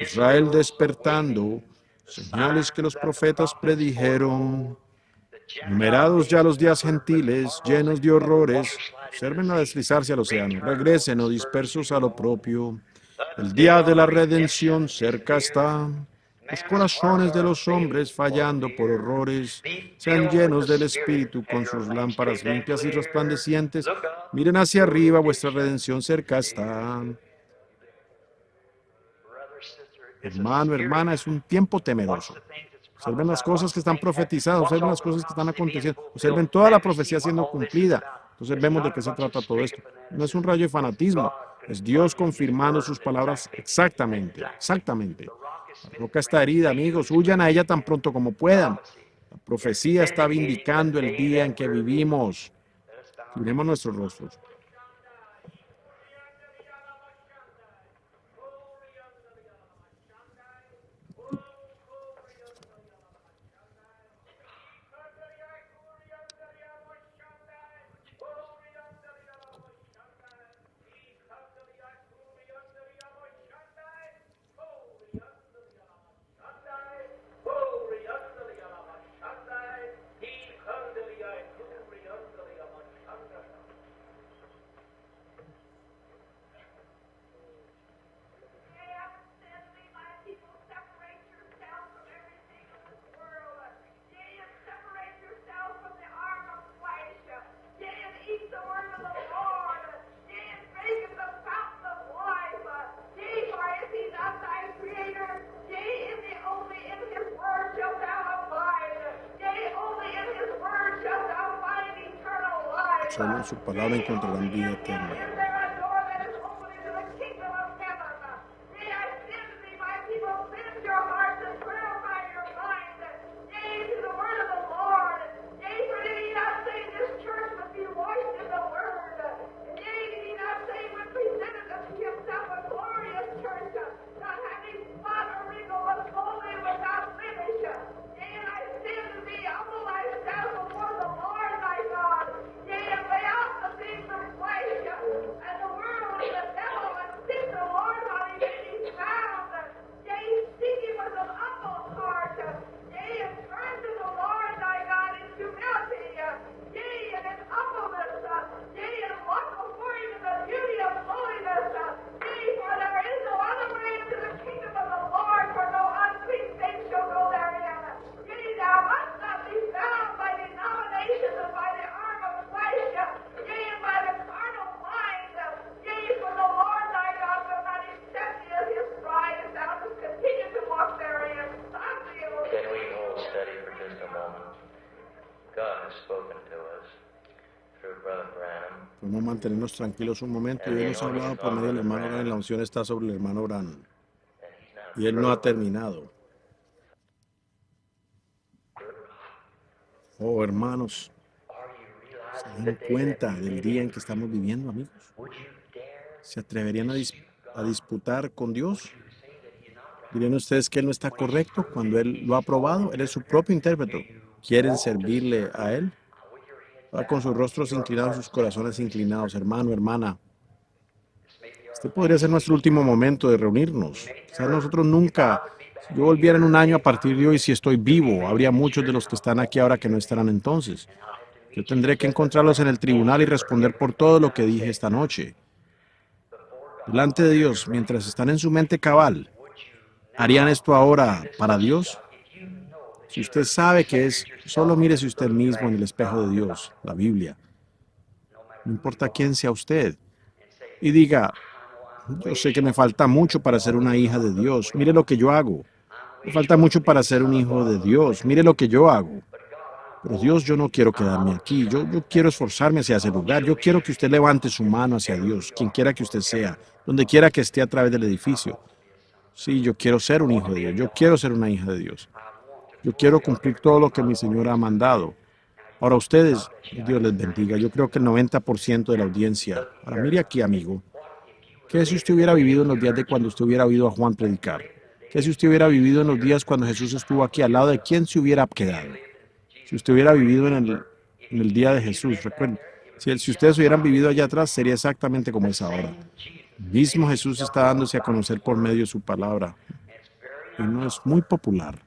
Israel despertando, señales que los profetas predijeron. Numerados ya los días gentiles, llenos de horrores, observen a deslizarse al océano, regresen o dispersos a lo propio. El día de la redención cerca está. Los corazones de los hombres fallando por horrores, sean llenos del Espíritu con sus lámparas limpias y resplandecientes. Miren hacia arriba, vuestra redención cerca está. Hermano, hermana, es un tiempo temeroso. Observen las cosas que están profetizadas, observen las cosas que están aconteciendo, observen toda la profecía siendo cumplida. Entonces vemos de qué se trata todo esto. No es un rayo de fanatismo, es Dios confirmando sus palabras exactamente, exactamente. La roca está herida, amigos, huyan a ella tan pronto como puedan. La profecía está vindicando el día en que vivimos. Miremos nuestros rostros. Solo en su palabra encontrarán vida eterna. Podemos mantenernos tranquilos un momento. Dios nos ha hablado por medio del hermano Branham. La unción está sobre el hermano Branham. Y él no ha terminado. Oh, hermanos, ¿se dan cuenta del día en que estamos viviendo, amigos? ¿Se atreverían a disputar con Dios? ¿Dirían ustedes que Él no está correcto cuando Él lo ha probado? Él es su propio intérprete. ¿Quieren servirle a Él? Va con sus rostros inclinados, sus corazones inclinados. Hermano, hermana, este podría ser nuestro último momento de reunirnos. Quizás nosotros nunca, si yo volviera en un año a partir de hoy, si estoy vivo, habría muchos de los que están aquí ahora que no estarán entonces. Yo tendré que encontrarlos en el tribunal y responder por todo lo que dije esta noche. Delante de Dios, mientras están en su mente cabal, ¿harían esto ahora para Dios? Si usted sabe que es, solo mírese usted mismo en el espejo de Dios, la Biblia. No importa quién sea usted. Y diga, yo sé que me falta mucho para ser una hija de Dios. Mire lo que yo hago. Me falta mucho para ser un hijo de Dios. Mire lo que yo hago. Pero Dios, yo no quiero quedarme aquí. Yo quiero esforzarme hacia ese lugar. Yo quiero que usted levante su mano hacia Dios, quien quiera que usted sea, donde quiera que esté a través del edificio. Sí, yo quiero ser un hijo de Dios. Yo quiero ser una hija de Dios. Yo quiero cumplir todo lo que mi Señor ha mandado. Ahora ustedes, Dios les bendiga. Yo creo que el 90% de la audiencia. Ahora mire aquí, amigo. ¿Qué si usted hubiera vivido en los días de cuando usted hubiera oído a Juan predicar? ¿Qué si usted hubiera vivido en los días cuando Jesús estuvo aquí al lado? ¿De quién se hubiera quedado? Si usted hubiera vivido en el día de Jesús, recuerden, si ustedes hubieran vivido allá atrás, sería exactamente como es ahora. El mismo Jesús está dándose a conocer por medio de su palabra. Y no es muy popular.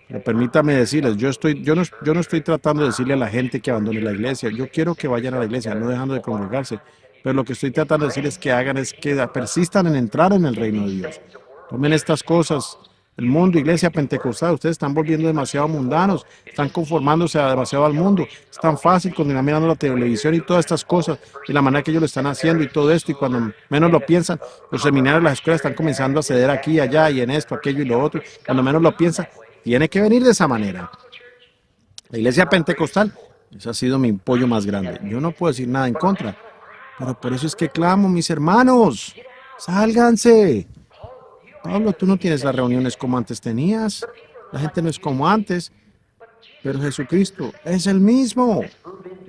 Pero permítame decirles, yo no estoy tratando de decirle a la gente que abandone la iglesia. Yo quiero que vayan a la iglesia, no dejando de congregarse. Pero lo que estoy tratando de decirles que hagan es que persistan en entrar en el reino de Dios. Tomen estas cosas. El mundo, iglesia pentecostal, ustedes están volviendo demasiado mundanos, están conformándose demasiado al mundo. Es tan fácil continuar mirando la televisión y todas estas cosas, y la manera que ellos lo están haciendo y todo esto, y cuando menos lo piensan, los seminarios, las escuelas están comenzando a ceder aquí, allá, y en esto, aquello y lo otro. Cuando menos lo piensan, tiene que venir de esa manera. La iglesia pentecostal, ese ha sido mi pollo más grande. Yo no puedo decir nada en contra, pero por eso es que clamo, mis hermanos, sálganse. Pablo, tú no tienes las reuniones como antes tenías. La gente no es como antes. Pero Jesucristo es el mismo.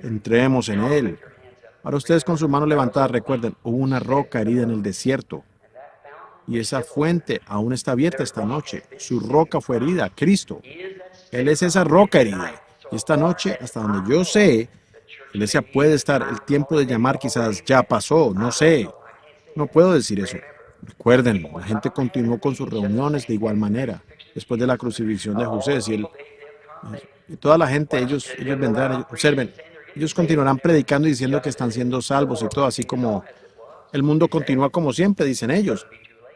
Entremos en Él. Ahora ustedes con su mano levantada, recuerden, hubo una roca herida en el desierto. Y esa fuente aún está abierta esta noche. Su roca fue herida, Cristo. Él es esa roca herida. Y esta noche, hasta donde yo sé, la iglesia puede estar, el tiempo de llamar quizás ya pasó, no sé. No puedo decir eso. Recuérdenlo, la gente continuó con sus reuniones de igual manera, después de la crucifixión de José. Y toda la gente, ellos vendrán, observen, ellos continuarán predicando y diciendo que están siendo salvos y todo, así como el mundo continúa como siempre, dicen ellos.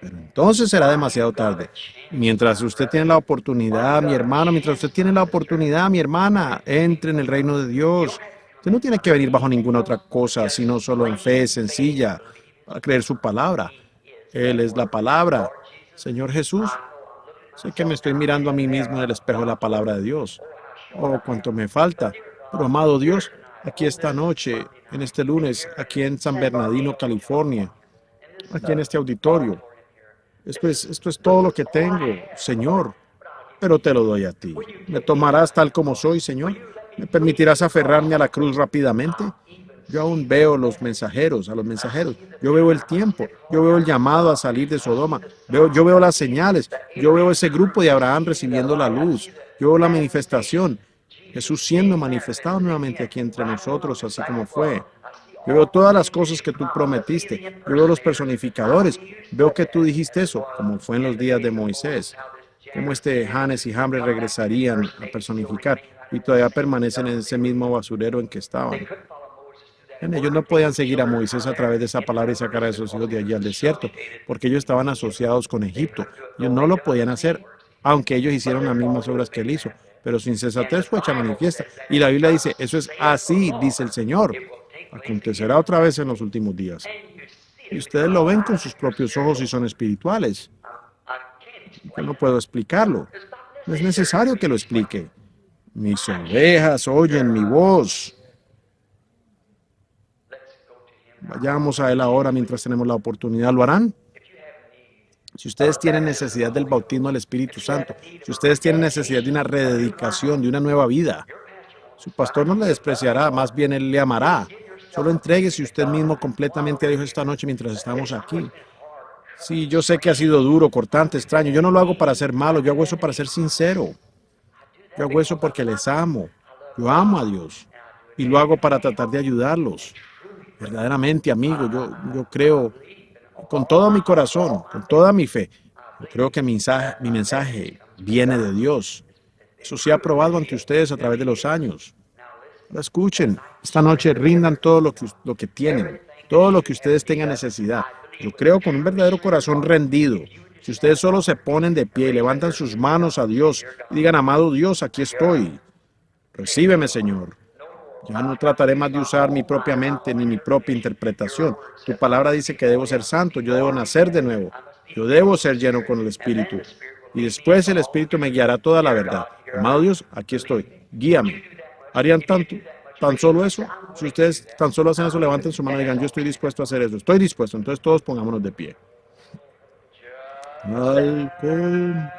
Pero entonces será demasiado tarde. Mientras usted tiene la oportunidad, mi hermano, mientras usted tiene la oportunidad, mi hermana, entre en el reino de Dios. Usted no tiene que venir bajo ninguna otra cosa, sino solo en fe sencilla, para creer su palabra. Él es la palabra. Señor Jesús, sé que me estoy mirando a mí mismo en el espejo de la palabra de Dios. Oh, cuánto me falta. Pero amado Dios, aquí esta noche, en este lunes, aquí en San Bernardino, California, aquí en este auditorio, esto es todo lo que tengo, Señor, pero te lo doy a ti. ¿Me tomarás tal como soy, Señor? ¿Me permitirás aferrarme a la cruz rápidamente? Yo aún veo a los mensajeros. Yo veo el tiempo. Yo veo el llamado a salir de Sodoma. Yo veo las señales. Yo veo ese grupo de Abraham recibiendo la luz. Yo veo la manifestación. Jesús siendo manifestado nuevamente aquí entre nosotros, así como fue. Yo veo todas las cosas que tú prometiste. Yo veo los personificadores. Veo que tú dijiste eso, como fue en los días de Moisés. Cómo Janes y Jambres regresarían a personificar y todavía permanecen en ese mismo basurero en que estaban. Ellos no podían seguir a Moisés a través de esa palabra y sacar a esos hijos de allí al desierto, porque ellos estaban asociados con Egipto. Ellos no lo podían hacer, aunque ellos hicieron las mismas obras que él hizo, pero su insensatez fue hecha manifiesta. Y la Biblia dice, eso es así, dice el Señor. Acontecerá otra vez en los últimos días. Y ustedes lo ven con sus propios ojos y son espirituales. Yo no puedo explicarlo. No es necesario que lo explique. Mis ovejas oyen mi voz. Vayamos a Él ahora mientras tenemos la oportunidad. ¿Lo harán? Si ustedes tienen necesidad del bautismo del Espíritu Santo, si ustedes tienen necesidad de una rededicación, de una nueva vida, su pastor no le despreciará, más bien Él le amará. Solo entréguese usted mismo completamente a Dios esta noche mientras estamos aquí. Sí, yo sé que ha sido duro, cortante, extraño. Yo no lo hago para ser malo, yo hago eso para ser sincero. Yo hago eso porque les amo. Yo amo a Dios. Y lo hago para tratar de ayudarlos. Verdaderamente, amigo, yo creo con todo mi corazón, con toda mi fe, yo creo que mi mensaje viene de Dios. Eso se ha probado ante ustedes a través de los años. Ahora escuchen, esta noche rindan todo lo que tienen, todo lo que ustedes tengan necesidad. Yo creo con un verdadero corazón rendido. Si ustedes solo se ponen de pie y levantan sus manos a Dios y digan, amado Dios, aquí estoy. Recíbeme, Señor. Ya no trataré más de usar mi propia mente ni mi propia interpretación. Tu palabra dice que debo ser santo, yo debo nacer de nuevo. Yo debo ser lleno con el Espíritu. Y después el Espíritu me guiará toda la verdad. Amado Dios, aquí estoy. Guíame. ¿Harían tan solo eso? Si ustedes tan solo hacen eso, levanten su mano y digan, yo estoy dispuesto a hacer eso. Estoy dispuesto. Entonces todos pongámonos de pie. Alcohol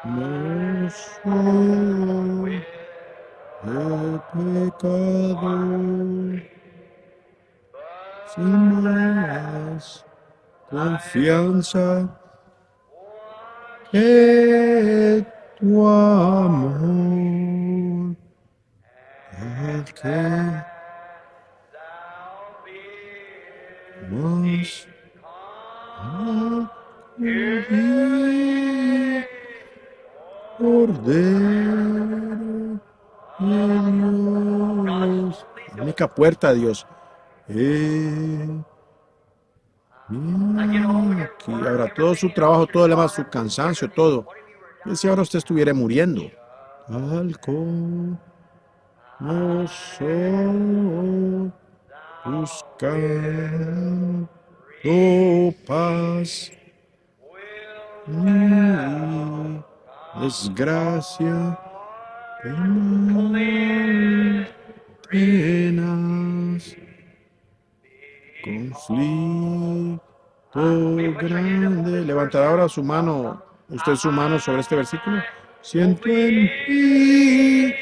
no soy el pecado, sin más confianza que tu amor, el que más acudí, Cordero de Dios. La única puerta a Dios. Aquí, ahora todo su trabajo, todo el demás, su cansancio, todo. Y si ahora usted estuviera muriendo. Alcohol, no soy buscando paz ni desgracia, penas, conflicto grande. Levantará ahora su mano, usted su mano sobre este versículo. Siento en mí,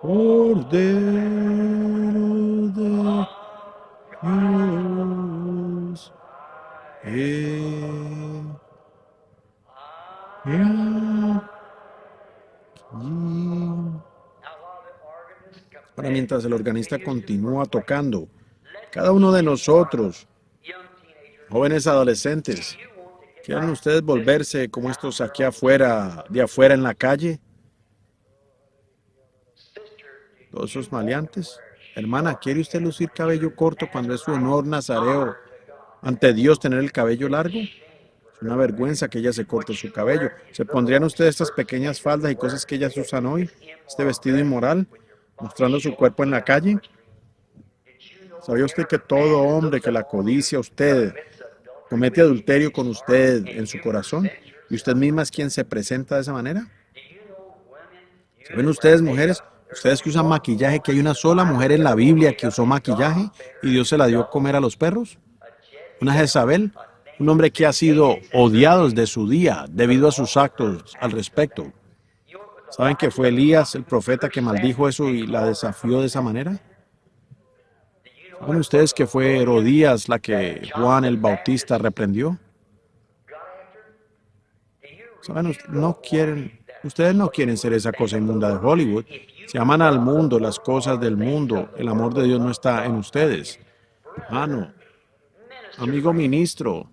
Cordero de Dios. Ahora, mientras el organista continúa tocando, cada uno de nosotros, jóvenes adolescentes, ¿quieren ustedes volverse como estos aquí afuera, de afuera en la calle? Todos esos maleantes. Hermana, ¿quiere usted lucir cabello corto cuando es su honor nazareo ante Dios tener el cabello largo? Es una vergüenza que ella se corte su cabello. ¿Se pondrían ustedes estas pequeñas faldas y cosas que ellas usan hoy? ¿Este vestido inmoral? ¿Mostrando su cuerpo en la calle? ¿Sabía usted que todo hombre que la codicia a usted comete adulterio con usted en su corazón? ¿Y usted misma es quien se presenta de esa manera? ¿Saben ustedes, mujeres? Ustedes que usan maquillaje, que hay una sola mujer en la Biblia que usó maquillaje y Dios se la dio a comer a los perros. Una Jezabel, un hombre que ha sido odiado desde su día debido a sus actos al respecto. ¿Saben que fue Elías, el profeta, que maldijo eso y la desafió de esa manera? ¿Saben ustedes que fue Herodías la que Juan el Bautista reprendió? ¿Saben? Ustedes no quieren ser esa cosa inmunda de Hollywood. Si aman al mundo, las cosas del mundo, el amor de Dios no está en ustedes. Hermano, amigo ministro,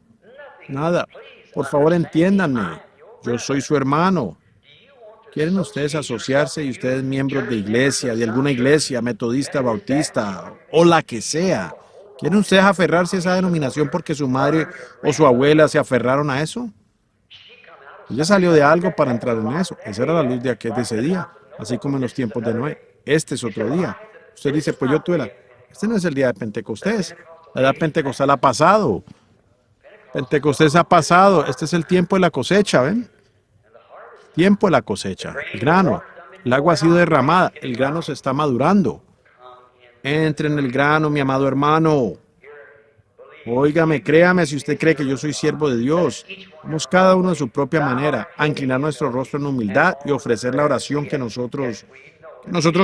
nada. Por favor, entiéndanme. Yo soy su hermano. ¿Quieren ustedes asociarse y ustedes miembros de iglesia, de alguna iglesia, metodista, bautista o la que sea? ¿Quieren ustedes aferrarse a esa denominación porque su madre o su abuela se aferraron a eso? Ella salió de algo para entrar en eso. Esa era la luz de ese día, así como en los tiempos de Noé. Este es otro día. Usted dice, pues yo tuve este no es el día de Pentecostés. La edad pentecostal ha pasado. Pentecostés ha pasado. Este es el tiempo de la cosecha, ¿ven? Tiempo de la cosecha, el grano. El agua ha sido derramada, el grano se está madurando. Entre en el grano, mi amado hermano. Óigame, créame si usted cree que yo soy siervo de Dios. Vamos cada uno de su propia manera a inclinar nuestro rostro en humildad y ofrecer la oración que nosotros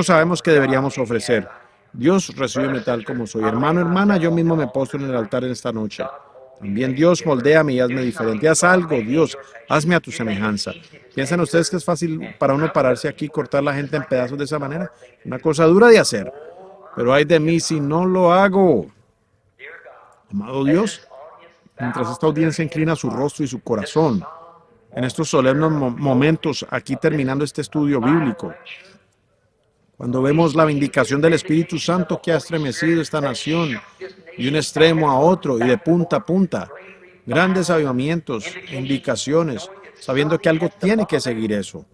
sabemos que deberíamos ofrecer. Dios, recíbeme tal como soy. Hermano, hermana, yo mismo me postro en el altar en esta noche. También Dios, moldéame y hazme diferente. Haz algo, Dios, hazme a tu semejanza. ¿Piensan ustedes que es fácil para uno pararse aquí y cortar la gente en pedazos de esa manera? Una cosa dura de hacer. Pero ay de mí si no lo hago. Amado Dios, mientras esta audiencia inclina su rostro y su corazón, en estos solemnes momentos, aquí terminando este estudio bíblico, cuando vemos la vindicación del Espíritu Santo que ha estremecido esta nación de un extremo a otro y de punta a punta, grandes avivamientos e indicaciones, sabiendo que algo tiene que seguir eso.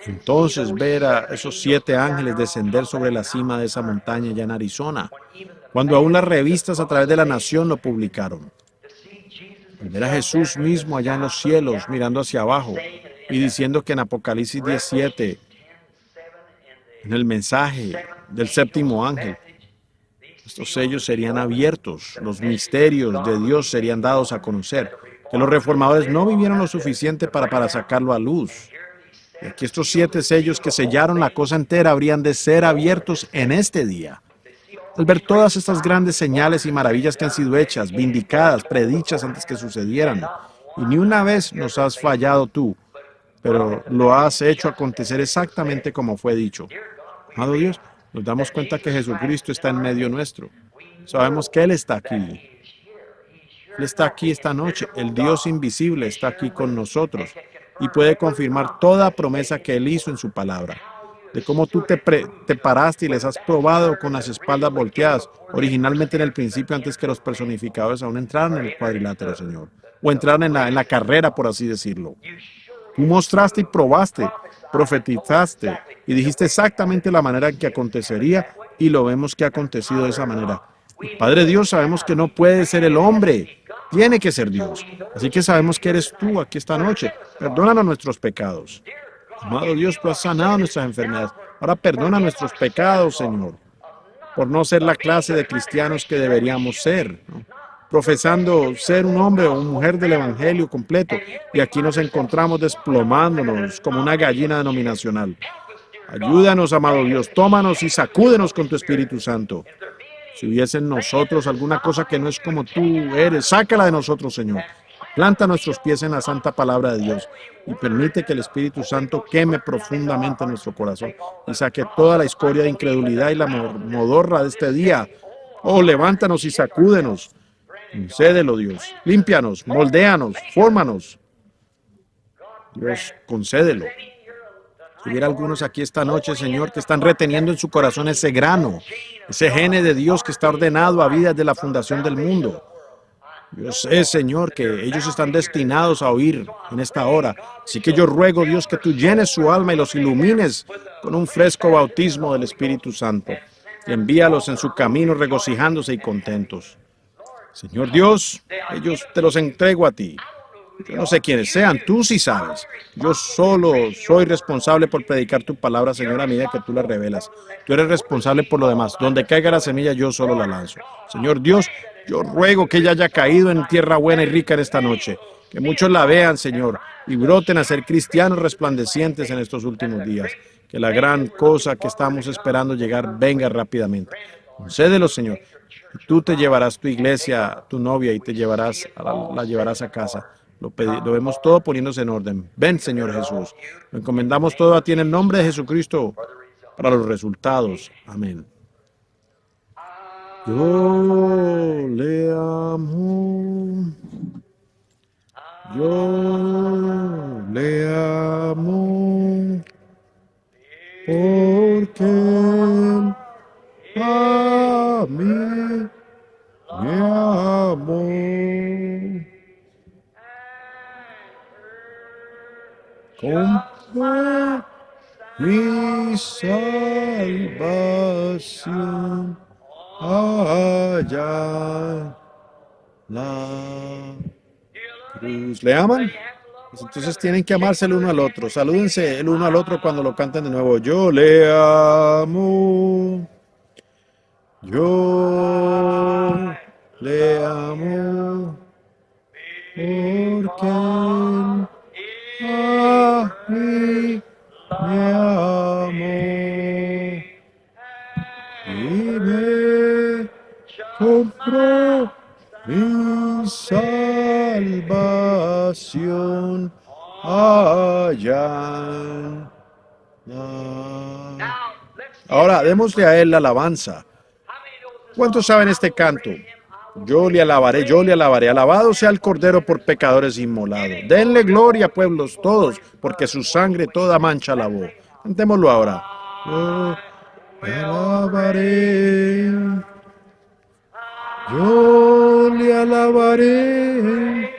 Entonces ver a esos 7 ángeles descender sobre la cima de esa montaña allá en Arizona, cuando aún las revistas a través de la nación lo publicaron. Ver a Jesús mismo allá en los cielos, mirando hacia abajo y diciendo que en Apocalipsis 17, en el mensaje del séptimo ángel, estos sellos serían abiertos, los misterios de Dios serían dados a conocer, que los reformadores no vivieron lo suficiente para sacarlo a luz. Y aquí estos 7 sellos que sellaron la cosa entera habrían de ser abiertos en este día. Al ver todas estas grandes señales y maravillas que han sido hechas, vindicadas, predichas antes que sucedieran, y ni una vez nos has fallado tú, pero lo has hecho acontecer exactamente como fue dicho. Amado Dios, nos damos cuenta que Jesucristo está en medio nuestro. Sabemos que Él está aquí. Él está aquí esta noche. El Dios invisible está aquí con nosotros y puede confirmar toda promesa que Él hizo en su palabra. De cómo tú te paraste y les has probado con las espaldas volteadas, originalmente en el principio, antes que los personificadores aún entraran en el cuadrilátero, Señor, o entraran en la carrera, por así decirlo. Tú mostraste y probaste, profetizaste y dijiste exactamente la manera en que acontecería, y lo vemos que ha acontecido de esa manera. Padre Dios, sabemos que no puede ser el hombre, tiene que ser Dios. Así que sabemos que eres tú aquí esta noche. Perdónanos nuestros pecados. Amado Dios, tú has sanado nuestras enfermedades. Ahora perdona nuestros pecados, Señor, por no ser la clase de cristianos que deberíamos ser, ¿no? Profesando ser un hombre o una mujer del evangelio completo, y aquí nos encontramos desplomándonos como una gallina denominacional. Ayúdanos, amado Dios, tómanos y sacúdenos con tu Espíritu Santo. Si hubiese en nosotros alguna cosa que no es como tú eres, sácala de nosotros, Señor. Planta nuestros pies en la santa palabra de Dios y permite que el Espíritu Santo queme profundamente nuestro corazón y saque toda la escoria de incredulidad y la modorra de este día. Oh, levántanos y sacúdenos. Concédelo, Dios. Límpianos, moldéanos, fórmanos. Dios, concédelo. Si hubiera algunos aquí esta noche, Señor, que están reteniendo en su corazón ese grano, ese gene de Dios que está ordenado a vida desde la fundación del mundo. Yo sé, Señor, que ellos están destinados a oír en esta hora. Así que yo ruego, Dios, que tú llenes su alma y los ilumines con un fresco bautismo del Espíritu Santo. Y envíalos en su camino regocijándose y contentos. Señor Dios, ellos te los entrego a ti. Yo no sé quiénes sean, tú sí sabes. Yo solo soy responsable por predicar tu palabra, Señor, a medida que tú la revelas. Tú eres responsable por lo demás. Donde caiga la semilla, yo solo la lanzo. Señor Dios, yo ruego que ella haya caído en tierra buena y rica en esta noche. Que muchos la vean, Señor, y broten a ser cristianos resplandecientes en estos últimos días. Que la gran cosa que estamos esperando llegar venga rápidamente. Concédelo, Señor. Tú te llevarás tu iglesia, tu novia, y la llevarás a casa. Lo vemos todo poniéndose en orden. Ven, Señor Jesús. Lo encomendamos todo a ti en el nombre de Jesucristo para los resultados. Amén. Yo le amo. Yo le amo. Porque a mí me amó. Compró mi salvación allá la cruz. ¿Le aman? Entonces tienen que amarse el uno al otro. Salúdense el uno al otro cuando lo canten de nuevo. Yo le amo. Yo le amo. Porque él a mí me amó. Y me compró mi salvación allá. Ahora, démosle a él la alabanza. ¿Cuántos saben este canto? Yo le alabaré, yo le alabaré. Alabado sea el Cordero por pecadores inmolado. Denle gloria, pueblos todos, porque su sangre toda mancha lavó. Cantémoslo ahora. Yo le alabaré. Yo le alabaré.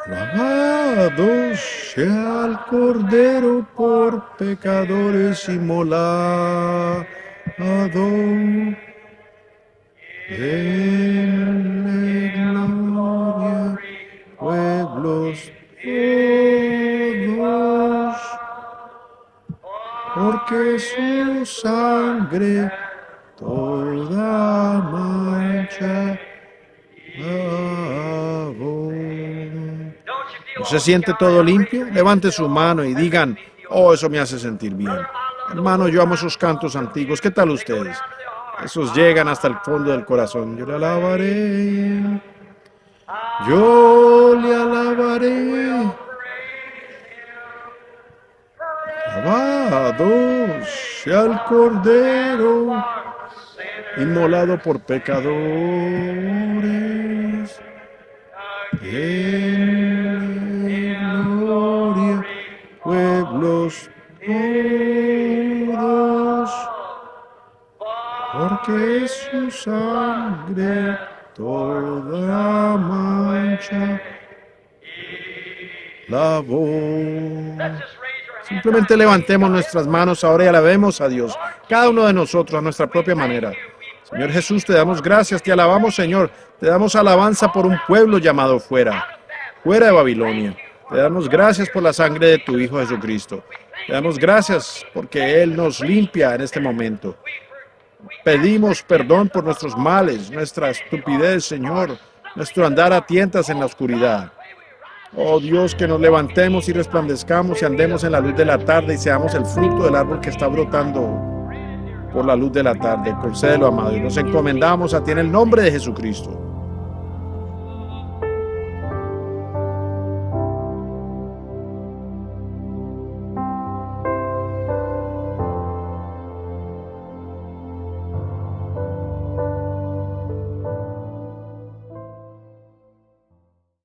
Alabado sea el Cordero por pecadores inmolado. Denle gloria, pueblos todos, porque su sangre toda mancha lavó. ¿No se siente todo limpio? Levante su mano y digan, oh, eso me hace sentir bien. Hermano, yo amo esos cantos antiguos. ¿Qué tal ustedes? Esos llegan hasta el fondo del corazón. Yo le alabaré. Yo le alabaré. Alabado sea el Cordero, inmolado por pecadores. Denle gloria, pueblos todos, porque su sangre toda mancha lavó. Simplemente levantemos nuestras manos ahora y alabemos a Dios, cada uno de nosotros a nuestra propia manera. Señor Jesús, te damos gracias, te alabamos, Señor. Te damos alabanza por un pueblo llamado fuera de Babilonia. Te damos gracias por la sangre de tu Hijo Jesucristo. Te damos gracias porque Él nos limpia en este momento. Pedimos perdón por nuestros males, nuestra estupidez, Señor, nuestro andar a tientas en la oscuridad. Oh Dios, que nos levantemos y resplandezcamos y andemos en la luz de la tarde y seamos el fruto del árbol que está brotando por la luz de la tarde. Concédelo, amado, y nos encomendamos a ti en el nombre de Jesucristo.